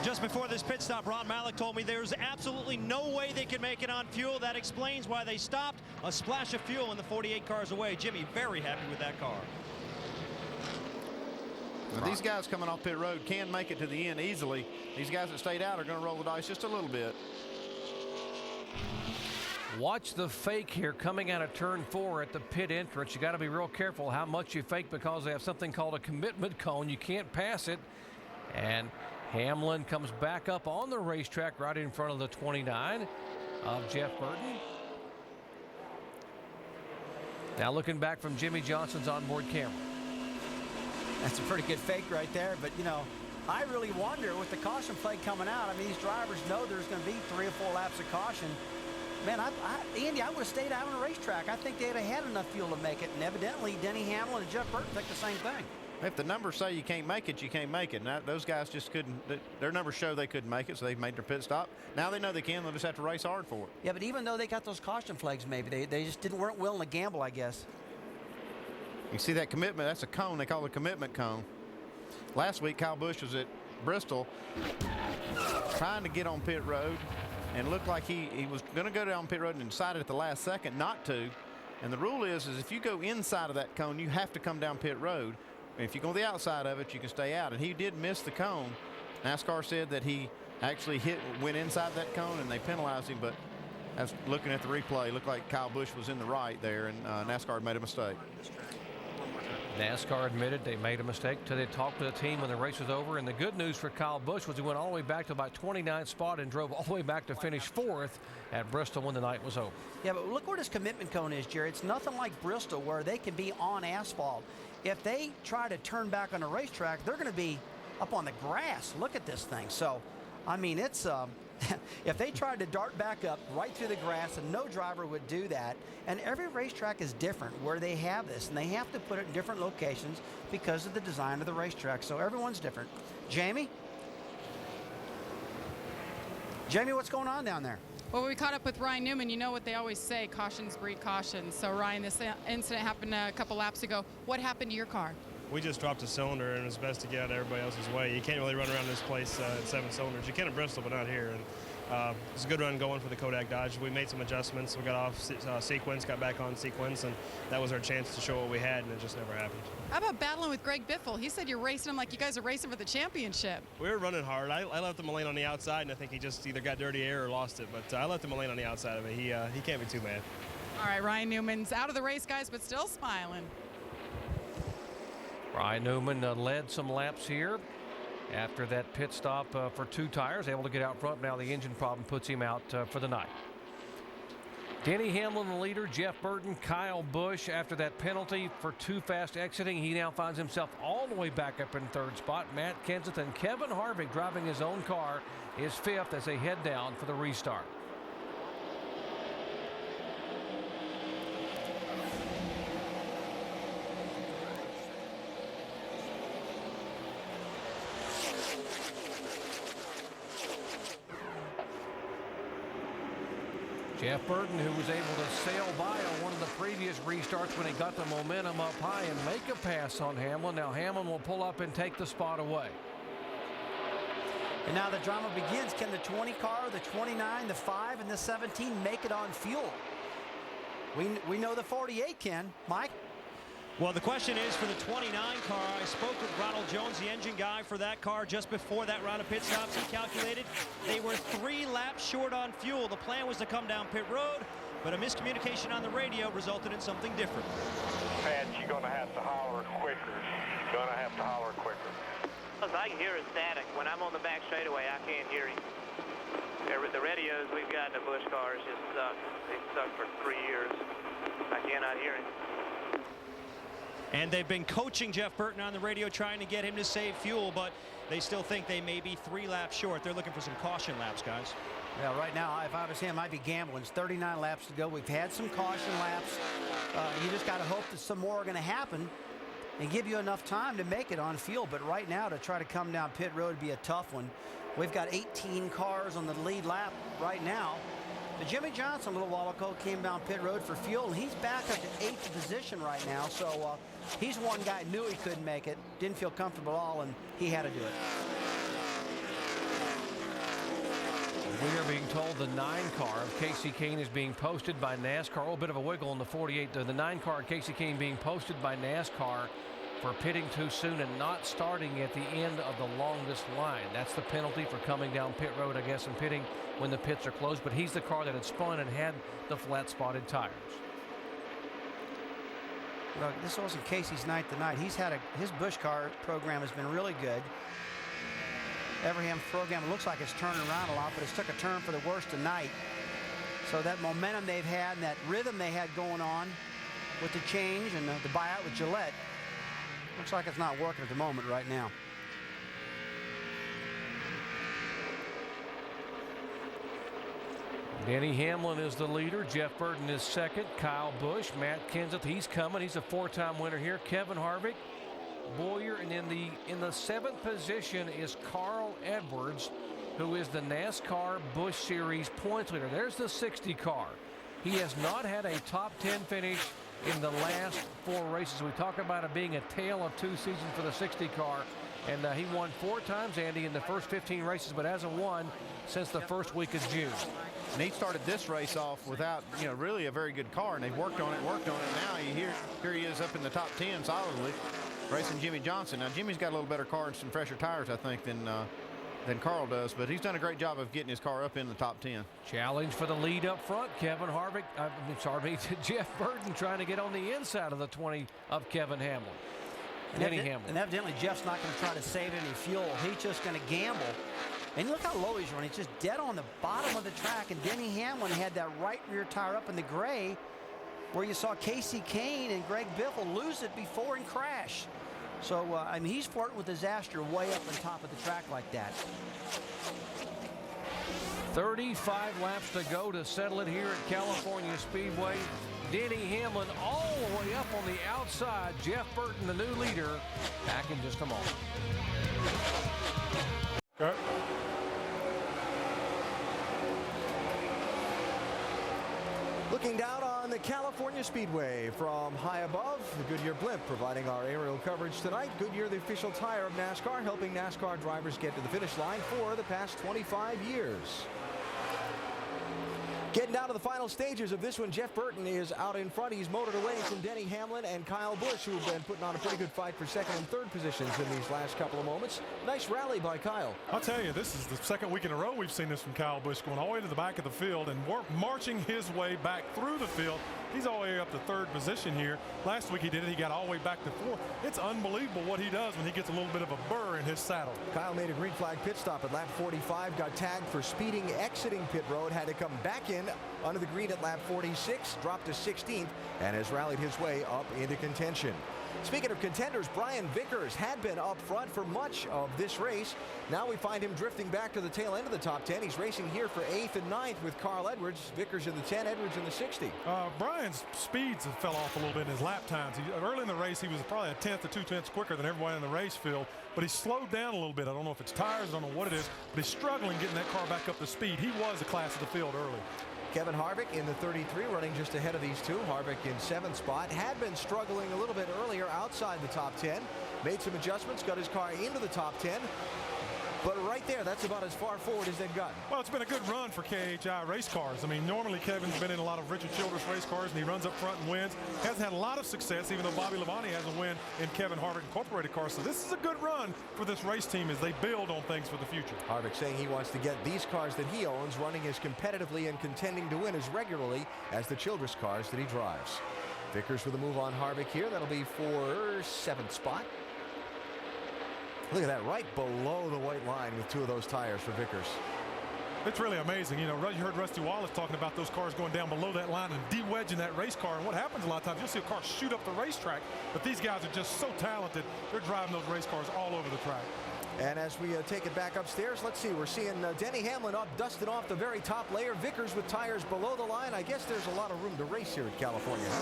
Just before this pit stop, Ron Malik told me there's absolutely no way they can make it on fuel. That explains why they stopped. A splash of fuel in the 48 cars away. Jimmy very happy with that car. Now, these guys coming off pit road can make it to the end easily. These guys that stayed out are going to roll the dice just a little bit. Watch the fake here coming out of turn 4 at the pit entrance. You got to be real careful how much you fake, because they have something called a commitment cone. You can't pass it. And Hamlin comes back up on the racetrack right in front of the 29 of Jeff Burton. Now looking back from Jimmy Johnson's onboard camera. That's a pretty good fake right there, but you know, I really wonder with the caution flag coming out. I mean, these drivers know there's going to be 3 or 4 laps of caution. Man, Andy, I would have stayed out on the racetrack. I think they'd have had enough fuel to make it, and evidently Denny Hamlin and Jeff Burton think the same thing. If the numbers say you can't make it, you can't make it. Now, those guys just couldn't. Their numbers show they couldn't make it, so they made their pit stop. Now they know they can. They'll just have to race hard for it. Yeah, but even though they got those caution flags, maybe they just weren't willing to gamble, I guess. You see that commitment? That's a cone. They call it a commitment cone. Last week, Kyle Busch was at Bristol trying to get on pit road, and looked like he was going to go down pit road and decided at the last second not to. And the rule is if you go inside of that cone, you have to come down pit road. And if you go the outside of it, you can stay out. And he did miss the cone. NASCAR said that he actually went inside that cone, and they penalized him. But as looking at the replay, it looked like Kyle Busch was in the right there, and NASCAR made a mistake. NASCAR admitted they made a mistake until they talked to the team when the race was over. And the good news for Kyle Busch was he went all the way back to about 29th spot and drove all the way back to finish 4th at Bristol when the night was over. Yeah, but look where his commitment cone is, Jerry. It's nothing like Bristol where they can be on asphalt. If they try to turn back on a racetrack, they're going to be up on the grass. Look at this thing. So, I mean, it's if they tried to dart back up right through the grass, and no driver would do that. And every racetrack is different where they have this, and they have to put it in different locations because of the design of the racetrack. So everyone's different. Jamie? Jamie, what's going on down there? Well, we caught up with Ryan Newman. You know what they always say, cautions breed caution. So, Ryan, this incident happened a couple laps ago. What happened to your car? We just dropped a cylinder, and it was best to get out of everybody else's way. You can't really run around this place at 7 cylinders. You can in Bristol, but not here. And it's a good run going for the Kodak Dodge. We made some adjustments. We got off sequence, got back on sequence, and that was our chance to show what we had, and it just never happened. How about battling with Greg Biffle? He said you're racing him like you guys are racing for the championship. We were running hard. I left him a lane on the outside, and I think he just either got dirty air or lost it. But I left him a lane on the outside of it. He can't be too mad. All right, Ryan Newman's out of the race, guys, but still smiling. Ryan Newman led some laps here after that pit stop for 2 tires, able to get out front. Now the engine problem puts him out for the night. Denny Hamlin, the leader. Jeff Burton, Kyle Busch. After that penalty for too fast exiting, he now finds himself all the way back up in 3rd spot. Matt Kenseth and Kevin Harvick driving his own car is 5th as they head down for the restart. Jeff Burton, who was able to sail by on one of the previous restarts when he got the momentum up high and make a pass on Hamlin. Now Hamlin will pull up and take the spot away. And now the drama begins. Can the 20 car, the 29, the 5, and the 17 make it on fuel? We know the 48 can. Mike? Well, the question is for the 29 car. I spoke with Ronald Jones, the engine guy for that car, just before that round of pit stops. He calculated they were 3 laps short on fuel. The plan was to come down pit road, but a miscommunication on the radio resulted in something different. Pat, you're going to have to holler quicker. You're going to have to holler quicker. I can hear it static. When I'm on the back straightaway, I can't hear him. The radios we've got in the Busch cars just suck. They suck for 3 years. I cannot hear him. And they've been coaching Jeff Burton on the radio, trying to get him to save fuel, but they still think they may be 3 laps short. They're looking for some caution laps, guys. Yeah, right now, if I was him, I'd be gambling. It's 39 laps to go. We've had some caution laps. You just got to hope that some more are going to happen and give you enough time to make it on fuel. But right now, to try to come down pit road would be a tough one. We've got 18 cars on the lead lap right now. Jimmy Johnson, a little while ago, came down pit road for fuel, and he's back up to 8th position right now. So he's one guy knew he couldn't make it, didn't feel comfortable at all, and he had to do it. We are being told the 9 car of Casey Kane is being posted by NASCAR. Oh, a bit of a wiggle in the 48. The 9 car of Casey Kane being posted by NASCAR for pitting too soon and not starting at the end of the longest line. That's the penalty for coming down pit road, I guess, and pitting when the pits are closed. But he's the car that had spun and had the flat spotted tires. Look, this wasn't Casey's night tonight. He's had his Busch car program has been really good. Everham's program, it looks like it's turning around a lot, but it's took a turn for the worse tonight. So that momentum they've had and that rhythm they had going on with the change and the buyout with Gillette, looks like it's not working at the moment right now. Denny Hamlin is the leader. Jeff Burton is 2nd. Kyle Busch, Matt Kenseth, he's coming. He's a 4-time winner here. Kevin Harvick, Boyer, and in the 7th position is Carl Edwards, who is the NASCAR Busch Series points leader. There's the 60 car. He has not had a top 10 finish in the last 4 races. We talk about it being a tale of 2 seasons for the 60 car. And he won 4 times, Andy, in the first 15 races, but hasn't won since the first week of June. And he started this race off without, really a very good car, and they've worked on it. Now here he is up in the top 10 solidly, racing Jimmy Johnson. Now Jimmy's got a little better car and some fresher tires, I think, than Carl does, but he's done a great job of getting his car up in the top 10. Challenge for the lead up front. Kevin Harvick, Jeff Burton trying to get on the inside of the 20 of Kevin Hamlin. Denny Hamlin. And evidently Jeff's not going to try to save any fuel. He's just going to gamble. And look how low he's running. He's just dead on the bottom of the track. And Denny Hamlin had that right rear tire up in the gray where you saw Casey Kane and Greg Biffle lose it before and crash. So, I mean, he's flirting with disaster way up on top of the track like that. 35 laps to go to settle it here at California Speedway. Denny Hamlin all the way up on the outside. Jeff Burton, the new leader, back in just a moment. Okay. Looking down on the California Speedway from high above, the Goodyear blimp providing our aerial coverage tonight. Goodyear, the official tire of NASCAR, helping NASCAR drivers get to the finish line for the past 25 years. Getting down to the final stages of this one, Jeff Burton is out in front. He's motored away from Denny Hamlin and Kyle Busch, who have been putting on a pretty good fight for second and third positions in these last couple of moments. Nice rally by Kyle. I'll tell you, this is the second week in a row we've seen this from Kyle Busch, going all the way to the back of the field and marching his way back through the field. He's all the way up to third position here. Last week he did it. He got all the way back to fourth. It's unbelievable what he does when he gets a little bit of a burr in his saddle. Kyle made a green flag pit stop at lap 45, got tagged for speeding exiting pit road, had to come back in under the green at lap 46, dropped to 16th, and has rallied his way up into contention. Speaking of contenders, Brian Vickers had been up front for much of this race. Now we find him drifting back to the tail end of the top 10. He's racing here for 8th and 9th with Carl Edwards. Vickers in the 10, Edwards in the 60. Brian's speeds fell off a little bit in his lap times. Early in the race, he was probably a tenth to 2 tenths quicker than everyone in the race field, but he slowed down a little bit. I don't know if it's tires, I don't know what it is, but he's struggling getting that car back up to speed. He was the class of the field early. Kevin Harvick in the 33, running just ahead of these two. Harvick in 7th spot. Had been struggling a little bit earlier outside the top 10. Made some adjustments, got his car into the top 10. But right there, that's about as far forward as they've gotten. Well, it's been a good run for KHI race cars. I mean, normally Kevin's been in a lot of Richard Childress race cars, and he runs up front and wins. Hasn't had a lot of success, even though Bobby Labonte has a win in Kevin Harvick Incorporated cars. So this is a good run for this race team as they build on things for the future. Harvick saying he wants to get these cars that he owns running as competitively and contending to win as regularly as the Childress cars that he drives. Vickers with a move on Harvick here. That'll be for 7th spot. Look at that, right below the white line with 2 of those tires for Vickers. It's really amazing. You know, you heard Rusty Wallace talking about those cars going down below that line and de-wedging that race car. And what happens a lot of times, you'll see a car shoot up the racetrack, but these guys are just so talented. They're driving those race cars all over the track. And as we take it back upstairs, let's see, we're seeing Denny Hamlin up, dusted off the very top layer. Vickers with tires below the line. I guess there's a lot of room to race here at California, huh?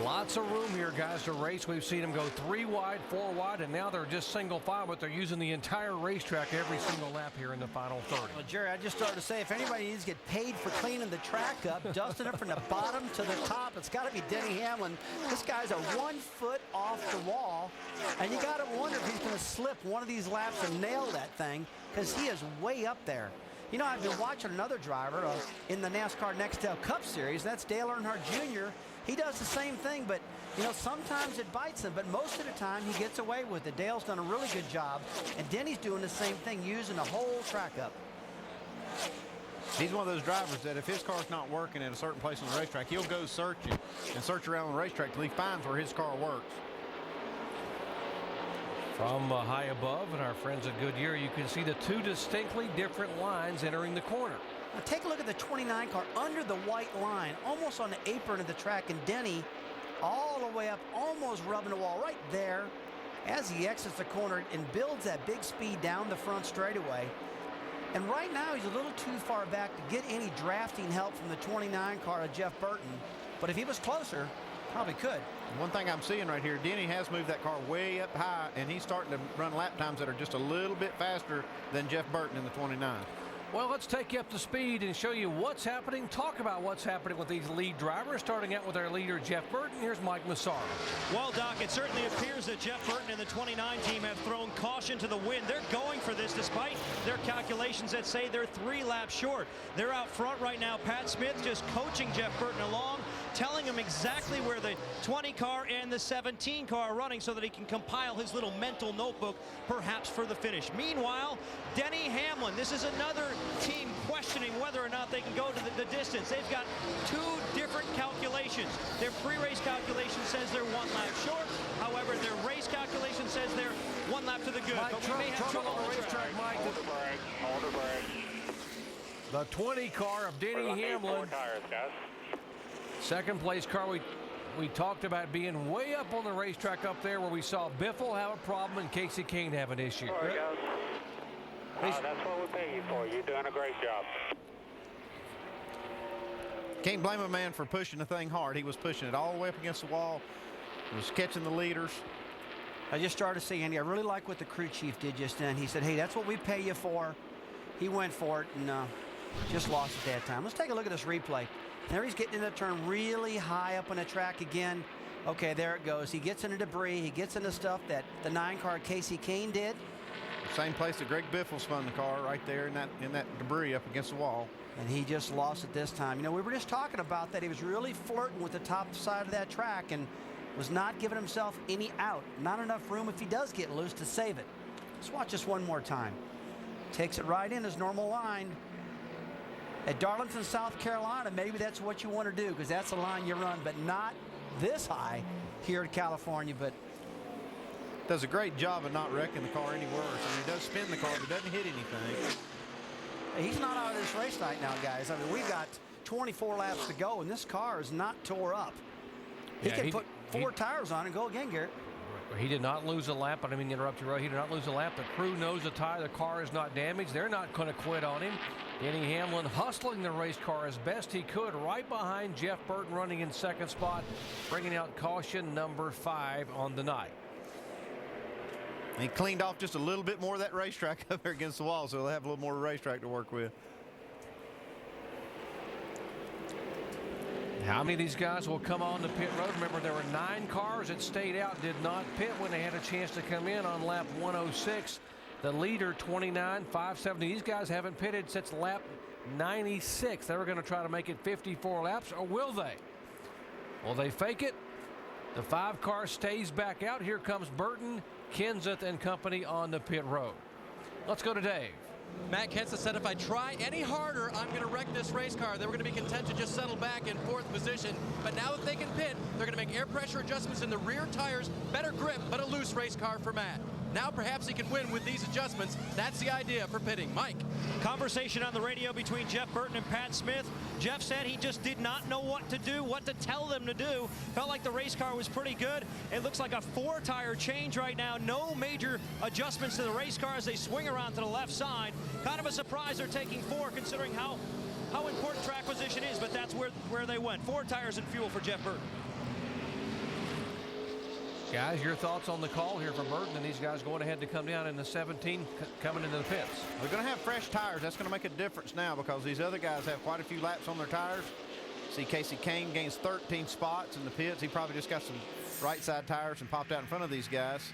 Lots of room here, guys, to race. We've seen them go 3 wide, 4 wide, and now they're just single file, but they're using the entire racetrack every single lap here in the final 30. Well, Jerry, I just started to say, if anybody needs to get paid for cleaning the track up, dusting it from the bottom to the top, it's got to be Denny Hamlin. This guy's a 1 foot off the wall, and you got to wonder if he's going to slip one of these laps and nail that thing, because he is way up there. You know, I've been watching another driver in the NASCAR Nextel Cup Series. That's Dale Earnhardt Jr. He does the same thing, but, you know, sometimes it bites him, but most of the time he gets away with it. Dale's done a really good job, and Denny's doing the same thing, using the whole track up. He's one of those drivers that if his car's not working at a certain place on the racetrack, he'll go searching and search around the racetrack till he finds where his car works. From high above and our friends at Goodyear, you can see the 2 distinctly different lines entering the corner. Now take a look at the 29 car under the white line, almost on the apron of the track, and Denny all the way up, almost rubbing the wall right there as he exits the corner and builds that big speed down the front straightaway. And right now he's a little too far back to get any drafting help from the 29 car of Jeff Burton, but if he was closer, probably could. One thing I'm seeing right here, Denny has moved that car way up high, and he's starting to run lap times that are just a little bit faster than Jeff Burton in the 29. Well, let's take you up to speed and show you what's happening. Talk about what's happening with these lead drivers, starting out with our leader, Jeff Burton. Here's Mike Massaro. Well, Doc, it certainly appears that Jeff Burton and the 29 team have thrown caution to the wind. They're going for this despite their calculations that say they're 3 laps short. They're out front right now. Pat Smith just coaching Jeff Burton along. telling him exactly where the 20 car and the 17 car are running so that he can compile his little mental notebook, perhaps for the finish. Meanwhile, Denny Hamlin, this is another team questioning whether or not they can go to the distance. They've got two different calculations. Their pre-race calculation says they're 1 lap short. However, their race calculation says they're 1 lap to the good. Mike, but we may have trouble on the racetrack. Mike. Hold the brake. The 20 car of Denny Hamlin. Tires, guys. Second place car we talked about being way up on the racetrack up there where we saw Biffle have a problem and Casey Kane have an issue. All right, guys. That's what we pay you for. You're doing a great job. Can't blame a man for pushing the thing hard. He was pushing it all the way up against the wall. He was catching the leaders. I just started to say, Andy, I really like what the crew chief did just then. He said, hey, that's what we pay you for. He went for it and just lost at that time. Let's take a look at this replay. There he's getting in the turn really high up on the track again. Okay, there it goes. He gets into debris. He gets into stuff that the 9 car Casey Kane did. Same place that Greg Biffle spun the car, right there in that debris up against the wall. And he just lost it this time. You know, we were just talking about that. He was really flirting with the top side of that track and was not giving himself any out. Not enough room if he does get loose to save it. Let's watch this one more time. Takes it right in his normal line. At Darlington, South Carolina, maybe that's what you want to do because that's the line you run, but not this high here in California. But does a great job of not wrecking the car any worse. I mean, he does spin the car, but doesn't hit anything. He's not out of this race right now, guys. I mean, we've got 24 laps to go, and this car is not tore up. He can put 4 tires on and go again, Garrett. He did not lose a lap. I didn't mean to interrupt you, Roy. He did not lose a lap. The crew knows the tire. The car is not damaged. They're not going to quit on him. Denny Hamlin hustling the race car as best he could right behind Jeff Burton running in second spot, bringing out caution number 5 on the night. He cleaned off just a little bit more of that racetrack up there against the wall, so they'll have a little more racetrack to work with. How many of these guys will come on the pit road? Remember, there were 9 cars that stayed out, did not pit when they had a chance to come in on lap 106. The leader, 29, 570. These guys haven't pitted since lap 96. They were going to try to make it 54 laps, or will they? Will they fake it? The 5 car stays back out. Here comes Burton, Kenseth, and company on the pit road. Let's go to Dave. Matt Kenseth said, if I try any harder, I'm going to wreck this race car. They were going to be content to just settle back in 4th position. But now that they can pit, they're going to make air pressure adjustments in the rear tires. Better grip, but a loose race car for Matt. Now perhaps he can win with these adjustments. That's the idea for pitting. Mike. Conversation on the radio between Jeff Burton and Pat Smith. Jeff said he just did not know what to do, what to tell them to do. Felt like the race car was pretty good. It looks like a 4-tire change right now. No major adjustments to the race car as they swing around to the left side. Kind of a surprise they're taking 4 considering how important track position is, but that's where they went. 4 tires and fuel for Jeff Burton. Guys, your thoughts on the call here from Burton and these guys going ahead to come down in the 17 coming into the pits? They're going to have fresh tires. That's going to make a difference now because these other guys have quite a few laps on their tires. See, Casey Kane gains 13 spots in the pits. He probably just got some right side tires and popped out in front of these guys.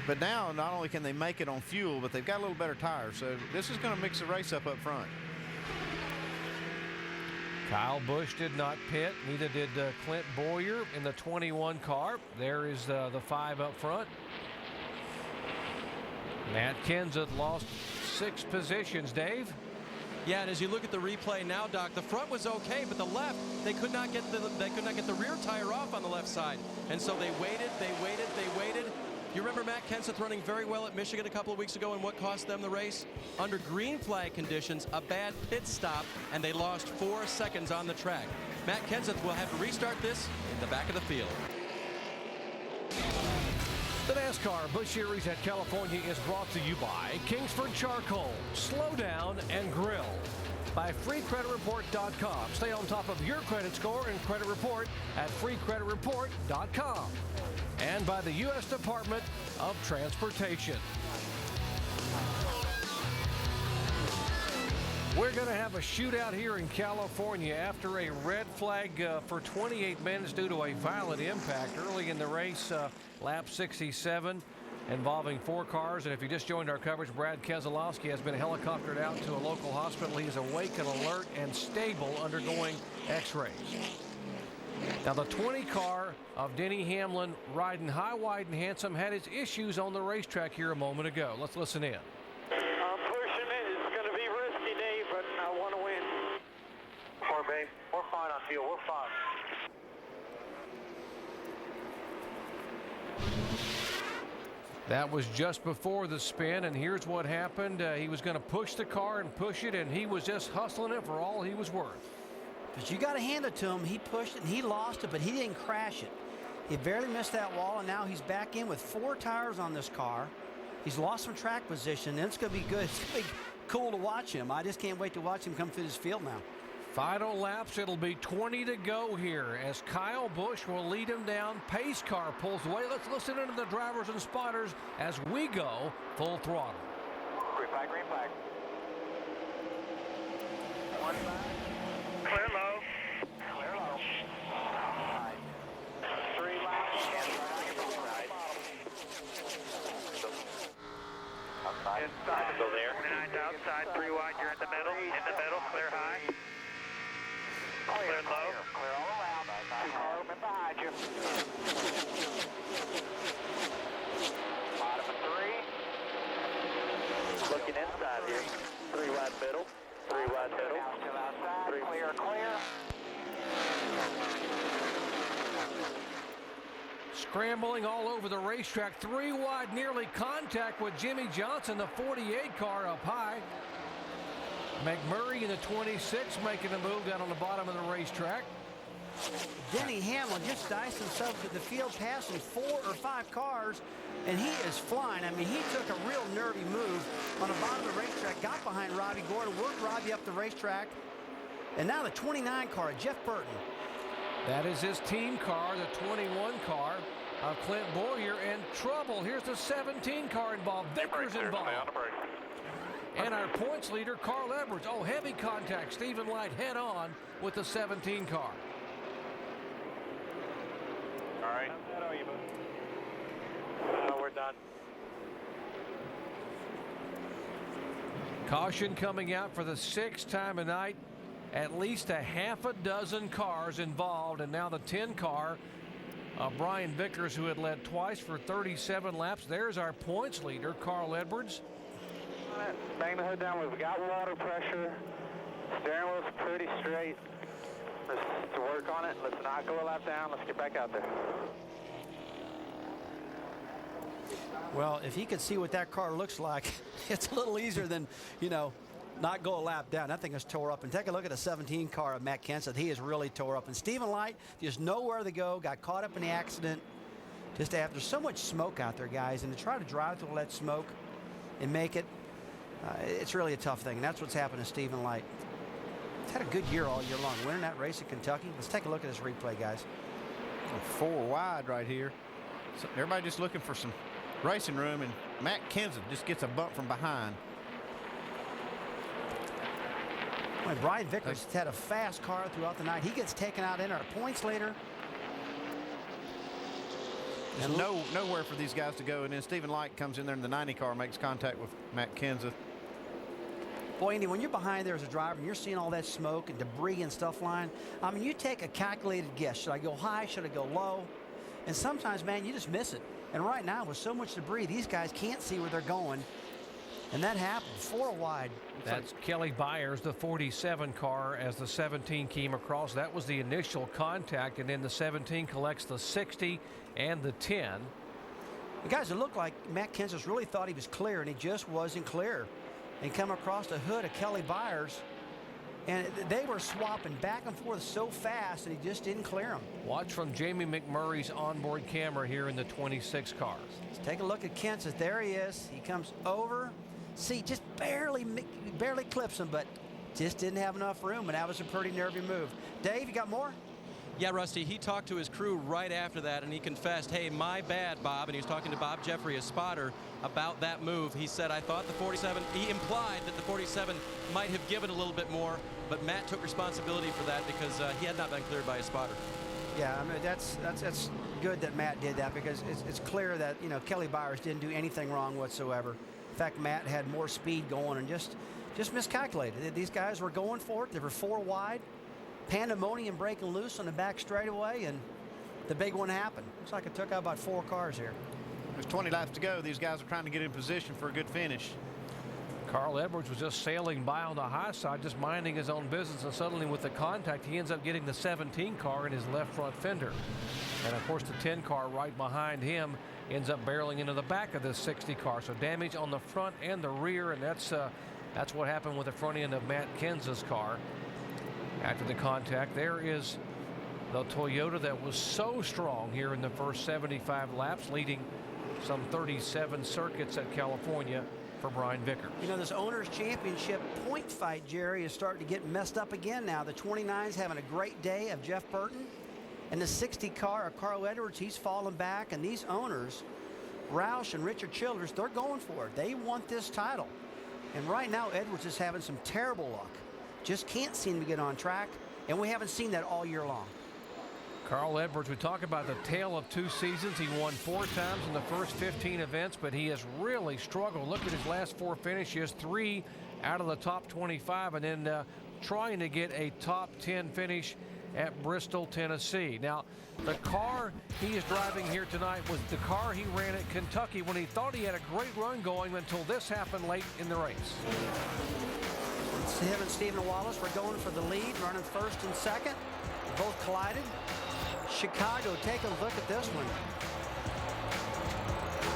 But now, not only can they make it on fuel, but they've got a little better tires. So this is going to mix the race up front. Kyle Busch did not pit. Neither did Clint Boyer in the 21 car. There is the 5 up front. Matt Kenseth lost 6 positions. Dave? Yeah, and as you look at the replay now, Doc, the front was okay, but the left, they could not get the rear tire off on the left side. And so they waited. You remember Matt Kenseth running very well at Michigan a couple of weeks ago, and what cost them the race? Under green flag conditions, a bad pit stop, and they lost 4 seconds on the track. Matt Kenseth will have to restart this in the back of the field. The NASCAR Busch Series at California is brought to you by Kingsford Charcoal, Slow Down and Grill. By freecreditreport.com. Stay on top of your credit score and credit report at freecreditreport.com. And by the U.S. Department of Transportation. We're going to have a shootout here in California after a red flag for 28 minutes due to a violent impact early in the race, lap 67. involving 4 cars. And if you just joined our coverage, Brad Keselowski has been helicoptered out to a local hospital. He is awake and alert and stable, undergoing x-rays. Now the 20 car of Denny Hamlin riding high, wide, and handsome had his issues on the racetrack here a moment ago. Let's listen in. I'm pushing it. It's going to be risky, Dave, but I want to win. Poor babe. We're fine on field. We're fine. That was just before the spin, and here's what happened. He was going to push the car and push it, and he was just hustling it for all he was worth. But you got to hand it to him. He pushed it, and he lost it, but he didn't crash it. He barely missed that wall, and now he's back in with 4 tires on this car. He's lost some track position, and it's going to be good. It's going to be cool to watch him. I just can't wait to watch him come through this field now. Final laps, it'll be 20 to go here as Kyle Busch will lead him down. Pace car pulls away. Let's listen into the drivers and spotters as we go full throttle. Green flag, green flag. 1 flag. Clear low. Clear low. 3 laps. Inside. Go there. 29 outside, 3 wide, you're in the middle. In the middle, clear high. Clear low. Clear all around. 2 cars behind you. Bottom of 3. Looking inside here. 3 wide middle. 3 wide middle. 3 clear, clear. Scrambling all over the racetrack. 3 wide, nearly contact with Jimmy Johnson, the 48 car up high. McMurray in the 26 making a move down on the bottom of the racetrack. Denny Hamlin just diced himself to the field, passing 4 or 5 cars, and he is flying. I mean, he took a real nervy move on the bottom of the racetrack, got behind Robbie Gordon, worked Robbie up the racetrack, and now the 29 car, Jeff Burton. That is his team car, the 21 car of Clint Boyer, and trouble. Here's the 17 car involved. Vickers involved. And our points leader, Carl Edwards. Oh, heavy contact. Stephen Light head on with the 17 car. All right. How bad are you, bud? Oh, we're done. Caution coming out for the 6th time tonight. At least a half a dozen cars involved, and now the 10 car of Brian Vickers, who had led twice for 37 laps. There's our points leader, Carl Edwards. Bang the hood down. We've got water pressure. Steering wheel's pretty straight. Let's work on it. Let's not go a lap down. Let's get back out there. Well, if he could see what that car looks like, it's a little easier than, you know, not go a lap down. That thing is tore up. And take a look at the 17 car of Matt Kenseth. He is really tore up. And Stephen Light just nowhere to go. Got caught up in the accident. Just after so much smoke out there, guys, and to try to drive through all that smoke and make it, it's really a tough thing. And that's what's happened to Stephen Light. He's had a good year all year long, winning that race in Kentucky. Let's take a look at this replay, guys. 4 wide right here. So everybody just looking for some racing room, and Matt Kenseth just gets a bump from behind. Well, Brian Vickers has had a fast car throughout the night. He gets taken out in our points leader. There's nowhere for these guys to go, and then Stephen Light comes in there in the 90 car, makes contact with Matt Kenseth. Boy, Andy, when you're behind there as a driver and you're seeing all that smoke and debris and stuff flying, I mean, you take a calculated guess. Should I go high? Should I go low? And sometimes, man, you just miss it. And right now, with so much debris, these guys can't see where they're going. And that happened. 4 wide. That's Kelly Byers, the 47 car, as the 17 came across. That was the initial contact, and then the 17 collects the 60 and the 10. The guys, it looked like Matt Kenseth really thought he was clear, and he just wasn't clear. And come across the hood of Kelly Byers, and they were swapping back and forth so fast, and he just didn't clear them. Watch from Jamie McMurray's onboard camera here in the 26 cars. Let's take a look at Kenseth. There he is. He comes over. See, just barely clips him, but just didn't have enough room, and that was a pretty nervy move. Dave, you got more? Yeah, Rusty, he talked to his crew right after that, and he confessed, hey, my bad, Bob, and he was talking to Bob Jeffrey, a spotter, about that move. He said, I thought the 47, he implied that the 47 might have given a little bit more, but Matt took responsibility for that because he had not been cleared by a spotter. Yeah, I mean, that's good that Matt did that, because it's clear that, you know, Kelly Byers didn't do anything wrong whatsoever. In fact, Matt had more speed going and just miscalculated. These guys were going for it. They were 4 wide. Pandemonium breaking loose on the back straightaway, and the big one happened. Looks like it took out about 4 cars here. There's 20 laps to go. These guys are trying to get in position for a good finish. Carl Edwards was just sailing by on the high side, just minding his own business, and suddenly with the contact, he ends up getting the 17 car in his left front fender. And of course, the 10 car right behind him ends up barreling into the back of this 60 car. So damage on the front and the rear, and that's what happened with the front end of Matt Kenseth's car. After the contact, there is the Toyota that was so strong here in the first 75 laps, leading some 37 circuits at California for Brian Vickers. You know, this Owners Championship point fight, Jerry, is starting to get messed up again now. The 29's having a great day of Jeff Burton, and the 60 car of Carl Edwards, he's falling back, and these owners, Roush and Richard Childress, they're going for it. They want this title. And right now, Edwards is having some terrible luck. Just can't seem to get on track, and we haven't seen that all year long. Carl Edwards, we talk about the tale of 2 seasons. He won 4 times in the first 15 events, but he has really struggled. Look at his last 4 finishes, 3 out of the top 25, and then trying to get a top 10 finish at Bristol, Tennessee. Now, the car he is driving here tonight was the car he ran at Kentucky when he thought he had a great run going until this happened late in the race. It's him and Stephen Wallace were going for the lead, running first and second. Both collided. Chicago, take a look at this one.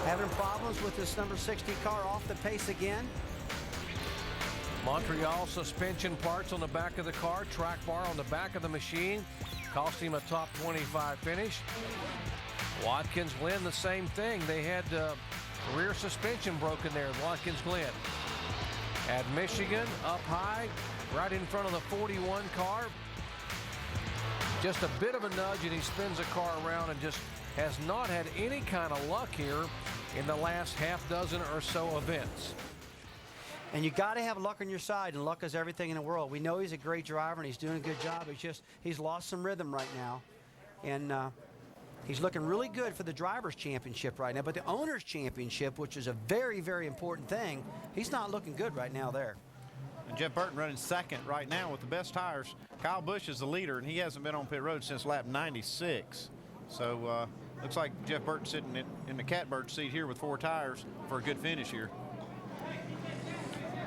Having problems with this number 60 car, off the pace again. Montreal suspension parts on the back of the car, track bar on the back of the machine, cost him a top 25 finish. Watkins Glen, the same thing. They had rear suspension broken there at Watkins Glen. At Michigan, up high, right in front of the 41 car. Just a bit of a nudge, and he spins the car around and just has not had any kind of luck here in the last half dozen or so events. And you got to have luck on your side, and luck is everything in the world. We know he's a great driver, and he's doing a good job. He's lost some rhythm right now. And he's looking really good for the Drivers' Championship right now. But the Owners' Championship, which is a very, very important thing, he's not looking good right now there. And Jeff Burton running second right now with the best tires. Kyle Busch is the leader, and he hasn't been on pit road since lap 96. So looks like Jeff Burton sitting in the catbird seat here with 4 tires for a good finish here.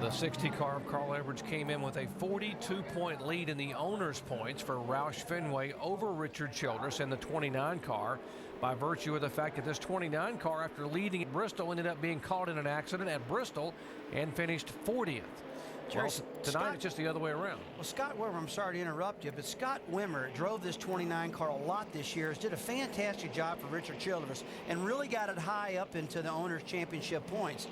The 60 car of Carl Edwards came in with a 42-point lead in the owners' points for Roush Fenway over Richard Childress and the 29 car, by virtue of the fact that this 29 car, after leading at Bristol, ended up being caught in an accident at Bristol and finished 40th. Well, tonight it's just the other way around. Well, Scott Wimmer, I'm sorry to interrupt you, but Scott Wimmer drove this 29 car a lot this year, did a fantastic job for Richard Childress, and really got it high up into the Owners' Championship points.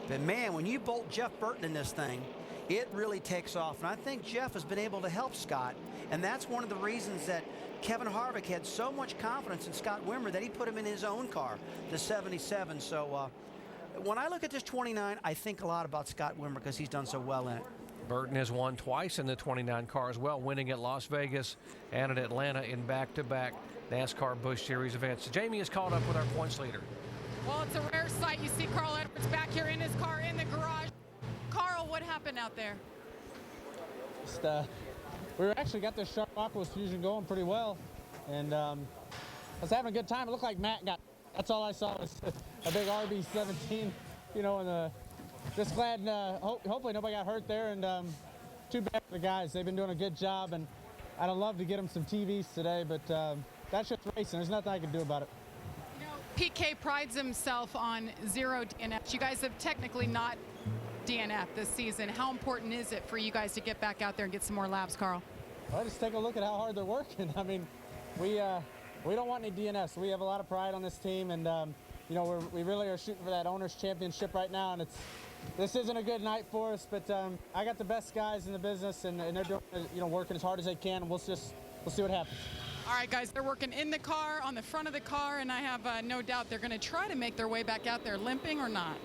But man, when you bolt Jeff Burton in this thing, it really takes off. And I think Jeff has been able to help Scott, and that's one of the reasons that Kevin Harvick had so much confidence in Scott Wimmer that he put him in his own car, the 77. So when I look at this 29, I think a lot about Scott Wimmer because he's done so well in it. Burton has won twice in the 29 car as well, winning at Las Vegas and at Atlanta in back-to-back NASCAR Busch Series events. Jamie is caught up with our points leader. Well, it's a rare sight. You see Carl Edwards back here in his car in the garage. Carl, what happened out there? Just, we actually got this sharp aqueous fusion going pretty well, and I was having a good time. It looked like Matt got, that's all I saw was a big RB17, you know, and just glad, hopefully nobody got hurt there, and too bad for the guys. They've been doing a good job, and I'd love to get them some TVs today, but that's just racing. There's nothing I can do about it. PK prides himself on 0 DNFs. You guys have technically not DNF this season. How important is it for you guys to get back out there and get some more laps, Carl? Well, just take a look at how hard they're working. I mean, we don't want any DNFs. We have a lot of pride on this team, and you know, we really are shooting for that Owners' Championship right now, and this isn't a good night for us, but I got the best guys in the business, and they're doing, you know, working as hard as they can, and we'll see what happens. All right, guys, they're working in the car, on the front of the car, and I have no doubt they're going to try to make their way back out there, limping or not.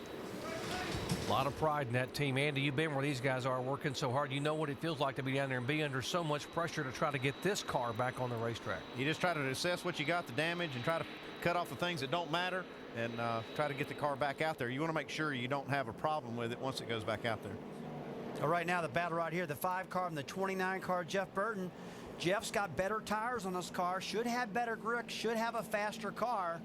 A lot of pride in that team. Andy, you've been where these guys are working so hard. You know what it feels like to be down there and be under so much pressure to try to get this car back on the racetrack. You just try to assess what you got, the damage, and try to cut off the things that don't matter and try to get the car back out there. You want to make sure you don't have a problem with it once it goes back out there. Well, right now, the battle right here, the 5 car and the 29 car, Jeff Burton. Jeff's got better tires on this car, should have better grip, should have a faster car.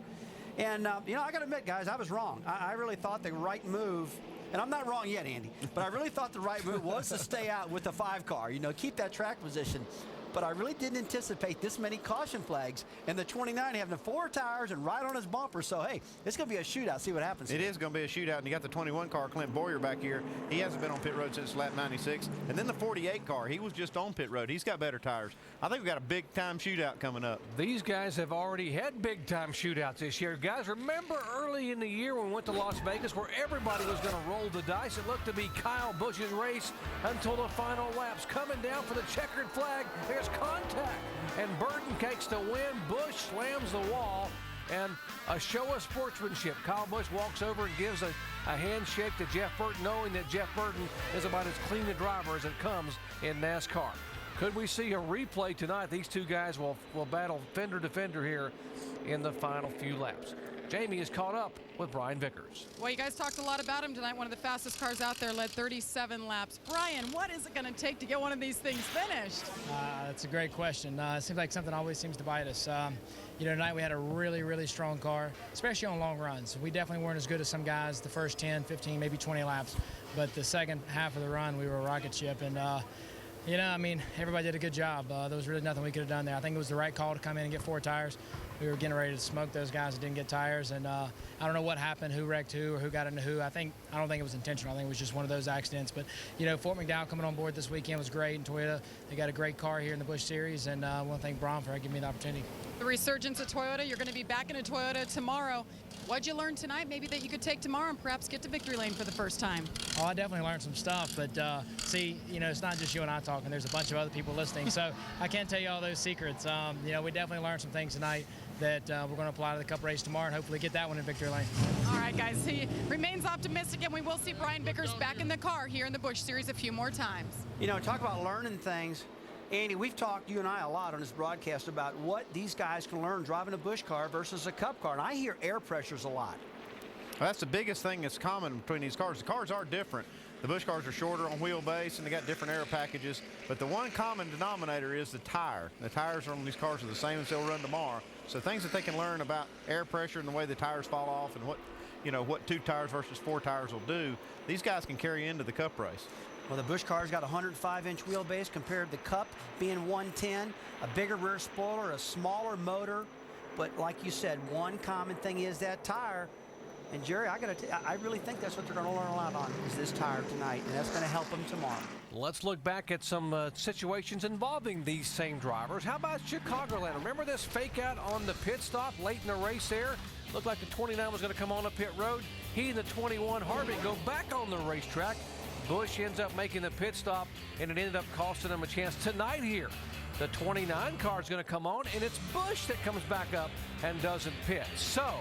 And, you know, I got to admit, guys, I was wrong. I really thought the right move, and I'm not wrong yet, Andy, but I really thought the right move was to stay out with the 5 car, you know, keep that track position. But I really didn't anticipate this many caution flags and the 29 having the 4 tires and right on his bumper. So, hey, it's going to be a shootout. See what happens. It is going to be a shootout, and you got the 21 car, Clint Boyer, back here. He hasn't been on pit road since lap 96. And then the 48 car, he was just on pit road. He's got better tires. I think we've got a big-time shootout coming up. These guys have already had big-time shootouts this year. Guys, remember early in the year when we went to Las Vegas where everybody was going to roll the dice? It looked to be Kyle Busch's race until the final laps. Coming down for the checkered flag, there's contact. And Burton takes the win. Busch slams the wall. And a show of sportsmanship. Kyle Busch walks over and gives a handshake to Jeff Burton, knowing that Jeff Burton is about as clean a driver as it comes in NASCAR. Could we see a replay tonight? These two guys will battle fender to fender here in the final few laps. Jamie is caught up with Brian Vickers. Well, you guys talked a lot about him tonight. One of the fastest cars out there, led 37 laps. Brian, what is it going to take to get one of these things finished? That's a great question. It seems like something always seems to bite us. You know, tonight we had a really, really strong car, especially on long runs. We definitely weren't as good as some guys the first 10, 15, maybe 20 laps. But the second half of the run, we were a rocket ship. And, you know, I mean, everybody did a good job. There was really nothing we could have done there. I think it was the right call to come in and get 4 tires. We were getting ready to smoke those guys that didn't get tires, and I don't know what happened, who wrecked who, or who got into who. I don't think it was intentional. I think it was just one of those accidents. But, you know, Fort McDowell coming on board this weekend was great, and Toyota, they got a great car here in the Busch Series, and I want to thank Braun for giving me the opportunity. The resurgence of Toyota, you're going to be back in a Toyota tomorrow. What'd you learn tonight maybe that you could take tomorrow and perhaps get to victory lane for the first time? Oh, I definitely learned some stuff, but see, you know, it's not just you and I talking. There's a bunch of other people listening, so I can't tell you all those secrets. You know, we definitely learned some things tonight that we're going to apply to the Cup race tomorrow and hopefully get that one in victory lane. All right, guys, he remains optimistic, and we will see Brian Vickers back in the car here in the Busch Series a few more times. You know, talk about learning things. Andy, we've talked, you and I, a lot on this broadcast about what these guys can learn driving a Busch car versus a Cup car, and I hear air pressures a lot. Well, that's the biggest thing that's common between these cars. The cars are different. The Busch cars are shorter on wheelbase, and they got different air packages. But the one common denominator is the tire. The tires on these cars are the same as they'll run tomorrow. So things that they can learn about air pressure and the way the tires fall off and what 2 tires versus 4 tires will do, these guys can carry into the Cup race. Well, the Busch car's got a 105-inch wheelbase compared to the Cup being 110, a bigger rear spoiler, a smaller motor. But like you said, one common thing is that tire. And Jerry, I really think that's what they're going to learn a lot on is this tire tonight, and that's going to help them tomorrow. Let's look back at some situations involving these same drivers. How about Chicagoland? Remember this fake out on the pit stop late in the race there? Looked like the 29 was going to come on the pit road. He and the 21, Harvick, go back on the racetrack. Busch ends up making the pit stop, and it ended up costing him a chance tonight here. The 29 car is going to come on, and it's Busch that comes back up and doesn't pit. So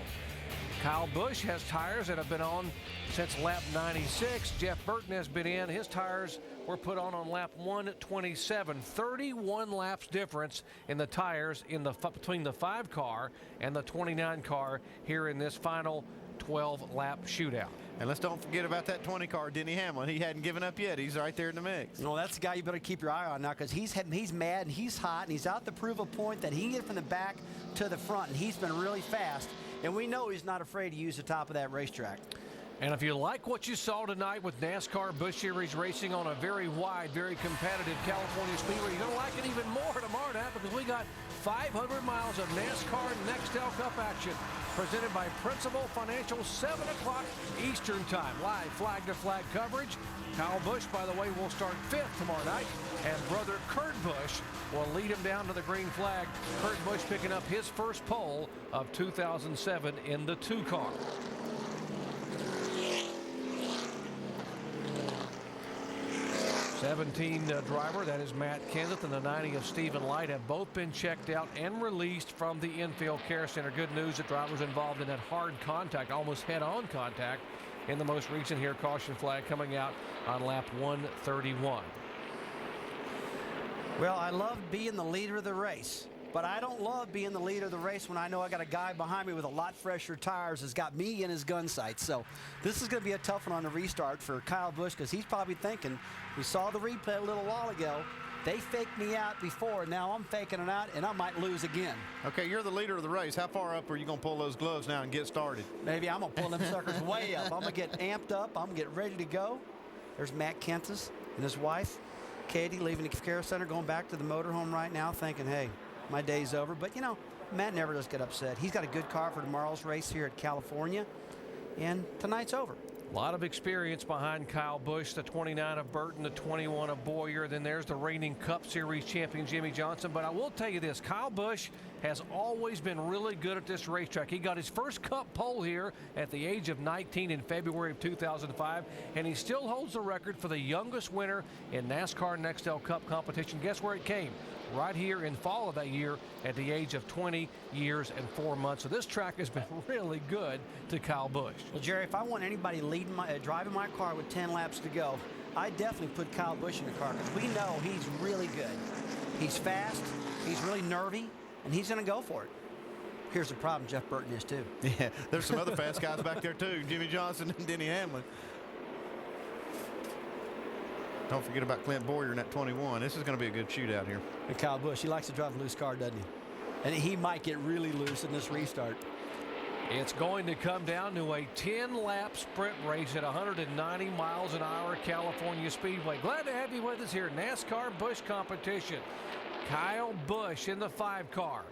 Kyle Busch has tires that have been on since lap 96. Jeff Burton has been in. His tires were put on lap 127. 31 laps difference in the tires between the 5 car and the 29 car here in this final 12-lap shootout. And let's don't forget about that 20 car, Denny Hamlin. He hadn't given up yet. He's right there in the mix. Well, that's the guy you better keep your eye on now because he's mad and he's hot and he's out to prove a point that he can get from the back to the front, and he's been really fast. And we know he's not afraid to use the top of that racetrack. And if you like what you saw tonight with NASCAR Busch Series racing on a very wide, very competitive California Speedway, you're going to like it even more tomorrow night because we got 500 miles of NASCAR Nextel Cup action presented by Principal Financial, 7 o'clock Eastern Time. Live flag-to-flag coverage. Kyle Busch, by the way, will start 5th tomorrow night, and brother Kurt Busch will lead him down to the green flag. Kurt Busch picking up his first pole of 2007 in the 2 car. Driver, that is Matt Kenseth, and the 90 of Stephen Light have both been checked out and released from the infield care center. Good news that drivers involved in that hard contact, almost head-on contact, in the most recent here. Caution flag coming out on lap 131. Well, I love being the leader of the race, but I don't love being the leader of the race when I know I got a guy behind me with a lot fresher tires that's got me in his gun sights. So this is going to be a tough one on the restart for Kyle Busch, because he's probably thinking, we saw the replay a little while ago, they faked me out before, now I'm faking it out, and I might lose again. Okay, you're the leader of the race. How far up are you going to pull those gloves now and get started? Maybe I'm going to pull them suckers way up. I'm going to get amped up. I'm going to get ready to go. There's Matt Kentis and his wife, Katie, leaving the care center, going back to the motorhome right now, thinking, hey, my day's over. But, you know, Matt never does get upset. He's got a good car for tomorrow's race here at California, and tonight's over. A lot of experience behind Kyle Busch, the 29 of Burton, the 21 of Boyer. Then there's the reigning Cup Series champion, Jimmie Johnson. But I will tell you this, Kyle Busch has always been really good at this racetrack. He got his first Cup pole here at the age of 19 in February of 2005, and he still holds the record for the youngest winner in NASCAR Nextel Cup competition. Guess where it came? Right here in fall of that year at the age of 20 years and 4 months. So this track has been really good to Kyle Busch. Well, Jerry, if I want anybody driving my car with 10 laps to go, I definitely put Kyle Busch in the car, because we know he's really good. He's fast, he's really nervy, and he's going to go for it. Here's the problem, Jeff Burton is too. Yeah, there's some other fast guys back there too, Jimmie Johnson and Denny Hamlin. Don't forget about Clint Boyer in that 21. This is going to be a good shootout here. And Kyle Busch, he likes to drive a loose car, doesn't he? And he might get really loose in this restart. It's going to come down to a 10-lap sprint race at 190 miles an hour at California Speedway. Glad to have you with us here. NASCAR Busch competition. Kyle Busch in the 5 car.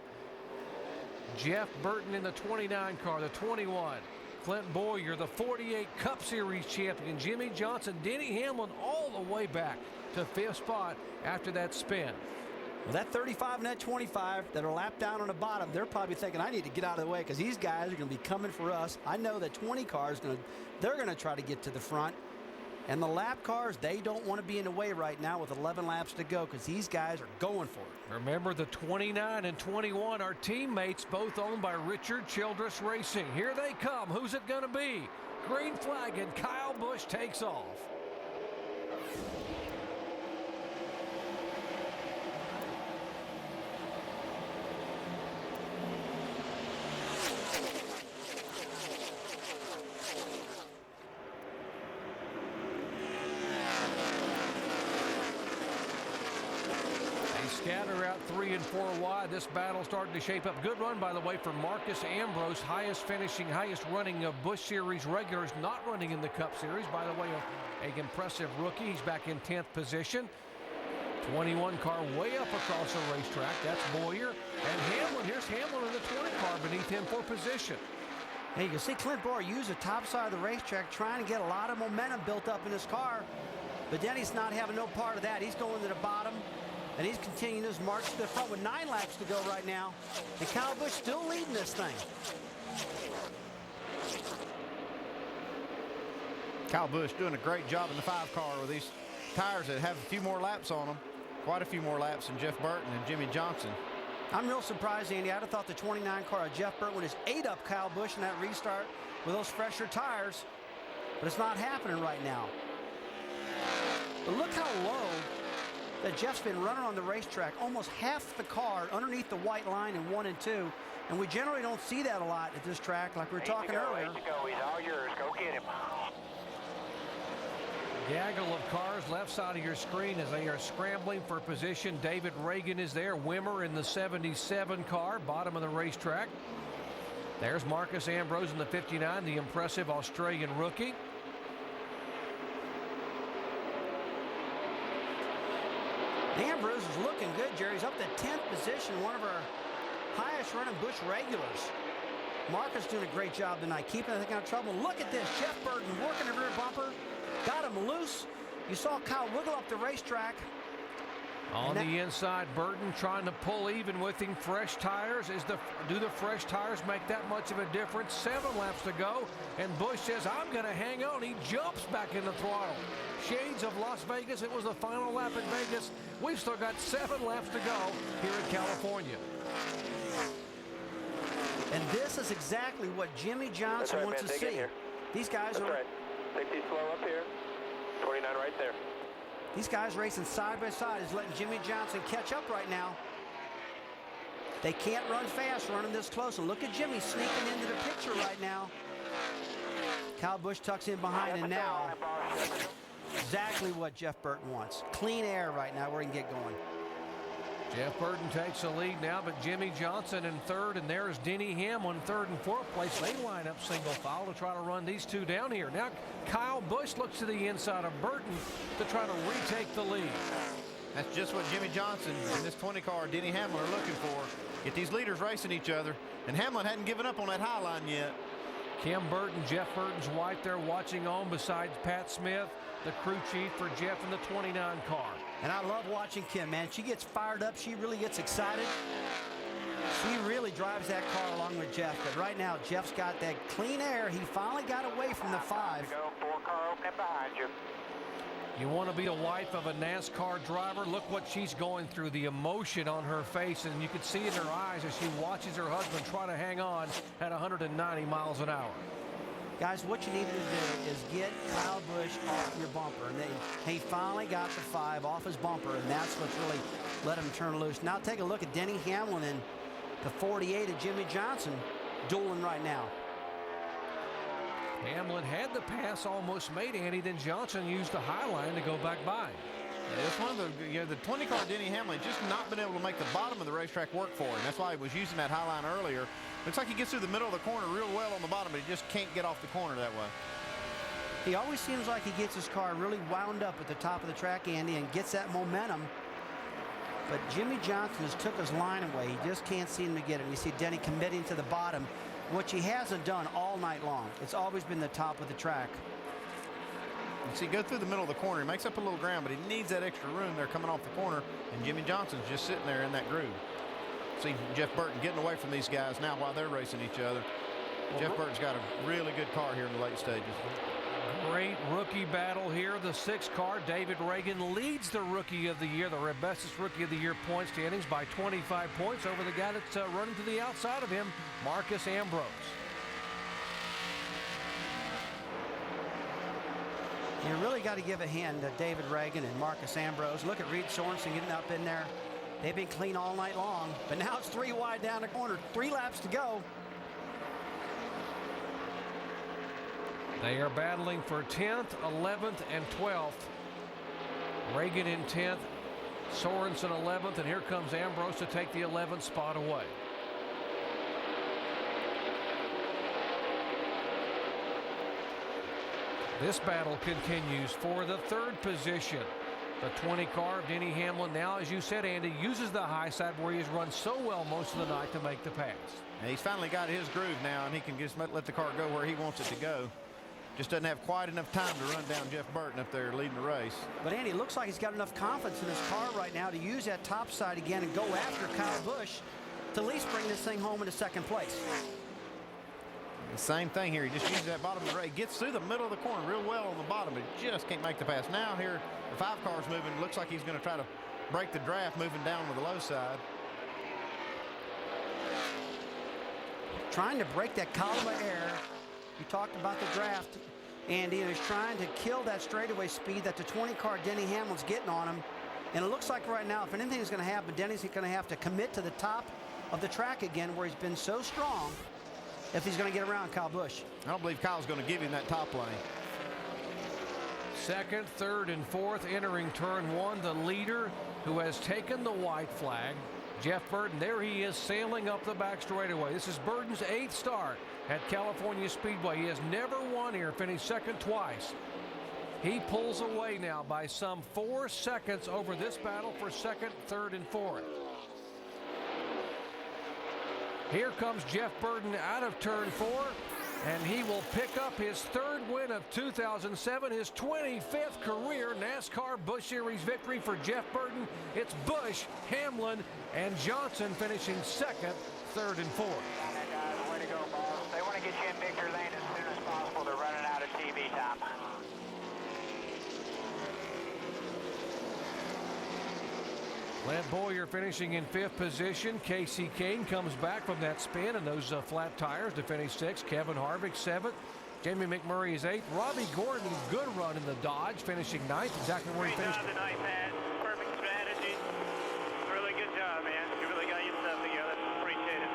Jeff Burton in the 29 car, the 21. Clint Boyer, the 48 Cup Series champion. Jimmie Johnson, Denny Hamlin, all the way back to 5th spot after that spin. Well, that 35 and that 25 that are lapped down on the bottom, they're probably thinking, I need to get out of the way, because these guys are going to be coming for us. I know that 20 cars, they're going to try to get to the front. And the lap cars, they don't want to be in the way right now with 11 laps to go, because these guys are going for it. Remember, the 29 and 21 are teammates, both owned by Richard Childress Racing. Here they come. Who's it going to be? Green flag, and Kyle Busch takes off. Scatter out 3 and 4 wide. This battle starting to shape up. Good run, by the way, for Marcus Ambrose, highest running of Busch Series regulars, not running in the Cup Series. By the way, an impressive rookie. He's back in 10th position. 21 car way up across the racetrack. That's Boyer. And Hamlin, here's Hamlin in the 20 car beneath him for position. Hey, you can see Clint Boyer use the top side of the racetrack, trying to get a lot of momentum built up in his car. But Denny's not having no part of that. He's going to the bottom. And he's continuing his march to the front with 9 laps to go right now. And Kyle Busch still leading this thing. Kyle Busch doing a great job in the 5 car with these tires that have a few more laps on them. Quite a few more laps than Jeff Burton and Jimmie Johnson. I'm real surprised, Andy. I'd have thought the 29 car of Jeff Burton would have ate up Kyle Busch in that restart with those fresher tires. But it's not happening right now. But look how low that Jeff's been running on the racetrack. Almost half the car underneath the white line in 1 and 2. And we generally don't see that a lot at this track, like we were talking earlier. 8 to go. He's all yours. Go get him. Gaggle of cars left side of your screen as they are scrambling for position. David Reagan is there. Wimmer in the 77 car, bottom of the racetrack. There's Marcus Ambrose in the 59, the impressive Australian rookie. Ambrose is looking good, Jerry. He's up to 10th position, one of our highest running Busch regulars. Marcus doing a great job tonight, keeping that thing out of trouble. Look at this, Jeff Burton working the rear bumper, got him loose. You saw Kyle wiggle up the racetrack. On the inside, Burton trying to pull even with him. Fresh tires. Do the fresh tires make that much of a difference? 7 laps to go, and Busch says, I'm going to hang on. He jumps back in the throttle. Shades of Las Vegas. It was the final lap in Vegas. We've still got 7 laps to go here in California. And this is exactly what Jimmie Johnson wants to see. These guys are Take these slow up here. 29 right there. These guys racing side by side is letting Jimmy Johnson catch up right now. They can't run fast running this close. And look at Jimmy sneaking into the picture right now. Kyle Busch tucks in behind, and now exactly what Jeff Burton wants. Clean air right now where he can get going. Jeff Burton takes the lead now, but Jimmy Johnson in third, and there's Denny Hamlin third and fourth place. They line up single file to try to run these two down here. Now Kyle Busch looks to the inside of Burton to try to retake the lead. That's just what Jimmy Johnson and this 20 car Denny Hamlin are looking for. Get these leaders racing each other, and Hamlin hadn't given up on that high line yet. Kim Burton, Jeff Burton's wife there watching on besides Pat Smith, the crew chief for Jeff in the 29 car. And I love watching Kim, man. She gets fired up. She really gets excited. She really drives that car along with Jeff. But right now, Jeff's got that clean air. He finally got away from the 5. Go, 4 car opening behind you. You want to be the wife of a NASCAR driver? Look what she's going through, the emotion on her face, and you can see in her eyes as she watches her husband try to hang on at 190 miles an hour. Guys, what you need to do is get Kyle Busch off your bumper. And he finally got the 5 off his bumper, and that's what's really let him turn loose. Now take a look at Denny Hamlin and the 48 of Jimmy Johnson dueling right now. Hamlin had the pass almost made, Andy, then Johnson used the high line to go back by. Yeah, it's one of the 20 car Denny Hamlin just not been able to make the bottom of the racetrack work for him. That's why he was using that high line earlier. Looks like he gets through the middle of the corner real well on the bottom, but he just can't get off the corner that way. He always seems like he gets his car really wound up at the top of the track, Andy, and gets that momentum. But Jimmy Johnson has took his line away. He just can't seem to get it. You see Denny committing to the bottom, which he hasn't done all night long. It's always been the top of the track. You see, go through the middle of the corner. He makes up a little ground, but he needs that extra room there coming off the corner, and Jimmy Johnson's just sitting there in that groove. See Jeff Burton getting away from these guys now while they're racing each other. Jeff Burton's got a really good car here in the late stages. Great rookie battle here. The 6 car, David Reagan, leads the Rookie of the Year, the bestest Rookie of the Year point standings by 25 points over the guy that's running to the outside of him, Marcus Ambrose. You really got to give a hand to David Reagan and Marcus Ambrose. Look at Reed Sorensen getting up in there. They've been clean all night long, but now it's 3 wide down the corner. 3 laps to go. They are battling for 10th, 11th, and 12th. Reagan in 10th, Sorensen 11th, and here comes Ambrose to take the 11th spot away. This battle continues for the 3rd position. The 20 car of Denny Hamlin now, as you said, Andy, uses the high side where he's run so well most of the night to make the pass. And he's finally got his groove now, and he can just let the car go where he wants it to go. Just doesn't have quite enough time to run down Jeff Burton up there leading the race. But Andy, it looks like he's got enough confidence in his car right now to use that top side again and go after Kyle Busch to at least bring this thing home into 2nd place. The same thing here. He just uses that bottom of the race. Gets through the middle of the corner real well on the bottom, but just can't make the pass. Now here, the 5 car's moving. Looks like he's going to try to break the draft moving down with the low side. Trying to break that column of air. You talked about the draft, Andy, and he's trying to kill that straightaway speed that the 20 car Denny Hamlin's getting on him. And it looks like right now, if anything is going to happen, Denny's going to have to commit to the top of the track again where he's been so strong if he's going to get around Kyle Busch. I don't believe Kyle's going to give him that top lane. 2nd, 3rd, and 4th entering turn 1. The leader who has taken the white flag, Jeff Burton. There he is sailing up the back straightaway. This is Burton's 8th start at California Speedway. He has never won here, finished 2nd twice. He pulls away now by some 4 seconds over this battle for 2nd, 3rd, and 4th. Here comes Jeff Burton out of turn 4, and he will pick up his 3rd win of 2007, his 25th career NASCAR Busch Series victory for Jeff Burton. It's Busch, Hamlin, and Johnson finishing 2nd, 3rd, and 4th. Way to go, boss. They want to get you in victory lane as soon as possible. They're running out of TV time. Lance Boyer finishing in 5th position. Casey Kane comes back from that spin and those flat tires to finish 6th. Kevin Harvick 7th. Jamie McMurray is 8th. Robbie Gordon, good run in the Dodge, finishing 9th. Exactly where he finished. Great job tonight, Pat. Perfect strategy. Really good job, man. You really got your stuff together. Appreciate it.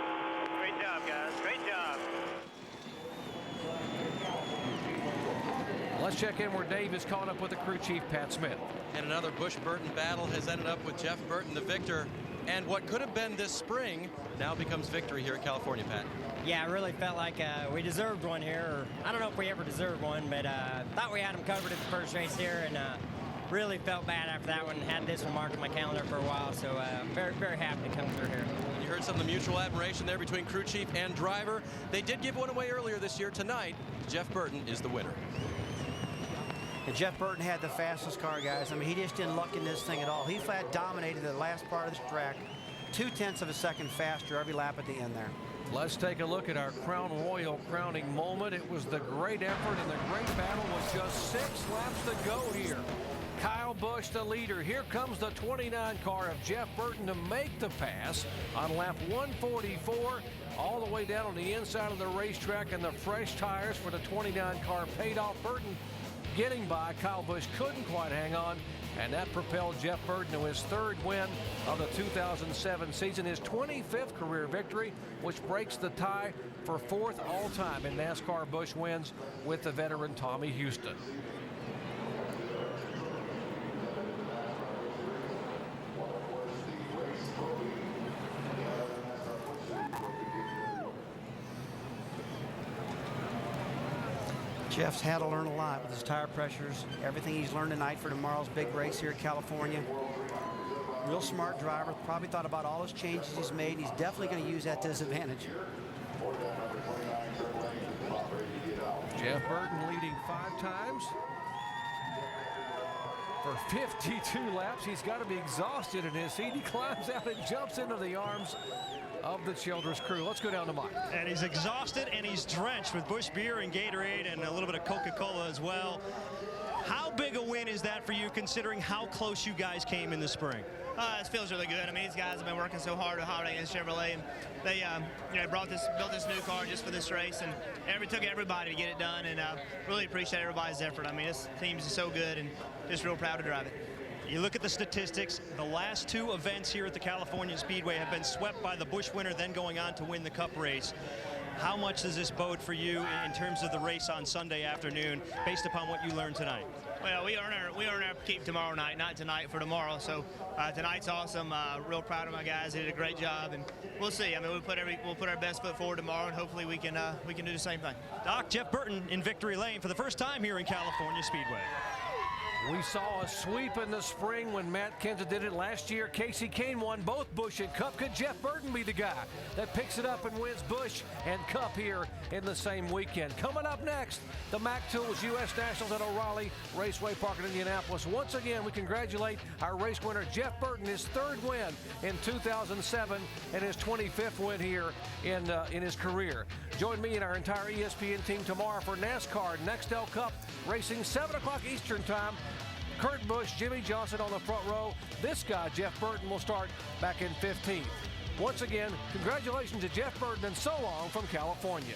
Great job, guys. Great job. Let's check in where Dave is caught up with the crew chief, Pat Smith. And another Busch-Burton battle has ended up with Jeff Burton, the victor. And what could have been this spring now becomes victory here at California, Pat. Yeah, I really felt like we deserved one here. Or I don't know if we ever deserved one, but thought we had them covered at the first race here, and really felt bad after that one. Had this one marked on my calendar for a while, so very, very happy to come through here. You heard some of the mutual admiration there between crew chief and driver. They did give one away earlier this year. Tonight, Jeff Burton is the winner. And Jeff Burton had the fastest car, guys. I mean, he just didn't luck in this thing at all. He flat dominated the last part of this track, 0.2 of a second faster every lap at the end there. Let's take a look at our Crown Royal crowning moment. It was the great effort and the great battle with just 6 laps to go here. Kyle Busch, the leader. Here comes the 29 car of Jeff Burton to make the pass on lap 144, all the way down on the inside of the racetrack, and the fresh tires for the 29 car paid off. Burton getting by. Kyle Busch couldn't quite hang on, and that propelled Jeff Burton to his 3rd win of the 2007 season, his 25th career victory, which breaks the tie for 4th all-time in NASCAR Busch wins with the veteran Tommy Houston. Jeff's had to learn a lot with his tire pressures, everything he's learned tonight for tomorrow's big race here at California. Real smart driver, probably thought about all his changes he's made, and he's definitely going to use that to his advantage. Jeff Burton leading 5 times for 52 laps. He's got to be exhausted in his seat. He climbs out and jumps into the arms of the Childress crew. Let's go down to Mike. And he's exhausted and he's drenched with Busch beer and Gatorade and a little bit of Coca-Cola as well. How big a win is that for you, considering how close you guys came in the spring? It feels really good. I mean, these guys have been working so hard against Chevrolet, and they built this new car just for this race, and it took everybody to get it done, and really appreciate everybody's effort. I mean, this team is so good, and just real proud to drive it. You look at the statistics, the last 2 events here at the California Speedway have been swept by the Busch winner, then going on to win the Cup race. How much does this bode for you in terms of the race on Sunday afternoon, based upon what you learned tonight? Well, we earn our keep tomorrow night, not tonight, for tomorrow. So tonight's awesome. Real proud of my guys. They did a great job, and we'll see. I mean, we'll put our best foot forward tomorrow, and hopefully we can do the same thing. Doc, Jeff Burton in victory lane for the first time here in California Speedway. We saw a sweep in the spring when Matt Kenseth did it last year. Casey Kane won both Busch and Cup. Could Jeff Burton be the guy that picks it up and wins Busch and Cup here in the same weekend? Coming up next, the Mac Tools U.S. Nationals at O'Reilly Raceway Park in Indianapolis. Once again, we congratulate our race winner, Jeff Burton, his 3rd win in 2007 and his 25th win here in his career. Join me and our entire ESPN team tomorrow for NASCAR Nextel Cup racing, 7 o'clock Eastern Time. Kurt Busch, Jimmy Johnson on the front row. This guy, Jeff Burton, will start back in 15th. Once again, congratulations to Jeff Burton, and so long from California.